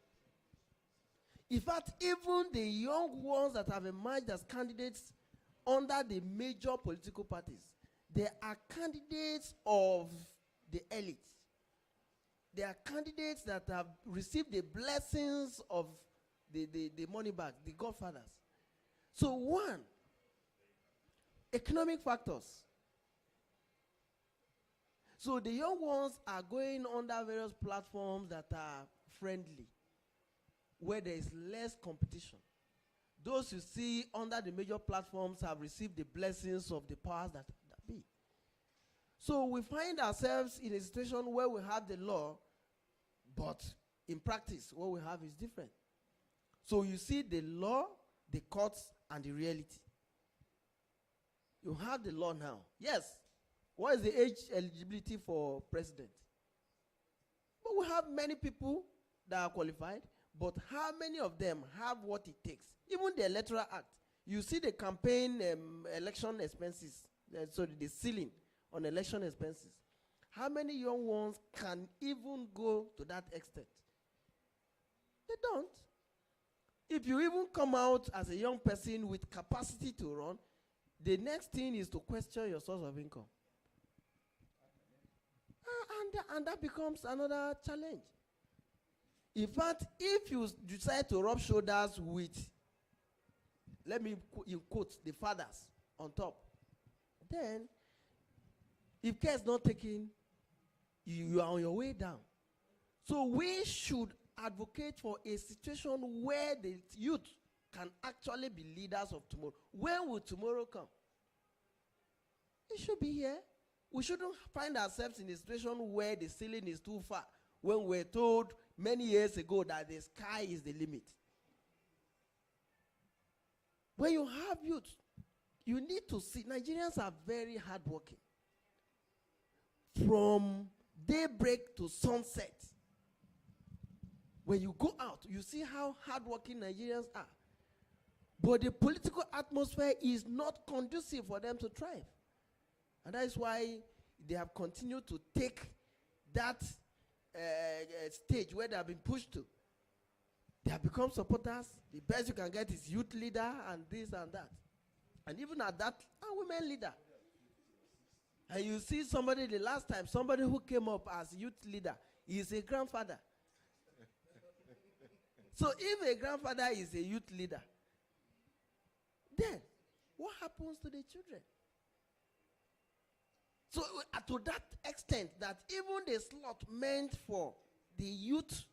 [SPEAKER 10] In fact, even the young ones that have emerged as candidates under the major political parties, they are candidates of the elite. They are candidates that have received the blessings of the money bags, the godfathers. So one, economic factors. So the young ones are going under various platforms that are friendly, where there is less competition. Those you see under the major platforms have received the blessings of the powers that be. So we find ourselves in a situation where we have the law, but in practice, what we have is different. So you see the law, the courts, and the reality. You have the law now. Yes. What is the age eligibility for president? But we have many people that are qualified, but how many of them have what it takes? Even the Electoral Act. You see the campaign election expenses, so the ceiling on election expenses. How many young ones can even go to that extent? They don't. If you even come out as a young person with capacity to run, the next thing is to question your source of income. And that becomes another challenge. In fact, if you decide to rub shoulders with, let me in quotes, the fathers on top, then if care is not taken, you are on your way down. So we should advocate for a situation where the youth can actually be leaders of tomorrow. When will tomorrow come? It should be here. We shouldn't find ourselves in a situation where the ceiling is too far, when we're told many years ago that the sky is the limit. When you have youth, you need to see, Nigerians are very hardworking. From daybreak to sunset, when you go out, you see how hardworking Nigerians are. But the political atmosphere is not conducive for them to thrive. And that is why they have continued to take that stage where they have been pushed to. They have become supporters. The best you can get is youth leader and this and that. And even at that, a women leader. And you see somebody, the last time, somebody who came up as youth leader is a grandfather. So if a grandfather is a youth leader, then what happens to the children? So to that extent that even the slot meant for the youth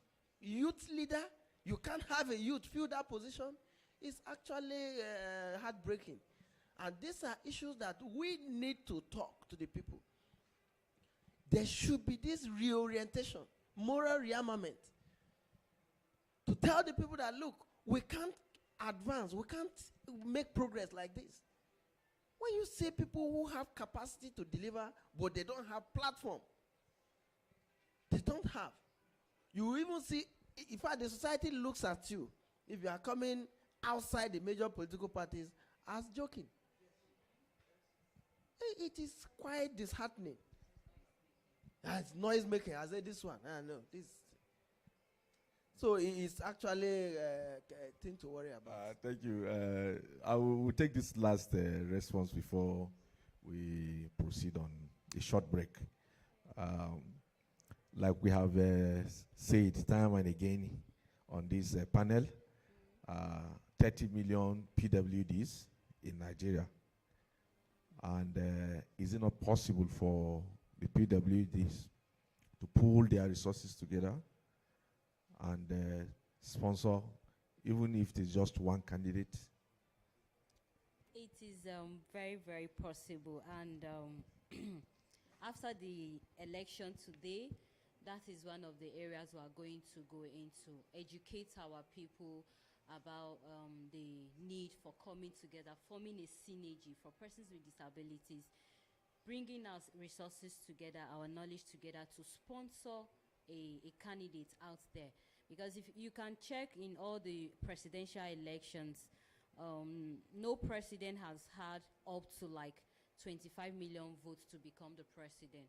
[SPEAKER 10] leader, you can't have a youth fill that position, is actually heartbreaking. And these are issues that we need to talk to the people. There should be this reorientation, moral rearmament, to tell the people that, look, we can't advance, we can't make progress like this. When you see people who have capacity to deliver, but they don't have platform, they don't have. You even see, in fact, the society looks at you, if you are coming outside the major political parties, as joking. It is quite disheartening. It's noise making. I said this one. I know this. So it's actually a thing to worry about.
[SPEAKER 8] Thank you. I will take this last response before we proceed on a short break. Like we have said time and again on this panel, 30 million PWDs in Nigeria. And is it not possible for the PWDs to pool their resources together and sponsor, even if it is just one candidate?
[SPEAKER 4] It is very, very possible. And after the election today, that is one of the areas we are going to go into. Educate our people about the need for coming together, forming a synergy for persons with disabilities, bringing our resources together, our knowledge together to sponsor a candidate out there. Because if you can check in all the presidential elections, no president has had up to like 25 million votes to become the president.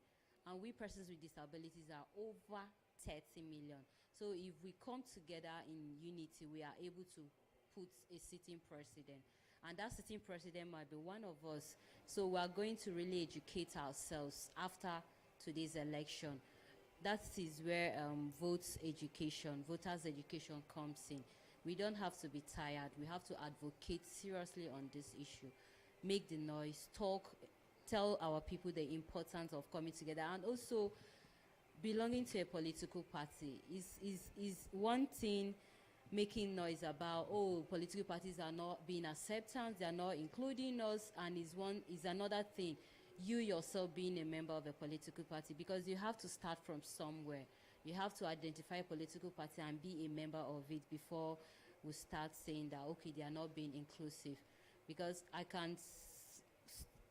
[SPEAKER 4] And we persons with disabilities are over 30 million. So if we come together in unity, we are able to put a sitting president. And that sitting president might be one of us. So we are going to really educate ourselves after today's election. That is where voters education comes in. We don't have to be tired. We have to advocate seriously on this issue. Make the noise, talk, tell our people the importance of coming together. And also, belonging to a political party is one thing. Making noise about, oh, political parties are not being acceptant, they are not including us, and is another thing. You yourself being a member of a political party, because you have to start from somewhere. You have to identify a political party and be a member of it before we start saying that, okay, they are not being inclusive. Because I can,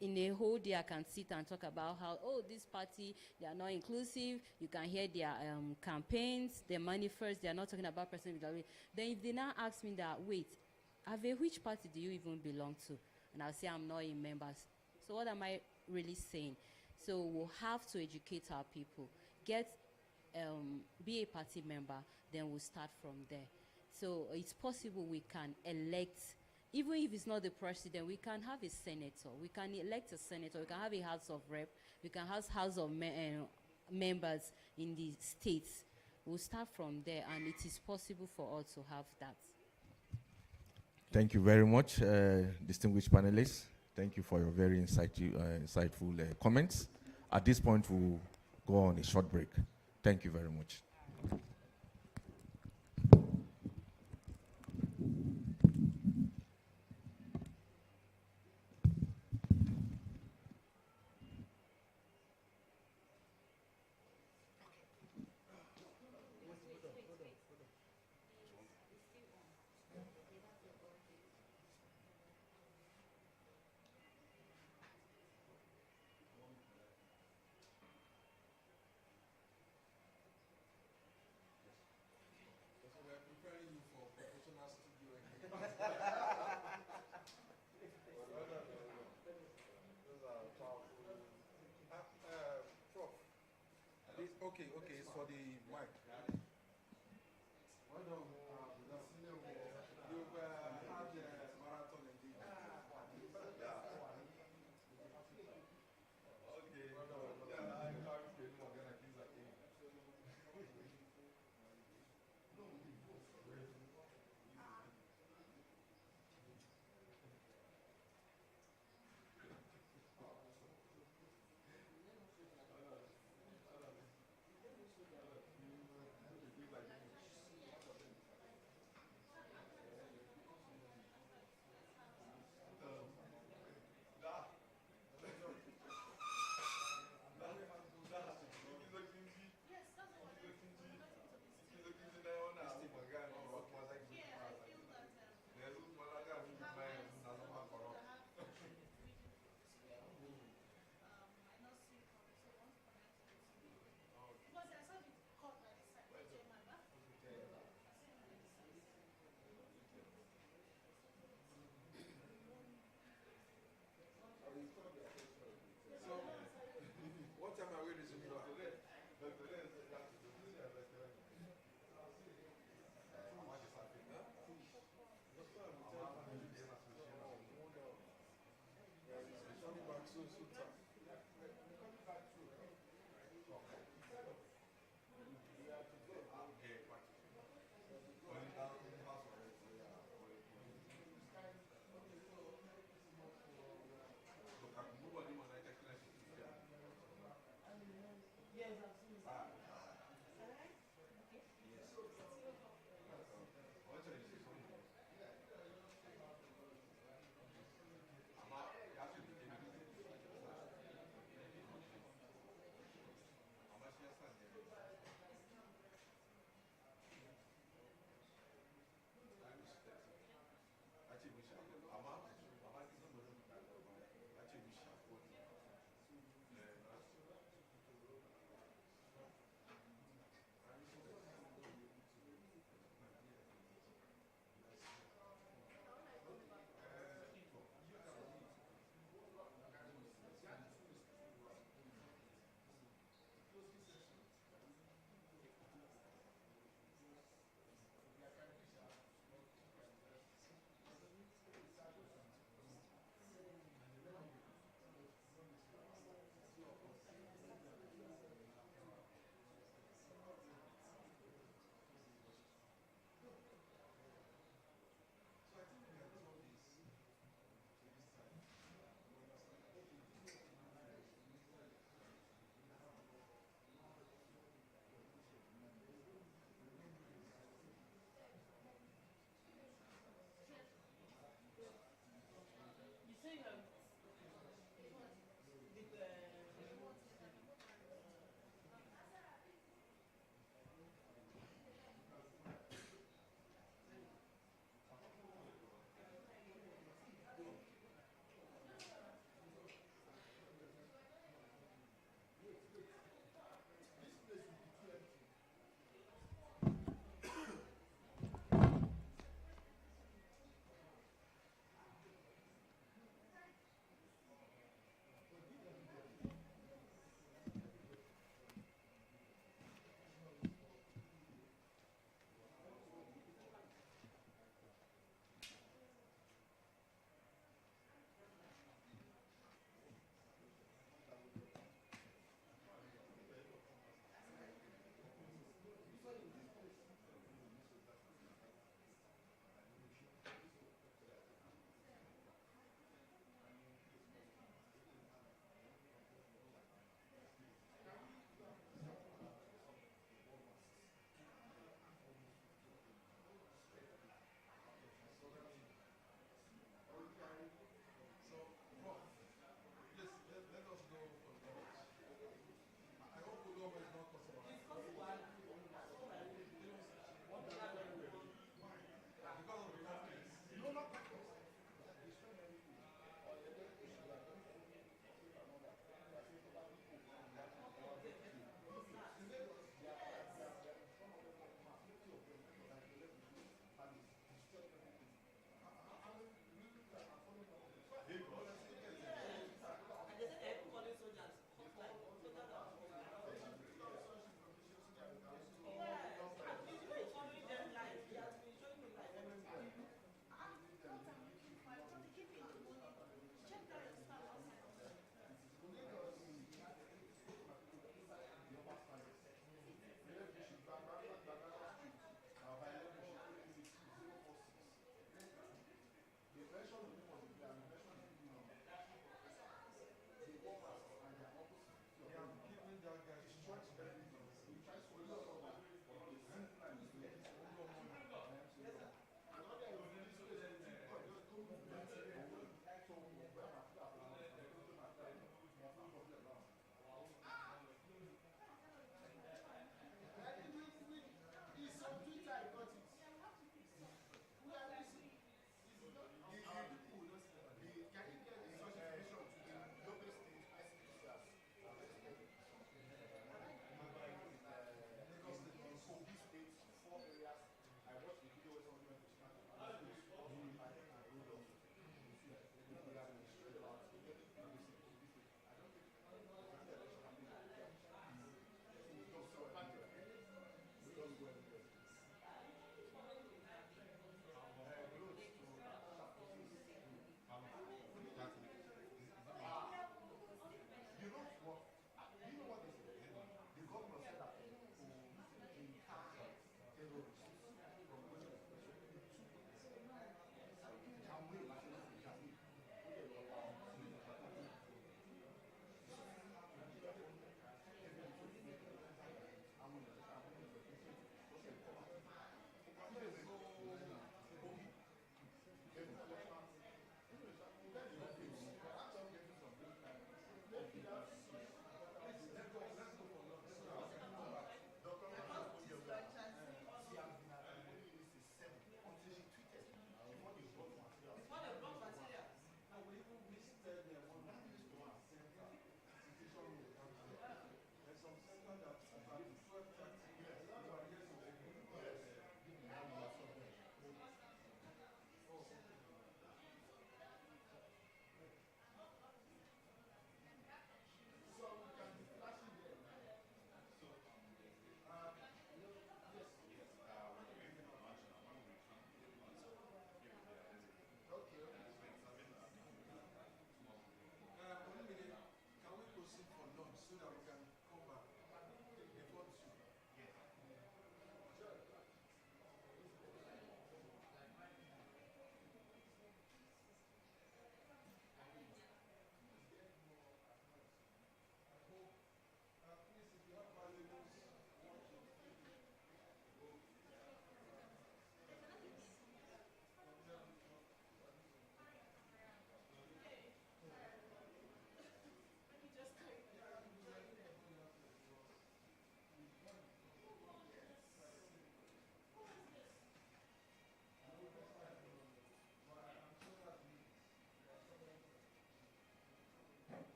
[SPEAKER 4] in a whole day, I can sit and talk about how, oh, this party, they are not inclusive. You can hear their campaigns, their manifests, they are not talking about person with disability. Then if they now ask me that, wait, Ave, which party do you even belong to? And I'll say I'm not a member. So what am I really saying? So we'll have to educate our people, be a party member, then we'll start from there. So it's possible we can elect, even if it's not the president, we can have a senator. We can elect a senator. We can have a House of Rep. We can have House of members in the states. We'll start from there, and it is possible for us to have that.
[SPEAKER 8] Thank you very much, distinguished panelists. Thank you for your very insightful comments. At this point, we'll go on a short break. Thank you very much.
[SPEAKER 9] Okay, it's for the mic.